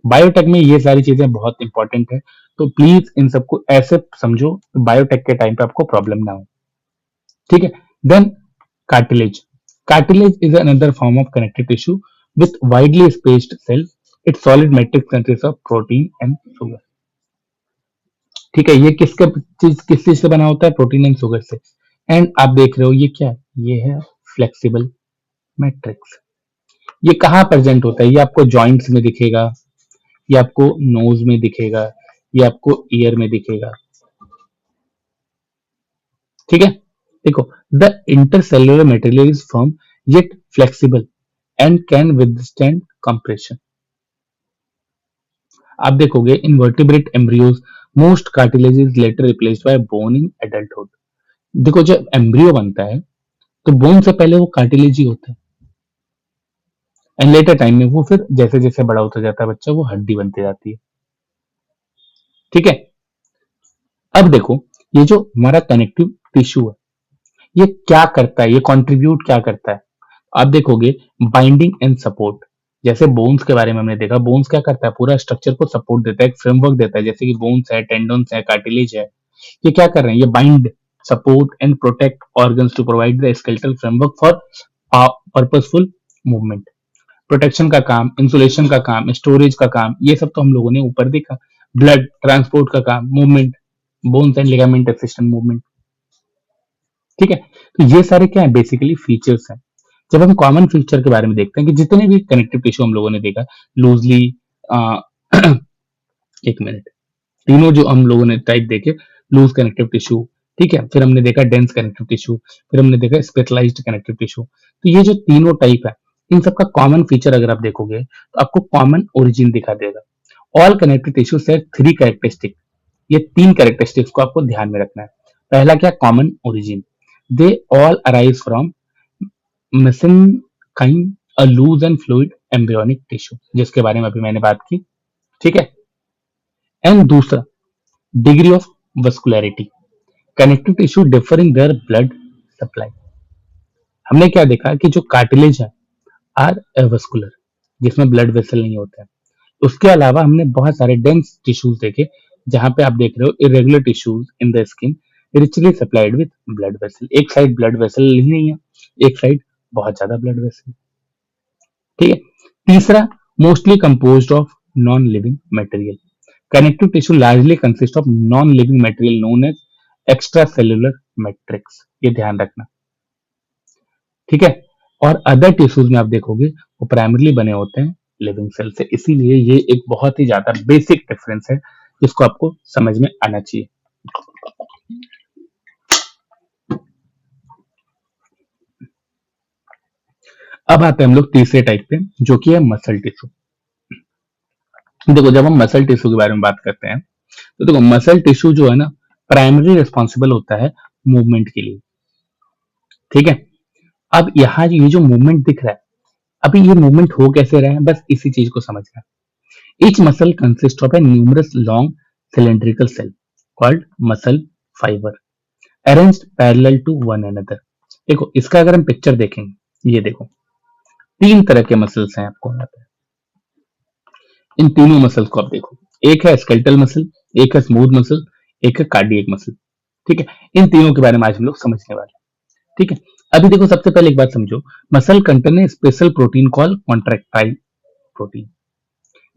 Biotech में ये सारी चीजें बहुत इंपॉर्टेंट है, तो प्लीज इन सबको ऐसे समझो बायोटेक के टाइम पे आपको प्रॉब्लम ना हो. ठीक है. Then cartilage. Cartilage is another form of connective tissue with widely spaced cells. Its solid matrix consists of protein and sugar. ठीक है. ये किस चीज से बना होता है? प्रोटीन एंड शुगर से. एंड आप देख रहे हो ये क्या है? ये है फ्लेक्सिबल मैट्रिक्स. ये कहाँ प्रेजेंट होता है? ये आपको जॉइंट्स में दिखेगा, ये आपको नोज में दिखेगा, ये आपको ईयर में दिखेगा. ठीक है. देखो the intercellular material is firm yet flexible and can withstand compression. आप देखोगे invertebrate embryos most cartilage is later replaced by bone in adulthood. देखो जब एम्ब्रियो बनता है तो बोन से पहले वो कार्टिलेज ही होता है, एंड लेटर टाइम में वो फिर जैसे जैसे बड़ा होता जाता है बच्चा वो हड्डी बनती जाती है. ठीक है. अब देखो ये जो हमारा कनेक्टिव टिश्यू है ये क्या करता है, ये कंट्रीब्यूट क्या करता है? आप देखोगे बाइंडिंग एंड सपोर्ट. जैसे बोन्स के बारे में हमने देखा, बोन्स क्या करता है? पूरा स्ट्रक्चर को सपोर्ट देता है, एक फ्रेमवर्क देता है. जैसे कि बोन्स है, टेंडन्स है, कार्टिलेज है, ये क्या कर रहे हैं? ये bind, support and protect organs to provide the skeletal framework for purposeful movement. Protection का काम, इंसुलेशन का काम, स्टोरेज का काम, ये सब तो हम लोगों ने ऊपर देखा. ब्लड ट्रांसपोर्ट का काम, movement, bones and ligament assistant movement. ठीक है. तो ये सारे क्या है? बेसिकली फीचर्स हैं. जब हम कॉमन फीचर के बारे में देखते हैं कि जितने भी कनेक्टिव टिश्यू हम लोगों ने देखा लूजली, एक मिनट, तीनों जो हम लोगों ने टाइप देखे, लूज कनेक्टिव टिश्यू, ठीक है, फिर हमने देखा डेंस कनेक्टिव टिश्यू, फिर हमने देखा स्पेशलाइज्ड कनेक्टिव टिश्यू. तो ये जो तीनों टाइप है इन सबका कॉमन फीचर अगर आप देखोगे तो आपको कॉमन ओरिजिन दिखा देगा. ऑल कनेक्टिव टिश्यू से थ्री कैरेक्टरिस्टिक. ये तीन कैरेक्टरिस्टिक्स को आपको ध्यान में रखना है. पहला क्या? Common origin. They all arise from mesenchyme, a loose and fluid embryonic tissue, जिसके बारे में अभी मैंने बात की. ठीक है. एंड दूसरा degree of vascularity. Connective tissue differ in their blood supply. हमने क्या देखा कि जो कार्टिलेज है आर एवस्कुलर, जिसमें ब्लड वेसल नहीं होता है. उसके अलावा हमने बहुत सारे डेंस टिश्यूज देखे जहां पे आप देख रहे हो irregular tissues in the skin richly supplied with blood vessel. एक साइड ब्लड वेसल ही नहीं है, एक साइड बहुत ज्यादा ब्लड वेसल. ठीक है. तीसरा mostly composed of non living material. Connective tissue largely consist of non living material known as extra cellular matrix. ये ध्यान रखना. ठीक है. और अदर टिश्यूज में आप देखोगे वो प्राइमरली बने होते हैं लिविंग सेल से. इसीलिए ये एक बहुत ही ज्यादा बेसिक डिफरेंस है जिसको आपको समझ में आना चाहिए. अब आते हैं हम लोग तीसरे टाइप पे जो कि है मसल टिश्यू. देखो जब हम मसल टिश्यू के बारे में बात करते हैं तो देखो मसल टिश्यू जो है ना प्राइमरी रिस्पॉन्सिबल होता है मूवमेंट के लिए. ठीक है. अब यहाँ ये जो मूवमेंट दिख रहा है, अभी ये मूवमेंट हो कैसे रहा है? बस इसी चीज को समझना है. Each muscle consists of a numerous long cylindrical cell called muscle fiber arranged parallel to one another. देखो इसका अगर हम पिक्चर देखेंगे, ये देखो तीन तरह के मसल्स हैं आपको यहाँ पे. इन तीनों मसल्स को आप देखो, एक है स्केलेटल मसल, एक है स्मूथ मसल, एक है कार्डियक मसल. ठीक है. इन तीनों के बारे में आज हम लोग समझने वाले हैं. ठीक है. अभी देखो सबसे पहले एक बात समझो, muscle contain a special protein call contractile protein.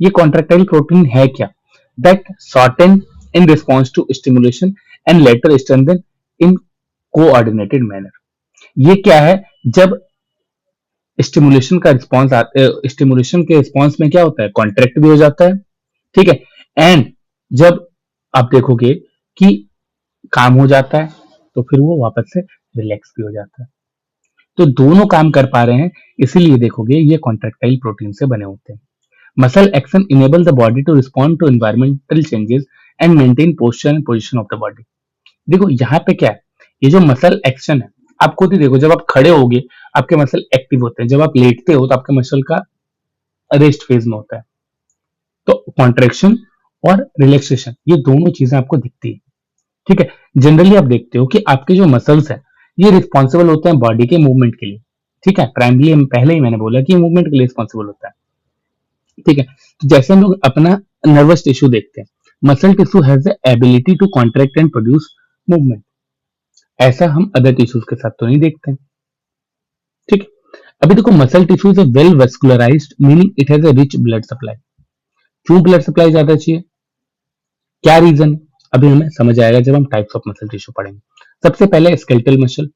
ये कॉन्ट्रैक्टाइल प्रोटीन है क्या? That shorten in response to stimulation and later strengthen in coordinated manner. ये क्या है? जब स्टिमुलेशन का रिस्पॉन्स स्टिमुलेशन के रिस्पॉन्स में क्या होता है? कॉन्ट्रैक्ट भी हो जाता है. ठीक है. एंड जब आप देखोगे कि काम हो जाता है तो फिर वो वापस से रिलैक्स भी हो जाता है. तो दोनों काम कर पा रहे हैं, इसीलिए देखोगे ये कॉन्ट्रैक्टाइल प्रोटीन से बने होते हैं. Muscle action enable the body to respond to environmental changes and maintain posture and position of the body. देखो यहाँ पे क्या है, ये जो मसल एक्शन है, आप खुद ही देखो, जब आप खड़े होगे आपके मसल एक्टिव होते हैं, जब आप लेटते हो तो आपके मसल का रेस्ट फेज में होता है। तो कॉन्ट्रेक्शन और रिलैक्सेशन ये दोनों चीजें आपको दिखती है। ठीक है, जनरली आप देखते हो कि आपके जो मसल्स हैं ये रिस्पॉन्सिबल होते हैं बॉडी के मूवमेंट के लिए। ठीक है, प्राइमरली पहले ही मैंने बोला कि मूवमेंट के लिए रिस्पॉन्सिबल होता है। ठीक है, तो जैसे हम लोग अपना नर्वस टिश्यू देखते हैं, muscle tissue has the ability to contract and produce movement. ऐसा हम अदर टिश्यूज के साथ तो नहीं देखते हैं। ठीक है, अभी देखो muscle tissue is well vascularised, meaning it has a rich blood supply. क्यों ब्लड सप्लाई ज्यादा चाहिए, क्या रीजन, अभी हमें समझ आएगा जब हम टाइप्स ऑफ मसल टिश्यू पढ़ेंगे। सबसे पहले स्केलेटल मसल,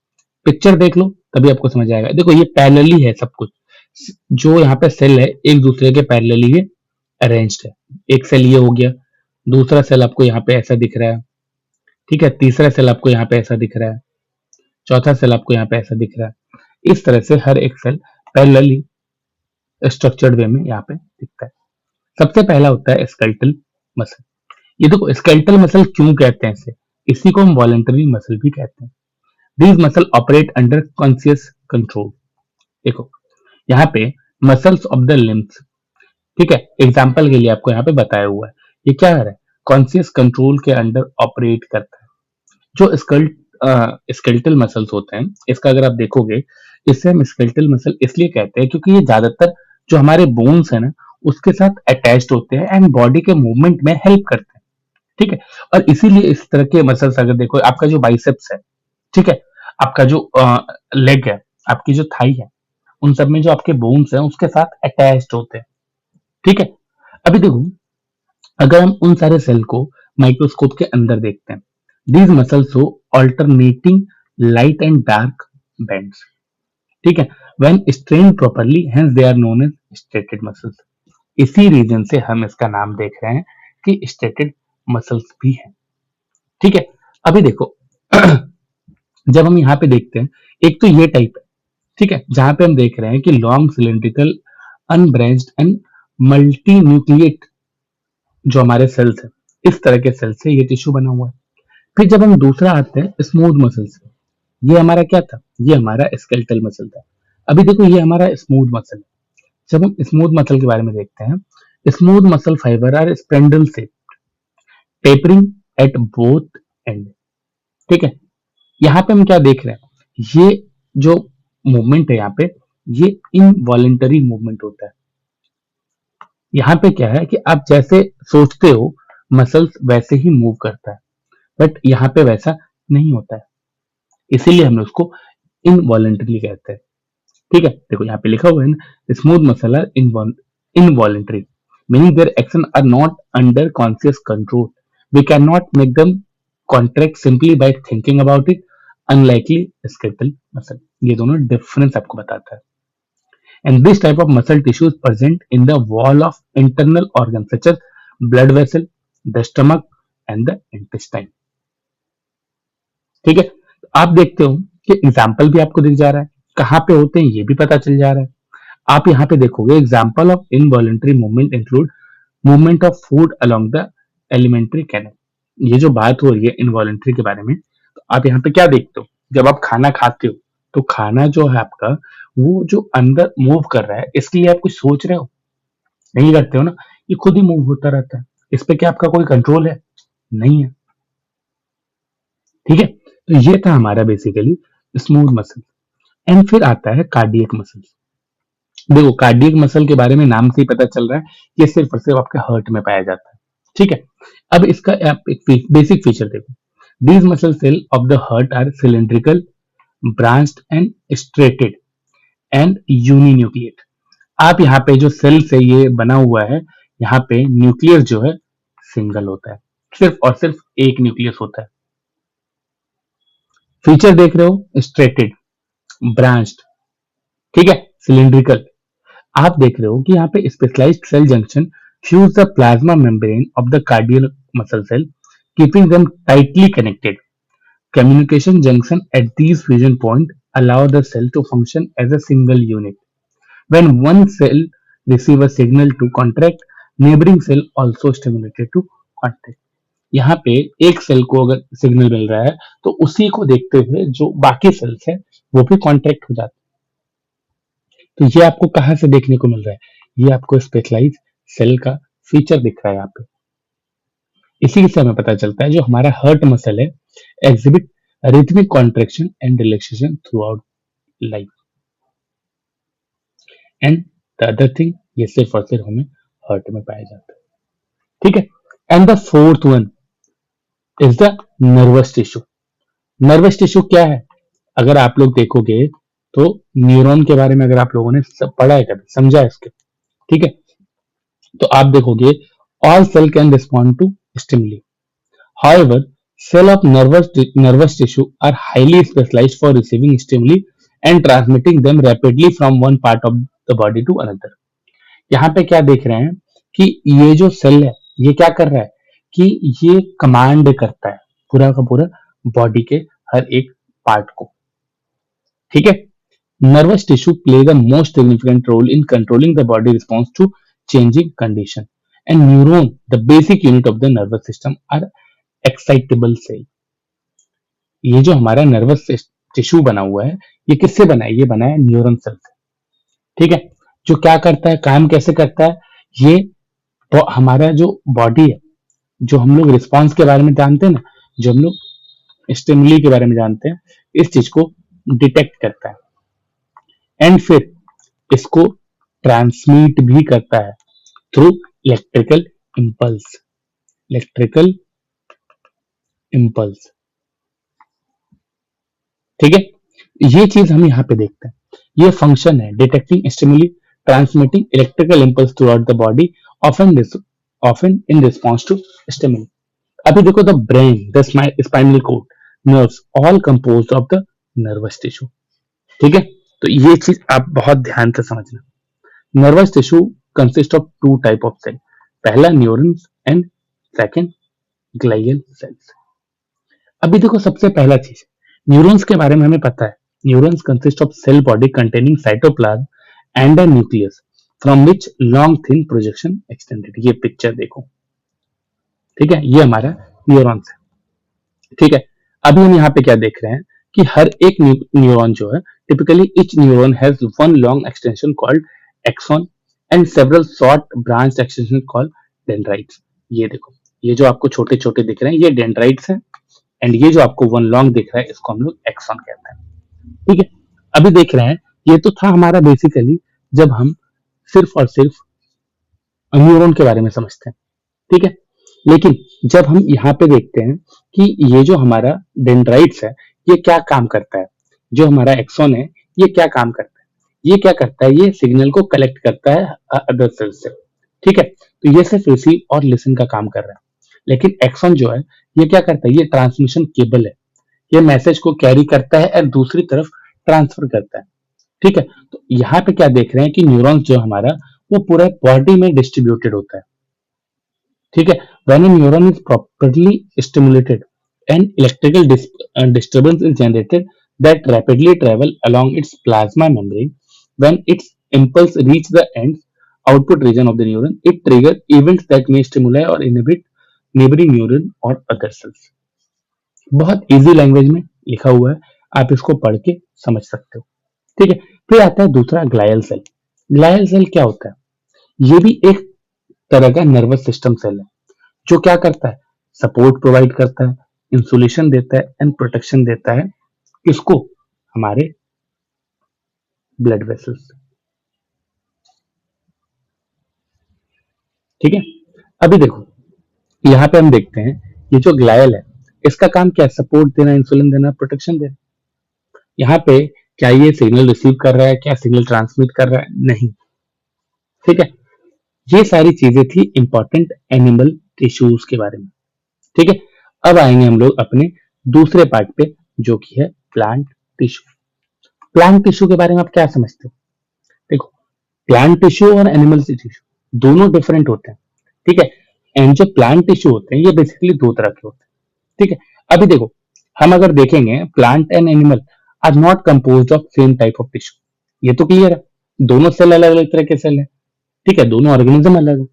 पिक्चर देख लो तभी आपको समझ आएगा। देखो ये पैरेलली है सब कुछ, जो यहाँ पे सेल है एक दूसरे के पैरेलली ही अरेंज्ड है। एक सेल ये हो गया, दूसरा सेल आपको यहाँ पे ऐसा दिख रहा है। ठीक है, तीसरा सेल आपको यहाँ पे ऐसा दिख रहा है, चौथा सेल आपको यहाँ पे ऐसा दिख रहा है। इस तरह से हर एक सेल पैरेलली स्ट्रक्चर्ड वे में यहाँ पे दिखता है। सबसे पहला होता है स्केलेटल मसल। ये देखो स्केलेटल मसल क्यों कहते हैं इसे, इसी को हम वॉलेंटरी मसल भी कहते हैं। These muscle operate under conscious control. देखो यहाँ पे मसल्स ऑफ द लिम्स, ठीक है, एग्जाम्पल के लिए आपको यहाँ पे बताया हुआ है, ये क्या है, कॉन्शियस कंट्रोल के अंडर ऑपरेट करता है। जो स्केलेटल मसल्स होते हैं, इसका अगर आप देखोगे, इससे हम स्केलेटल मसल इसलिए कहते हैं क्योंकि ये ज्यादातर जो हमारे बोन्स है ना उसके साथ अटैच्ड होते हैं एंड बॉडी के मूवमेंट में हेल्प करते हैं। ठीक है, और इसीलिए इस तरह के मसल्स अगर देखो, आपका जो बाइसेप्स है, ठीक है, आपका जो लेग है, आपकी जो थाई है, उन सब में जो आपके बोन्स हैं उसके साथ अटैच्ड होते हैं। ठीक है, अभी देखो अगर हम उन सारे सेल को माइक्रोस्कोप के अंदर देखते हैं, these muscles show alternating light and dark bands. ठीक है, when stained properly hence they are known as striated muscles. इसी रीजन से हम इसका नाम देख रहे हैं कि स्ट्रेटेड मसल्स भी हैं। ठीक है, अभी देखो जब हम यहाँ पे देखते हैं, एक तो ये टाइप है, ठीक है, जहां पे हम देख रहे हैं कि long cylindrical unbranched and multi nucleate जो हमारे सेल्स है, इस तरह के सेल से ये टिश्यू बना हुआ है। फिर जब हम दूसरा आते हैं स्मूथ मसल्स, ये हमारा क्या था, ये हमारा स्केलेटल मसल था। अभी देखो ये हमारा स्मूथ मसल है। जब हम स्मूथ मसल के बारे में देखते हैं, smooth muscle fibre are spindle से टेपरिंग एट बोथ एंड। ठीक है, यहाँ पे हम क्या देख रहे हैं, ये जो मूवमेंट है यहाँ पे, ये इनवॉलेंटरी मूवमेंट होता है। यहाँ पे क्या है कि आप जैसे सोचते हो मसल्स वैसे ही मूव करता है, बट यहाँ पे वैसा नहीं होता है, इसीलिए हम उसको इनवॉलेंटरी कहते हैं। ठीक है, देखो यहाँ पे लिखा हुआ है ना, smooth muscle are involuntary, meaning their action are not under conscious control, we can not make them contract simply by thinking about it, unlikely skeletal muscle. ये दोनों डिफरेंस आपको बताता है। And this type of muscle tissue is present in the wall of internal organs such as blood vessel, the stomach and the intestine. ठीक है, तो आप देखते हो कि एग्जाम्पल भी आपको दिख जा रहा है, कहाँ पे होते हैं ये भी पता चल जा रहा है। आप यहाँ पे देखोगे example of involuntary movement include movement of food along the alimentary canal. ये जो बात हो रही है इनवॉलेंट्री के बारे में, तो आप यहाँ पे क्या देखते हो, जब आप खाना खाते हो तो खाना जो है आपका, वो जो अंदर मूव कर रहा है, इसके लिए आप कुछ सोच रहे हो, नहीं करते हो ना, ये खुद ही मूव होता रहता है, इस पे क्या आपका कोई कंट्रोल है, नहीं है। ठीक है, तो ये था हमारा बेसिकली स्मूथ मसल। एंड फिर आता है कार्डियक मसल। देखो कार्डियक मसल के बारे में नाम से ही पता चल रहा है कि ये सिर्फ और सिर्फ आपके हार्ट में पाया जाता है। ठीक है, अब इसका आप एक बेसिक फीचर देखो, these muscle cell of the heart are cylindrical, branched and striated and uninucleate. आप यहाँ पे जो सेल से ये बना हुआ है, यहाँ पे न्यूक्लियस जो है सिंगल होता है, सिर्फ और सिर्फ एक न्यूक्लियस होता है। फीचर देख रहे हो, स्ट्रेटेड, ब्रांच्ड, ठीक है, सिलिंड्रिकल। आप देख रहे हो कि यहाँ पे specialised cell junction fuse the plasma membrane of the cardiac muscle cell, keeping them tightly connected. Communication junction at these fusion points allow the cell to function as a single unit. When one cell receive a signal to contract, neighboring cell also stimulated to contract. यहाँ पे एक cell को अगर signal मिल रहा है तो उसी को देखते हुए जो बाकी सेल्स है वो भी कॉन्ट्रैक्ट हो जाते हैं। तो ये आपको कहाँ से देखने को मिल रहा है? ये आपको स्पेशलाइज सेल का फीचर दिख रहा है यहाँ पे। इसी से हमें पता चलता है जो हमारा हर्ट मसल है exhibit rhythmic contraction and relaxation through out life. And the other thing, ये सिर्फ और सिर्फ हमें हर्ट में पाया जाता है। ठीक है। And the fourth one is the nervous tissue. Nervous tissue क्या है? अगर आप लोग देखोगे तो न्यूरॉन के बारे में अगर आप लोगों ने सब पढ़ा है, कभी समझा है इसके, ठीक है, तो आप देखोगे all cell can respond to stimuli. However, cells of nervous tissue are highly specialized for receiving stimuli and transmitting them rapidly from one part of the body to another. यहाँ पे क्या देख रहे हैं कि ये जो सेल है ये क्या कर रहा है कि ये कमांड करता है पूरा का पूरा बॉडी के हर एक पार्ट को। ठीक है। Nervous tissue plays the most significant role in controlling the body response to changing condition. And neuron, the basic unit of the nervous system, are excitable cell. ये जो हमारा नर्वस टिश्यू बना हुआ है ये किससे बना है? ये बना है न्यूरॉन सेल से। ठीक है। जो क्या करता है, काम कैसे करता है, ये तो हमारा जो बॉडी है, जो हम लोग रिस्पॉन्स के बारे में जानते हैं ना, जो हम लोग स्टिमुली के बारे में जानते हैं, इस चीज को डिटेक्ट करता है एंड फिर इसको ट्रांसमिट भी करता है through electrical impulse. Electrical impulse, ठीक है। ये चीज हम यहाँ पे देखते हैं, ये फंक्शन है detecting stimuli, transmitting electrical impulse throughout the body, often in response to stimuli. अभी देखो the brain, the spinal cord, nerves all composed of the nervous tissue. ठीक है। तो ये चीज आप बहुत ध्यान से समझना। Nervous tissue consist of two type of cell, पहला neurons and second glial cells. अभी देखो सबसे पहला चीज न्यूरॉन्स के बारे में हमें पता है। Neurons consist of cell body containing cytoplasm and a nucleus from which long thin projection extended. ये पिक्चर देखो, ठीक है, ये हमारा न्यूरॉन्स है। ठीक है। अभी हम यहाँ पे क्या देख रहे हैं कि हर एक न्यूरॉन जो है, typically each neuron has one long extension called axon and several short branch extension called dendrites. ये देखो, ये जो आपको छोटे छोटे दिख रहे हैं ये डेंड्राइट्स हैं एंड ये जो आपको वन लॉन्ग दिख रहा है इसको हम लोग एक्सॉन कहते हैं। ठीक है। अभी देख रहे हैं ये तो था हमारा बेसिकली जब हम सिर्फ और सिर्फ न्यूरॉन के बारे में समझते हैं। ठीक है। लेकिन जब हम यहाँ पे देखते हैं कि ये जो हमारा डेंड्राइट्स है ये क्या काम करता है, जो हमारा एक्सॉन है ये क्या काम करता है, ये क्या करता है, ये सिग्नल को कलेक्ट करता है अदर सेल से। ठीक है। तो ये सिर्फ रिसीव और लिसन का काम कर रहा है। लेकिन एक्सॉन जो है ये क्या करता है, ये ट्रांसमिशन केबल है, ये मैसेज को कैरी करता है और दूसरी तरफ ट्रांसफर करता है। ठीक है। तो यहाँ पे क्या देख रहे हैं कि न्यूरॉन्स जो हमारा वो पूरे बॉडी में डिस्ट्रीब्यूटेड होता है। ठीक है। When a neuron is properly stimulated and electrical disturbance is generated that rapidly travel along its plasma membrane. When its impulse reach the end output region of the neuron, it trigger events that may stimulate or inhibit neighboring neuron or other cells. बहुत easy language में लिखा हुआ है, आप इसको पढ़ के समझ सकते हो। ठीक है। फिर आता है दूसरा ग्लायल सेल। ग्लायल सेल क्या होता है? ये भी एक तरह का नर्वस सिस्टम सेल है जो क्या करता है, सपोर्ट प्रोवाइड करता है, इंसुलेशन देता है एंड प्रोटेक्शन देता है किसको, हमारे ब्लड वेसल्स। ठीक है। अभी देखो यहाँ पे हम देखते हैं ये जो ग्लायल है इसका काम क्या है, सपोर्ट देना, इंसुलिन देना, प्रोटेक्शन देना। यहाँ पे क्या ये सिग्नल रिसीव कर रहा है, क्या सिग्नल ट्रांसमिट कर रहा है? नहीं। ठीक है। ये सारी चीजें थी इंपॉर्टेंट एनिमल टिश्यूज के बारे में। ठीक है। अब आएंगे हम लोग अपने दूसरे पार्ट पे जो कि है प्लांट टिश्यू। प्लांट टिश्यू के बारे में आप क्या समझते हो? देखो, प्लांट टिश्यू और एनिमल टिश्यू दोनों डिफरेंट होते हैं। ठीक है। एंड जो प्लांट टिश्यू होते हैं ये बेसिकली दो तरह के होते हैं। ठीक है। अभी देखो हम अगर देखेंगे plant and animal are not composed of same type of tissue, ये तो क्लियर है, दोनों सेल अलग अलग तरह के सेल है। ठीक है, दोनों ऑर्गेनिज्म अलग है।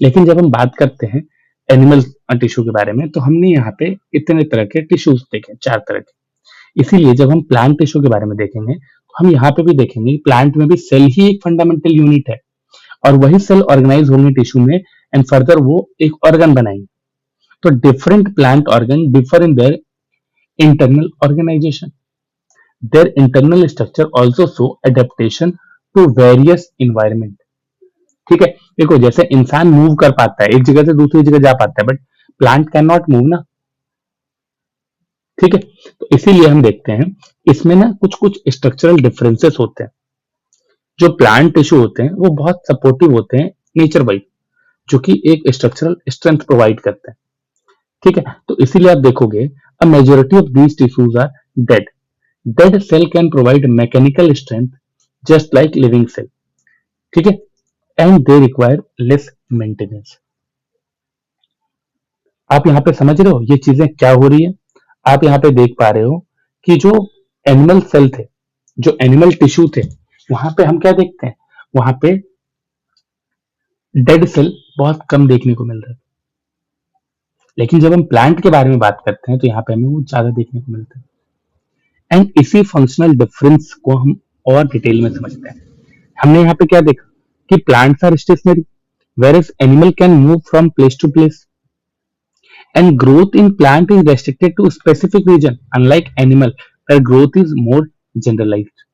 लेकिन जब हम बात करते हैं एनिमल टिश्यू के बारे में, तो हमने यहाँ पे इतने तरह के टिश्यूज देखे, 4 तरह के। इसीलिए जब हम प्लांट टिश्यू के बारे में देखेंगे, तो हम यहाँ पे भी देखेंगे कि प्लांट में भी सेल ही एक फंडामेंटल यूनिट है, और वही सेल ऑर्गेनाइज होंगे टिश्यू में, एंड फर्दर वो एक ऑर्गन बनाएंगे। तो different plant organ differ in there internal organization. Their internal structure also show adaptation to various environment. ठीक है, देखो जैसे इंसान मूव कर पाता है, एक जगह से दूसरी जगह जा पाता है, but plant can not move ना। ठीक है, तो इसीलिए हम देखते हैं इसमें ना कुछ कुछ स्ट्रक्चरल डिफरेंसेस होते हैं। जो प्लांट टिश्यू होते हैं वो बहुत सपोर्टिव होते हैं नेचर वाइज, जो कि एक स्ट्रक्चरल स्ट्रेंथ प्रोवाइड करते हैं। ठीक है, तो इसीलिए आप देखोगे a majority of these tissues are dead. Dead cell can provide mechanical strength just like living cell. ठीक है, and they require less maintenance. आप यहाँ पे समझ रहे हो ये चीजें क्या हो रही है? आप यहाँ पे देख पा रहे हो कि जो एनिमल सेल थे, जो एनिमल टिश्यू थे, वहां पे हम क्या देखते हैं, वहां पे डेड सेल बहुत कम देखने को मिल रहा है। लेकिन जब हम प्लांट के बारे में बात करते हैं, तो यहाँ पे हमें वो ज्यादा देखने को मिलता है। एंड इसी फंक्शनल डिफरेंस को हम और डिटेल में समझते हैं। हमने यहाँ पे क्या देखा कि plants are stationary, whereas animal can move from place to place, and growth in plant is restricted to a specific region, unlike animal where growth is more generalized.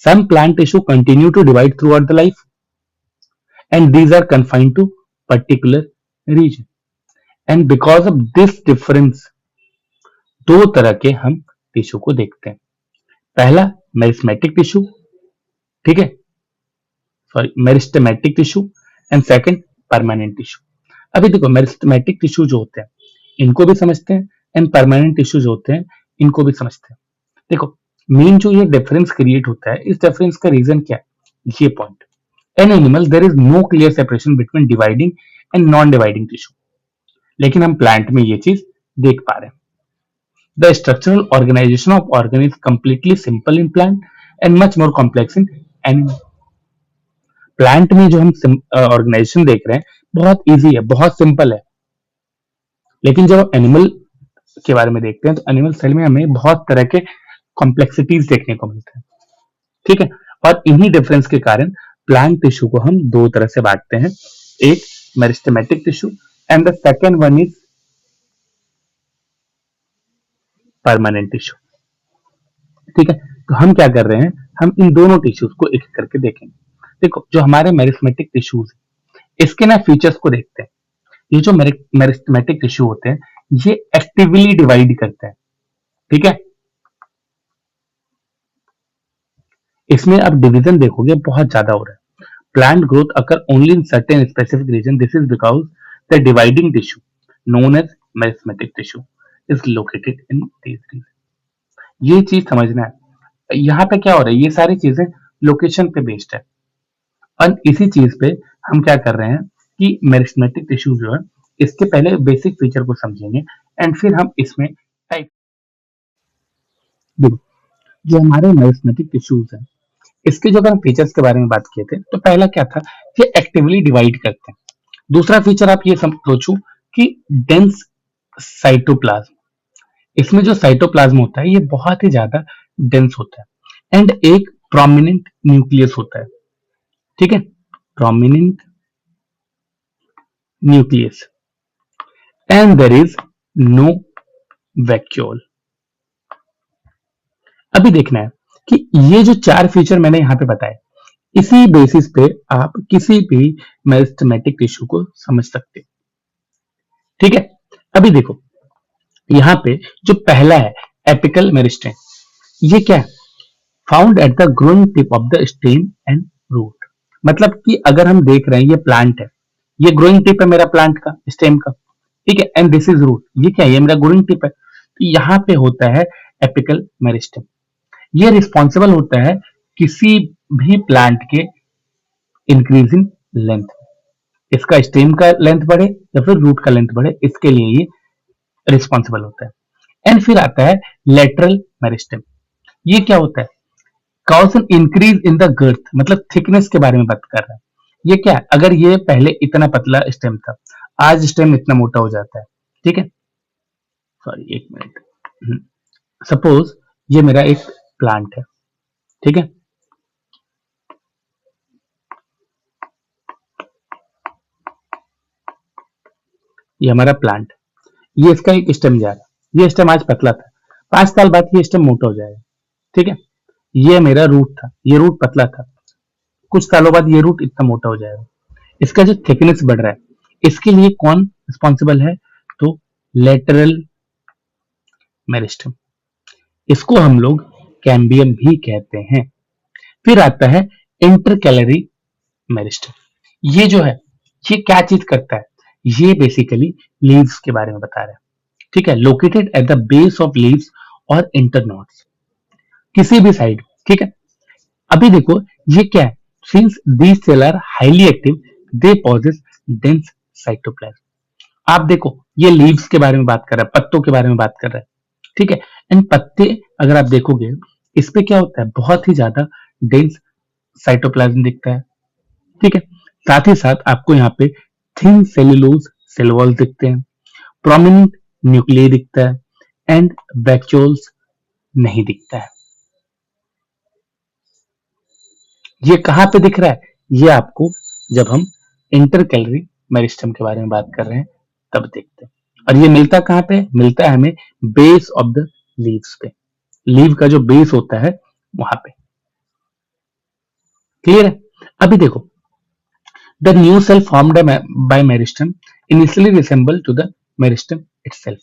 Some plant tissue continue to divide throughout the life, and these are confined to particular region. And because of this difference, दो तरह के हम tissue को देखते हैं। पहला meristematic tissue, ठीक है, sorry meristematic tissue, and second permanent tissue. अभी देखो मेरिस्टेमेटिक टिश्यू जो होते हैं इनको भी समझते हैं, एंड परमानेंट टिश्यू जो होते हैं इनको भी समझते हैं। देखो मेन जो ये डिफरेंस क्रिएट होता है, इस डिफरेंस का रीजन क्या है, ये point. In animal there is no clear separation between dividing and non dividing tissue, लेकिन हम प्लांट में ये चीज देख पा रहे हैं। The structural organisation of organ is completely simple in plant and much more complex in animal. Plant में जो हम ऑर्गेनाइजेशन देख रहे हैं बहुत इजी है, बहुत सिंपल है, लेकिन जब एनिमल के बारे में देखते हैं तो एनिमल सेल में हमें बहुत तरह के कॉम्प्लेक्सिटीज देखने को मिलते हैं। ठीक है, और इन्हीं डिफरेंस के कारण प्लांट टिश्यू को हम दो तरह से बांटते हैं, एक meristematic tissue and the second one is permanent tissue. ठीक है, तो हम क्या कर रहे हैं, हम इन दोनों टिश्यूज को एक एक करके देखेंगे। देखो जो हमारे मेरिस्टेमेटिक टिश्यूज इसके ना फीचर्स को देखते हैं। ये जो मेरिस्टेमेटिक टिश्यू होते हैं ये एक्टिवली डिवाइड करते हैं। ठीक है, इसमें अब डिवीजन देखोगे बहुत ज्यादा हो रहा है। Plant growth occur only in certain specific region, this is because the dividing tissue known as meristematic tissue is located in these region. ये चीज समझना है, यहाँ पे क्या हो रहा है, ये सारी चीजें लोकेशन पे बेस्ड है, और इसी चीज पे हम क्या कर रहे हैं कि मेरिस्टेमेटिक टिश्यू जो है इसके पहले बेसिक फीचर को समझेंगे, एंड फिर हम इसमें टाइप। देखो जो हमारे मेरिस्टेमेटिक टिश्यूज है इसके जो अगर हम फीचर्स के बारे में बात किए थे, तो पहला क्या था, ये एक्टिवली डिवाइड करते हैं। दूसरा फीचर आप ये सोचो कि डेंस साइटोप्लाज्म, इसमें जो साइटोप्लाज्म होता है ये बहुत ही ज्यादा डेंस होता है, एंड एक प्रोमिनेंट न्यूक्लियस होता है। ठीक है, prominent nucleus, and there is no vacuole. अभी देखना है कि ये जो चार फीचर मैंने यहां पे बताए, इसी बेसिस पे आप किसी भी मेरिस्टेमेटिक टिश्यू को समझ सकते हैं। ठीक है, अभी देखो यहां पे जो पहला है एपिकल मेरिस्टेम, ये क्या है, found at the growing tip of the stem and root. मतलब कि अगर हम देख रहे हैं ये प्लांट है, ये ग्रोइंग टिप है मेरा प्लांट का, स्टेम का, ठीक है, एंड दिस इज रूट, ये क्या है, ये मेरा ग्रोइंग टिप है। तो यहाँ पे होता है एपिकल मेरिस्टेम, ये रिस्पॉन्सिबल होता है किसी भी प्लांट के इंक्रीजिंग लेंथ, इसका स्टेम का लेंथ बढ़े या फिर रूट का लेंथ बढ़े, इसके लिए ये रिस्पॉन्सिबल होता है। एंड फिर आता है लेटरल मेरिस्टेम, ये क्या होता है, cause an increase in the girth, मतलब थिकनेस के बारे में बात कर रहा है। ये क्या है, अगर ये पहले इतना पतला स्टेम था, आज स्टेम इतना मोटा हो जाता है। ठीक है, सॉरी एक मिनट। सपोज ये मेरा एक प्लांट है, ठीक है, ये हमारा प्लांट, ये इसका एक स्टेम जा रहा है, ये स्टेम आज पतला था, 5 साल बाद ये स्टेम मोटा हो जाएगा। ठीक है, ये मेरा रूट था, ये रूट पतला था, कुछ सालों बाद ये रूट इतना मोटा हो जाएगा। इसका जो थिकनेस बढ़ रहा है, इसके लिए कौन रिस्पॉन्सिबल है? तो लेटरल मेरिस्टम, इसको हम लोग कैम्बियम भी कहते हैं। फिर आता है इंटरकैलरी मेरिस्टम, ये जो है, ये क्या चीज करता है? ये बेसिकली लीव्स के बारे में बता रहा है। ठीक है, located at the base of leaves और इंटरनोड्स, किसी भी साइड। ठीक है, अभी देखो ये क्या है, since these cell are highly active they possess dense cytoplasm. आप देखो ये लीव्स के बारे में बात कर रहा है, पत्तों के बारे में बात कर रहा है। ठीक है, इन पत्ते अगर आप देखोगे, इस पे क्या होता है, बहुत ही ज्यादा डेंस साइटोप्लाज्म दिखता है। ठीक है, साथ ही साथ आपको यहाँ पे थिन सेल्यूलोज सेल वॉल दिखते हैं, प्रोमिनेंट न्यूक्लियस दिखता है, एंड वैक्यूल्स नहीं दिखता है। ये कहां पे दिख रहा है? ये आपको जब हम इंटरकैलरी मेरिस्टम के बारे में बात कर रहे हैं तब देखते हैं। और ये मिलता कहां पे? मिलता है हमें बेस ऑफ द लीव्स पे, लीव का जो बेस होता है वहां पे। क्लियर है? अभी देखो, the new cell formed by meristem initially resemble to the meristem itself.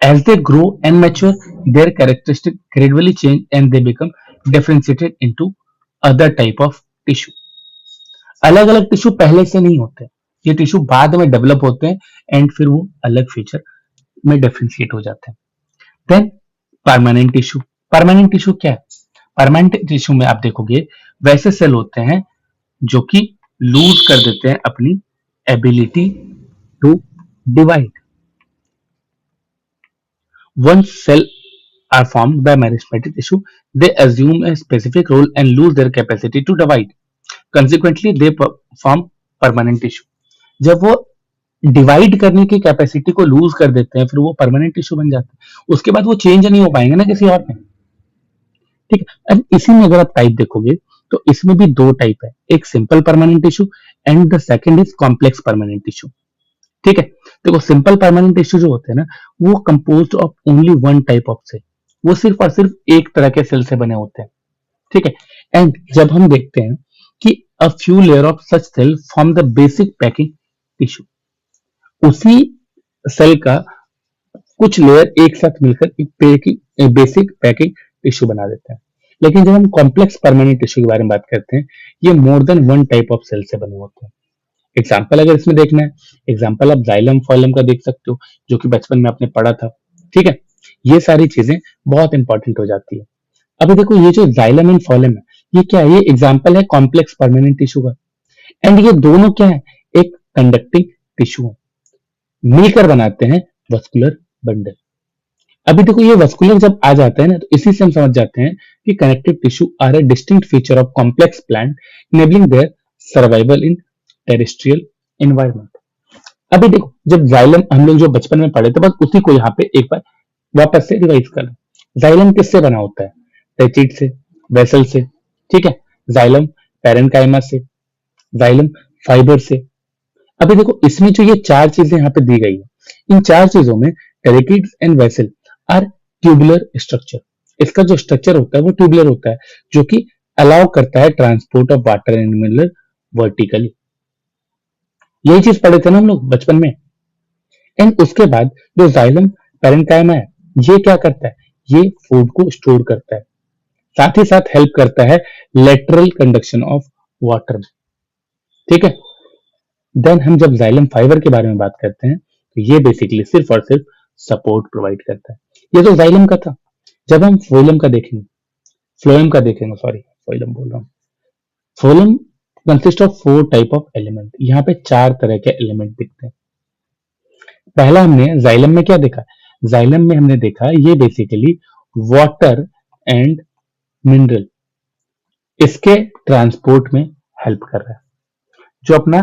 As they grow and mature, their characteristics gradually change and they become differentiated into other type of tissue. अलग अलग tissue पहले से नहीं होते, ये tissue बाद में develop होते हैं एंड फिर वो अलग फीचर में डिफरेंशिएट हो जाते हैं। Then permanent tissue, permanent tissue क्या है? परमानेंट टिश्यू में आप देखोगे वैसे सेल होते हैं जो कि लूज कर देते हैं अपनी ability to divide. Once cells are formed by meristematic tissue, they assume a specific role and lose their capacity to divide. Consequently, they form permanent tissue. जब वो डिवाइड करने की कैपेसिटी को लूज कर देते हैं, फिर वो परमानेंट टिश्यू बन जाता है। उसके बाद वो चेंज नहीं हो पाएंगे ना किसी और में। ठीक है, अब इसी में अगर आप टाइप देखोगे तो इसमें भी दो टाइप है, एक simple permanent tissue and the second is complex permanent tissue. ठीक है, देखो सिंपल परमानेंट टिश्यू जो होते हैं ना, वो composed of only one type of cell, वो सिर्फ और सिर्फ एक तरह के सेल से बने होते हैं। ठीक है, एंड जब हम देखते हैं कि a few layer of such cell form the basic packing tissue, उसी सेल का कुछ लेयर एक साथ मिलकर एक बेसिक पैकिंग टिश्यू बना देते हैं। लेकिन जब हम कॉम्प्लेक्स परमानेंट टिश्यू के बारे में बात करते हैं, ये more than one type of cell से बने होते हैं। एग्जाम्पल अगर इसमें देखना है, एग्जाम्पल आप जाइलम फॉइलम का देख सकते हो, जो कि बचपन में आपने पढ़ा था। ठीक है, ये सारी चीजें बहुत इंपॉर्टेंट हो जाती है। अभी देखो ये जो जाइलम एंड फॉइलम है, ये क्या है? ये एग्जाम्पल है कॉम्प्लेक्स परमानेंट टिश्यू का। एंड ये दोनों क्या है? एक कंडक्टिंग टिश्यू है, मिलकर बनाते हैं वस्कुलर बंडल। अभी देखो ये वस्कुलर जब आ जाता है ना, तो इसी से हम समझ जाते हैं कि connective tissue are a distinct feature of complex plant enabling their survival in terrestrial environment. अभी देखो जब जाइलम हम लोग जो बचपन में पढ़े थे, बस उसी को यहाँ पे एक बार वापस से रिवाइज कर। जाइलम किससे बना होता है? टेचिड से, वेसल से। ठीक है, जाइलम पैरेन्काइमा से, जाइलम फाइबर से। अभी देखो इसमें जो ये चार चीजें यहाँ पे दी गई है, इन चार चीजों में tracheids and vessel are tubular structure. इसका जो स्ट्रक्चर होता है वो ट्यूबुलर होता है, जो कि अलाउ करता है transport of water and mineral vertically. यही चीज पढ़े थे ना हम लोग बचपन में। एंड उसके बाद जो जाइलम पैरेन्काइमा है, ये क्या करता है? ये फूड को स्टोर करता है, साथ ही साथ हेल्प करता है लेटरल कंडक्शन ऑफ वाटर। ठीक है, देन हम जब जाइलम फाइबर के बारे में बात करते हैं, तो ये बेसिकली सिर्फ और सिर्फ सपोर्ट प्रोवाइड करता है। ये तो जाइलम का था। जब हम फोइलम का देखेंगे, फ्लोएम का देखेंगे, सॉरी फोइलम बोल रहा हूँ। Phloem consist of 4 type of element. यहाँ पे 4 तरह के एलिमेंट दिखते हैं। पहला हमने जाइलम में क्या देखा? जाइलम में हमने देखा ये बेसिकली वाटर एंड मिनरल, इसके ट्रांसपोर्ट में हेल्प कर रहा है। जो अपना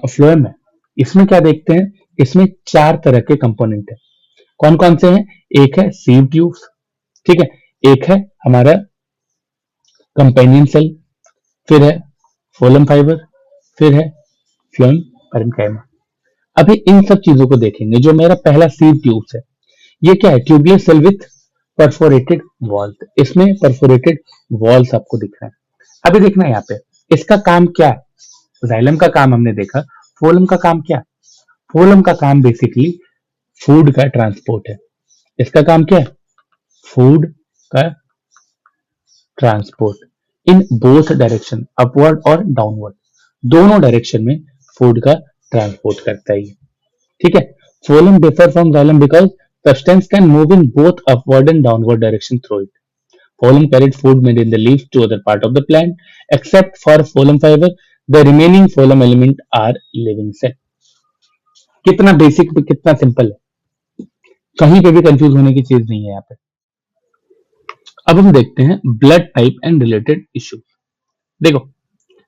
फ्लोएम है, इसमें क्या देखते हैं, इसमें 4 तरह के कंपोनेंट है। कौन कौन से हैं? एक है सीव ट्यूब्स, ठीक है, एक है हमारा कंपेनियन सेल, फिर है फोलम फाइबर, फिर है फ्लोएम पैरेन्काइमा। अभी इन सब चीजों को देखेंगे। जो मेरा पहला सीव ट्यूब्स है, ये क्या है? Tubular cell with perforated walls. इसमें परफोरेटेड वॉल्स आपको दिख रहे हैं। अभी देखना यहाँ पे, इसका काम क्या है? जाइलम का काम हमने देखा, फोलम का काम क्या? फोलम का काम बेसिकली फूड का ट्रांसपोर्ट है। इसका काम क्या है? फूड का transport in both direction, upward और डाउनवर्ड, दोनों डायरेक्शन में फूड का ट्रांसपोर्ट करता है ये, ठीक है। Phloem differ from xylem because substance can move in both upward and downward direction through it. Phloem carried food made in the leaves to other part of the plant. Except for phloem fiber, the remaining phloem element are living cell. कितना basic, कितना simple है, कहीं पे भी confuse होने की चीज नहीं है यहाँ पे। अब हम देखते हैं blood type and related issue. देखो,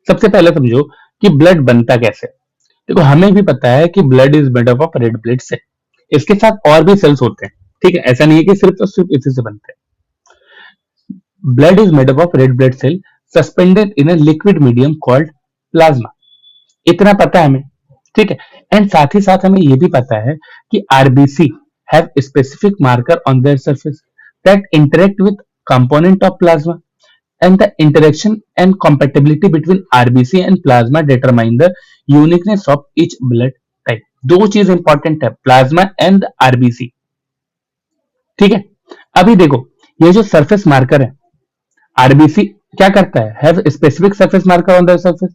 सबसे पहले समझो कि ब्लड बनता कैसे। देखो, हमें भी पता है कि blood is made up of red blood cell, इसके साथ और भी सेल्स होते हैं, ठीक है, ऐसा नहीं है कि सिर्फ और सिर्फ इसी से बनते हैं। Blood is made up of red blood cell suspended in a liquid medium called plasma. इतना पता है हमें, ठीक है। एंड साथ ही साथ हमें ये भी पता है कि RBC have specific marker on their surface that interact with component of plasma, and the interaction and compatibility between RBC and plasma determine the uniqueness of each blood type. दो चीज इंपॉर्टेंट है, प्लाज्मा एंड आरबीसी, ठीक है। अभी देखो, ये जो surface marker है, आरबीसी क्या करता है? Have specific surface marker on the surface.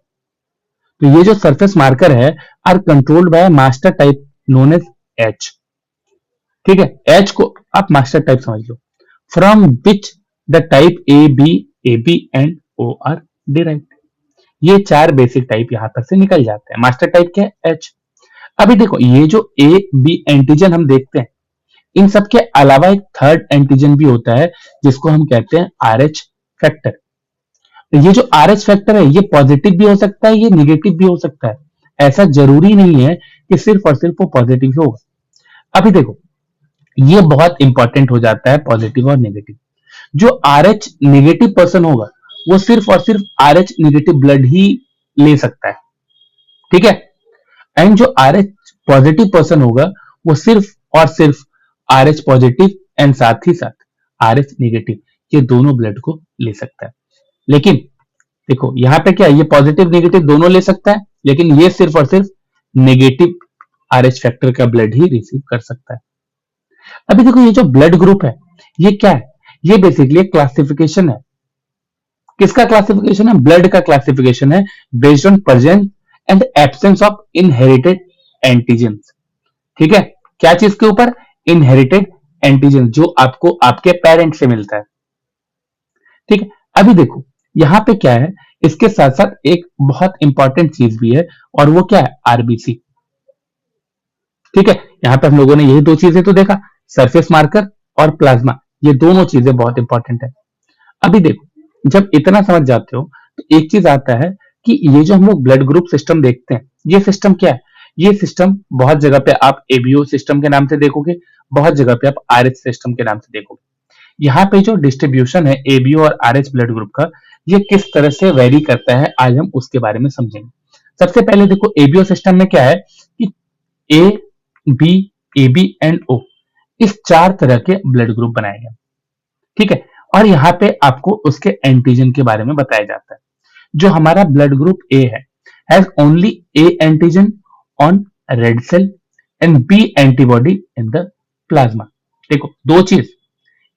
तो ये जो सरफेस मार्कर है are controlled by master type known as H, ठीक है। एच को आप मास्टर टाइप समझ लो, from which the type A B and O are derived. ये 4 बेसिक टाइप यहां पर से निकल जाते हैं। मास्टर टाइप क्या है? एच। अभी देखो, ये जो ए बी एंटीजन हम देखते हैं, इन सब के अलावा एक थर्ड एंटीजन भी होता है जिसको हम कहते हैं आर एच फैक्टर। ये जो आर एच फैक्टर है, ये पॉजिटिव भी हो सकता है, ये निगेटिव भी हो सकता है। ऐसा जरूरी नहीं है कि सिर्फ और सिर्फ वो पॉजिटिव ही होगा। अभी देखो, ये बहुत इंपॉर्टेंट हो जाता है, पॉजिटिव और नेगेटिव। जो आर एच नेगेटिव पर्सन होगा, वो सिर्फ और सिर्फ आर एच नेगेटिव ब्लड ही ले सकता है, ठीक है। एंड जो आर एच पॉजिटिव पर्सन होगा, वो सिर्फ और सिर्फ आर एच पॉजिटिव एंड साथ ही साथ आर एच नेगेटिव, ये दोनों ब्लड को ले सकता है। लेकिन देखो, यहाँ पे क्या है, ये पॉजिटिव नेगेटिव दोनों ले सकता है, लेकिन ये सिर्फ और सिर्फ नेगेटिव आर एच फैक्टर का ब्लड ही रिसीव कर सकता है। अभी देखो, ये जो ब्लड ग्रुप है, ये क्या है? ये बेसिकली क्लासिफिकेशन है। किसका क्लासिफिकेशन है? ब्लड का क्लासिफिकेशन है, based on presence and absence of inherited antigens, ठीक है। क्या चीज के ऊपर? इनहेरिटेड एंटीजन, जो आपको आपके पेरेंट से मिलता है, ठीक है। अभी देखो, यहां पे क्या है, इसके साथ साथ एक बहुत इंपॉर्टेंट चीज भी है, और वो क्या है? आरबीसी, ठीक है। यहां पे हम लोगों ने यही दो चीजें तो देखा, सरफेस मार्कर और प्लाज्मा, ये दोनों चीजें बहुत इंपॉर्टेंट है। अभी देखो, जब इतना समझ जाते हो तो एक चीज आता है कि ये जो हम लोग ब्लड ग्रुप सिस्टम देखते हैं, ये सिस्टम क्या है? ये सिस्टम बहुत जगह पे आप एबीओ सिस्टम के नाम से देखोगे, बहुत जगह पे आप आरएच सिस्टम के नाम से देखोगे। यहाँ पे जो डिस्ट्रीब्यूशन है एबीओ और आरएच ब्लड ग्रुप का, ये किस तरह से वेरी करता है, आज हम उसके बारे में समझेंगे। सबसे पहले देखो, एबीओ सिस्टम में क्या है कि A B A B and O, इस 4 तरह के ब्लड ग्रुप बनाए गए, ठीक है। और यहाँ पे आपको उसके एंटीजन के बारे में बताया जाता है। जो हमारा ब्लड ग्रुप ए है, has only A antigen on red cell and B antibody in the plasma. देखो, दो चीज,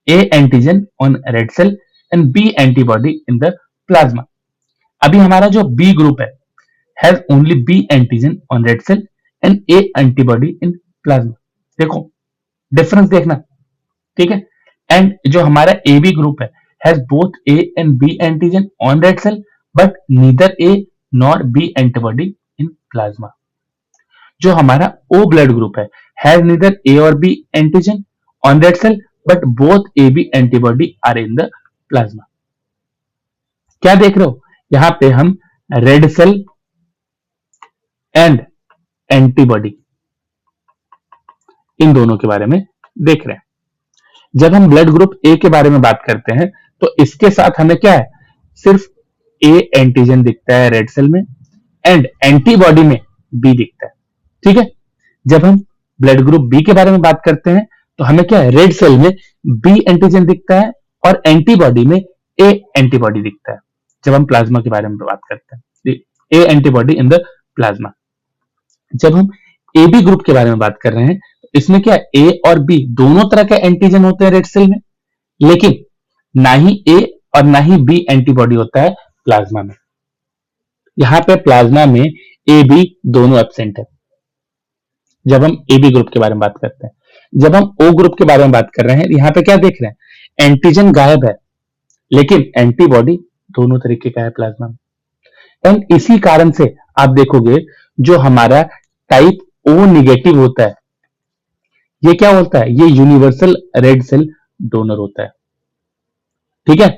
A antigen on red cell and B antibody in the plasma. अभी हमारा जो बी ग्रुप है, has only B antigen on red cell and A antibody in plasma. देखो, difference देखना, ठीक है। एंड जो हमारा ए बी ग्रुप है, has both A and B antigen on red cell but neither A nor B antibody in plasma. जो हमारा O blood group है नीदर ए और B antigen on red cell but both A B antibody are in the plasma. क्या देख रहे हो? यहाँ पे हम रेड सेल एंड एंटीबॉडी, इन दोनों के बारे में देख रहे हैं। जब हम ब्लड ग्रुप ए के बारे में बात करते हैं तो इसके साथ हमें क्या है, सिर्फ ए एंटीजन दिखता है रेड सेल में एंड एंटीबॉडी में बी दिखता है। ठीक है, जब हम ब्लड ग्रुप बी के बारे में बात करते हैं तो हमें क्या है, रेड सेल में बी एंटीजन दिखता है और एंटीबॉडी में ए एंटीबॉडी दिखता है। जब हम प्लाज्मा के बारे में बात करते हैं, ए एंटीबॉडी इन द प्लाज्मा। जब हम ए बी ग्रुप के बारे में बात कर रहे हैं तो इसमें क्या, ए और बी दोनों तरह के एंटीजन होते हैं रेड सेल में, लेकिन ना ही ए और ना ही बी एंटीबॉडी होता है प्लाज्मा में। यहां पे प्लाज्मा में ए बी दोनों एब्सेंट है जब हम ए बी ग्रुप के बारे में बात करते हैं। जब हम ओ ग्रुप के बारे में बात कर रहे हैं, यहां पे क्या देख रहे हैं, एंटीजन गायब है लेकिन एंटीबॉडी दोनों तरीके का है प्लाज्मा में। एंड इसी कारण से आप देखोगे जो हमारा टाइप ओ निगेटिव होता है, ये क्या होता है, ये यूनिवर्सल रेड सेल डोनर होता है। ठीक है,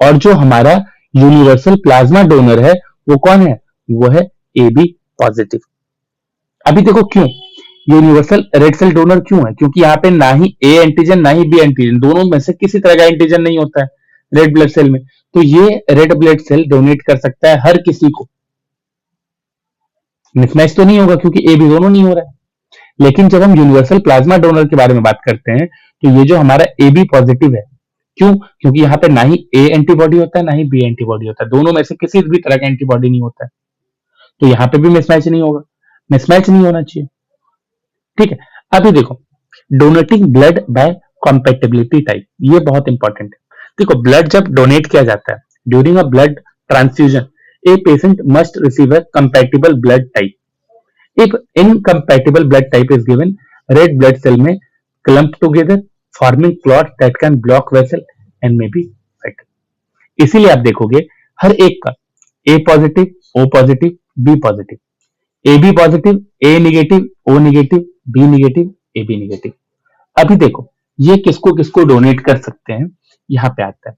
और जो हमारा यूनिवर्सल प्लाज्मा डोनर है वो कौन है, वो है ए बी पॉजिटिव। अभी देखो क्यों यूनिवर्सल रेड सेल डोनर क्यों है, क्योंकि यहाँ पे ना ही ए एंटीजन ना ही बी एंटीजन, दोनों में से किसी तरह का एंटीजन नहीं होता है रेड ब्लड सेल में, तो ये रेड ब्लड सेल डोनेट कर सकता है हर किसी को। मिसमैच तो नहीं होगा क्योंकि ए बी दोनों नहीं हो रहा है। लेकिन जब हम यूनिवर्सल प्लाज्मा डोनर के बारे में बात करते हैं तो ये जो हमारा ए बी पॉजिटिव है, क्यों, क्योंकि यहाँ पे ना ही ए एंटीबॉडी होता है ना ही बी एंटीबॉडी होता है, दोनों में से किसी भी तरह का एंटीबॉडी नहीं होता है, तो यहाँ पे भी मिसमैच नहीं होगा, मिसमैच नहीं होना चाहिए। ठीक है, अभी देखो donating blood bye compatibility type, ये बहुत इंपॉर्टेंट है। देखो ब्लड जब डोनेट किया जाता है during a blood transfusion, a patient must receive a compatible blood type. If incompatible blood type is given, red blood cell may clump together, forming clots that can block vessel and may be fatal. इसीलिए आप देखोगे हर एक का A positive, O positive, B positive, A B positive, A negative, O negative, B negative, A B negative. अभी देखो ये किसको किसको डोनेट कर सकते हैं, यहाँ पे आता है।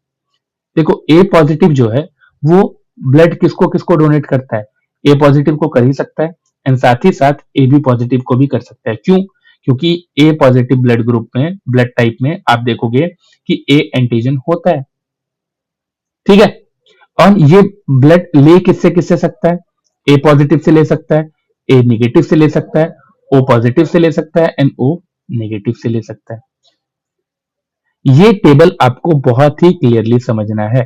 देखो ए पॉजिटिव जो है वो ब्लड किसको किसको डोनेट करता है, ए पॉजिटिव को कर ही सकता है एंड साथ ही साथ ए बी पॉजिटिव को भी कर सकता है। क्यों, क्योंकि ए पॉजिटिव ब्लड ग्रुप में ब्लड टाइप में आप देखोगे कि ए एंटीजन होता है। ठीक है, और ये ब्लड ले किससे किससे सकता है, ए पॉजिटिव से ले सकता है, ए निगेटिव से ले सकता है, ओ पॉजिटिव से ले सकता है एंड ओ नेगेटिव से ले सकता है। ये टेबल आपको बहुत ही क्लियरली समझना है।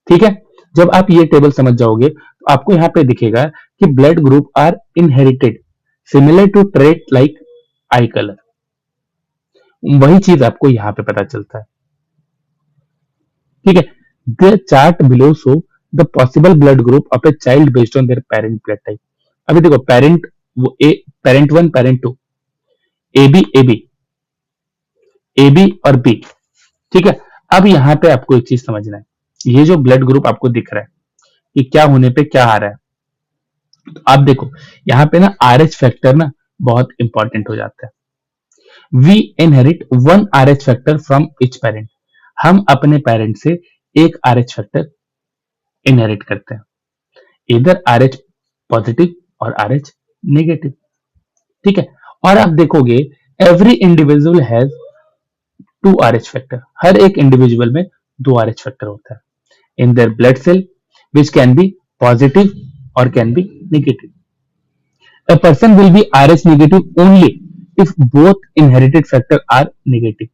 ठीक है, जब आप ये टेबल समझ जाओगे तो आपको यहाँ पे दिखेगा कि blood group are inherited similar to trait like eye colour, वही चीज आपको यहाँ पे पता चलता है। ठीक है, the chart below show the possible blood group of a child based on their parent blood type. अभी देखो पेरेंट, वो a parent one parent two, A B A B, A B और बी। ठीक है, अब यहाँ पे आपको एक चीज समझना है, ये जो ब्लड ग्रुप आपको दिख रहा है कि क्या होने पे क्या आ रहा है, तो आप देखो यहाँ पे ना आर एच फैक्टर ना बहुत इंपॉर्टेंट हो जाता है। We inherit one R H factor from each parent, हम अपने पेरेंट से एक आर एच फैक्टर इनहेरिट करते हैं, इधर आर एच पॉजिटिव और आर एच नेगेटिव। ठीक है, और आप देखोगे every individual has two R H factor, हर एक इंडिविजुअल में दो आर एच फैक्टर होता है in their blood cell which can be positive or can be negative. A person will be Rh negative only if both inherited factor are negative.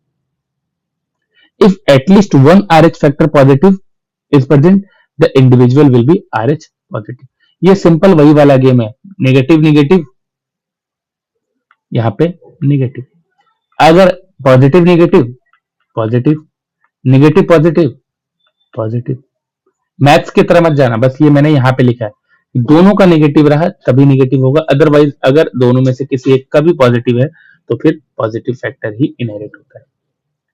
If at least one Rh factor positive is present, the individual will be Rh positive. ये simple वही वाला game है, negative negative, यहाँ पे negative, अगर positive negative positive, negative positive positive. Maths की तरह मत जाना, बस ये मैंने यहाँ पे लिखा है दोनों का नेगेटिव रहा तभी नेगेटिव होगा, अदरवाइज अगर दोनों में से किसी एक का भी पॉजिटिव है तो फिर पॉजिटिव फैक्टर ही इनहेरिट होता है।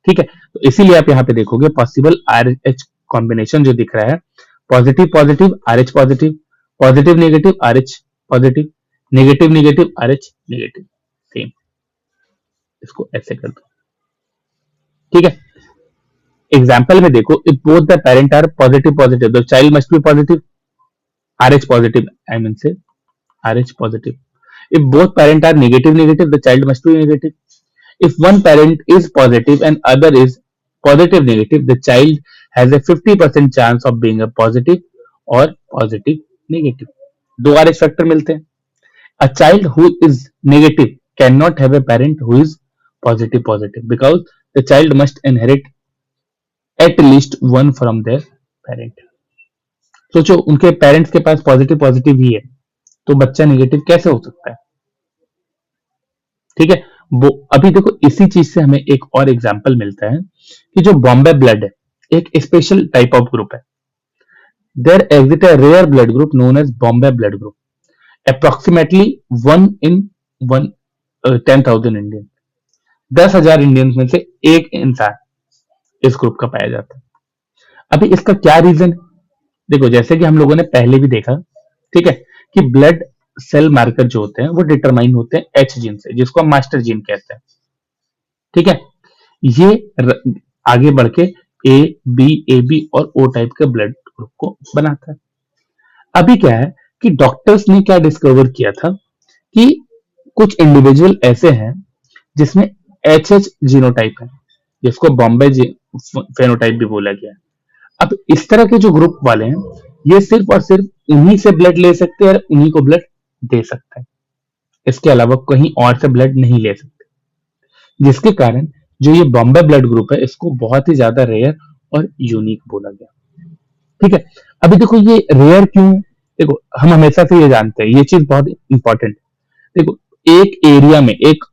ठीक है, तो इसीलिए आप यहाँ पे देखोगे पॉसिबल आर एच कॉम्बिनेशन जो दिख रहा है, positive positive R H positive, positive negative R H positive, negative negative R H negative, same, इसको ऐसे कर दो। ठीक है, एग्जाम्पल में देखो if both the parent are positive positive the child must be positive, R H positive I mean say Rh positive. If both parents are negative, the child must be negative. If one parent is positive and other is positive negative, the child has a 50% chance of being a positive or positive negative. दो are H factor मिलते हैं. A child who is negative cannot have a parent who is positive because the child must inherit at least one from their parent. सोचो उनके parents के पास positive positive ही है तो बच्चा negative कैसे हो सकता है. ठीक है. वो अभी देखो इसी चीज से हमें एक और एग्जांपल मिलता है कि जो बॉम्बे ब्लड है एक स्पेशल टाइप ऑफ ग्रुप है. There exist a rare blood group known as Bombay blood group. Approximately 1 in 10,000 Indian. 10,000 Indians में से एक इंसान इस ग्रुप का पाया जाता है. अभी इसका क्या रीजन है. देखो जैसे कि हम लोगों ने पहले भी देखा, ठीक है, कि ब्लड सेल मार्कर जो होते हैं वो डिटरमाइन होते हैं एच जीन से जिसको हम मास्टर जीन कहते हैं. ठीक है. ये आगे बढ़ के ए बी और ओ टाइप के ब्लड ग्रुप को बनाता है. अभी क्या है कि डॉक्टर्स ने क्या डिस्कवर किया था कि कुछ इंडिविजुअल ऐसे हैं जिसमें एच एच जीनोटाइप है जिसको बॉम्बे फेनोटाइप भी बोला गया है. अब इस तरह के जो ग्रुप वाले हैं ये सिर्फ और सिर्फ उन्हीं से ब्लड ले सकते हैं और उन्हीं को ब्लड दे सकते हैं. इसके अलावा कहीं और से ब्लड नहीं ले सकते. जिसके कारण जो ये बॉम्बे ब्लड ग्रुप है इसको बहुत ही ज्यादा रेयर और यूनिक बोला गया. ठीक है. अभी देखो ये रेयर क्यों. देखो हम हमेशा से ये जानते हैं ये चीज बहुत इंपॉर्टेंट. देखो एक एरिया में एक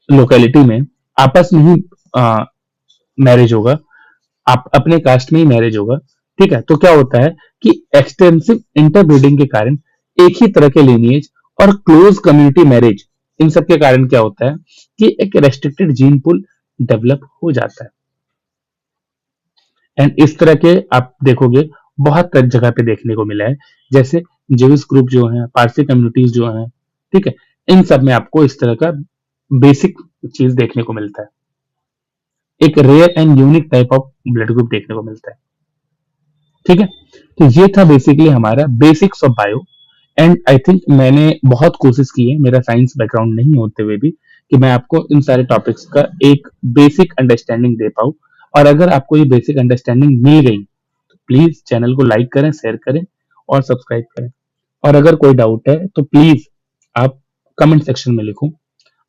लोकेलिटी में आपस में ही मैरिज होगा. आप अपने कास्ट में ही मैरिज होगा. ठीक है. तो क्या होता है कि एक्सटेंसिव इंटरब्रीडिंग के कारण एक ही तरह के लिनिएज और क्लोज कम्युनिटी मैरिज इन सब के कारण क्या होता है कि एक रेस्ट्रिक्टेड जीन पूल डेवलप हो जाता है. एंड इस तरह के आप देखोगे बहुत जगह पे देखने को मिला है. जैसे जेविस ग्रुप जो है, पारसी कम्युनिटीज जो है, ठीक है, इन सब में आपको इस तरह का बेसिक चीज देखने को मिलता है. एक rare and unique type of blood group देखने को मिलता है. ठीक है. तो ये था बेसिकली हमारा basics of bio. And I think मैंने बहुत कोशिश की है मेरा साइंस बैकग्राउंड नहीं होते हुए भी कि मैं आपको इन सारे टॉपिक्स का एक बेसिक अंडरस्टैंडिंग दे पाऊं. और अगर आपको ये बेसिक अंडरस्टैंडिंग मिल गई तो प्लीज चैनल को लाइक करें, शेयर करें और सब्सक्राइब करें. और अगर कोई डाउट है तो प्लीज आप कमेंट सेक्शन में लिखो.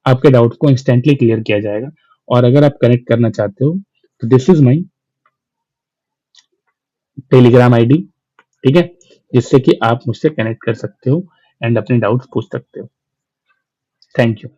आपके डाउट को इंस्टेंटली क्लियर किया जाएगा. और अगर आप कनेक्ट करना चाहते हो तो this is my Telegram ID. ठीक है. जिससे कि आप मुझसे कनेक्ट कर सकते हो एंड अपने डाउट्स पूछ सकते हो. Thank you.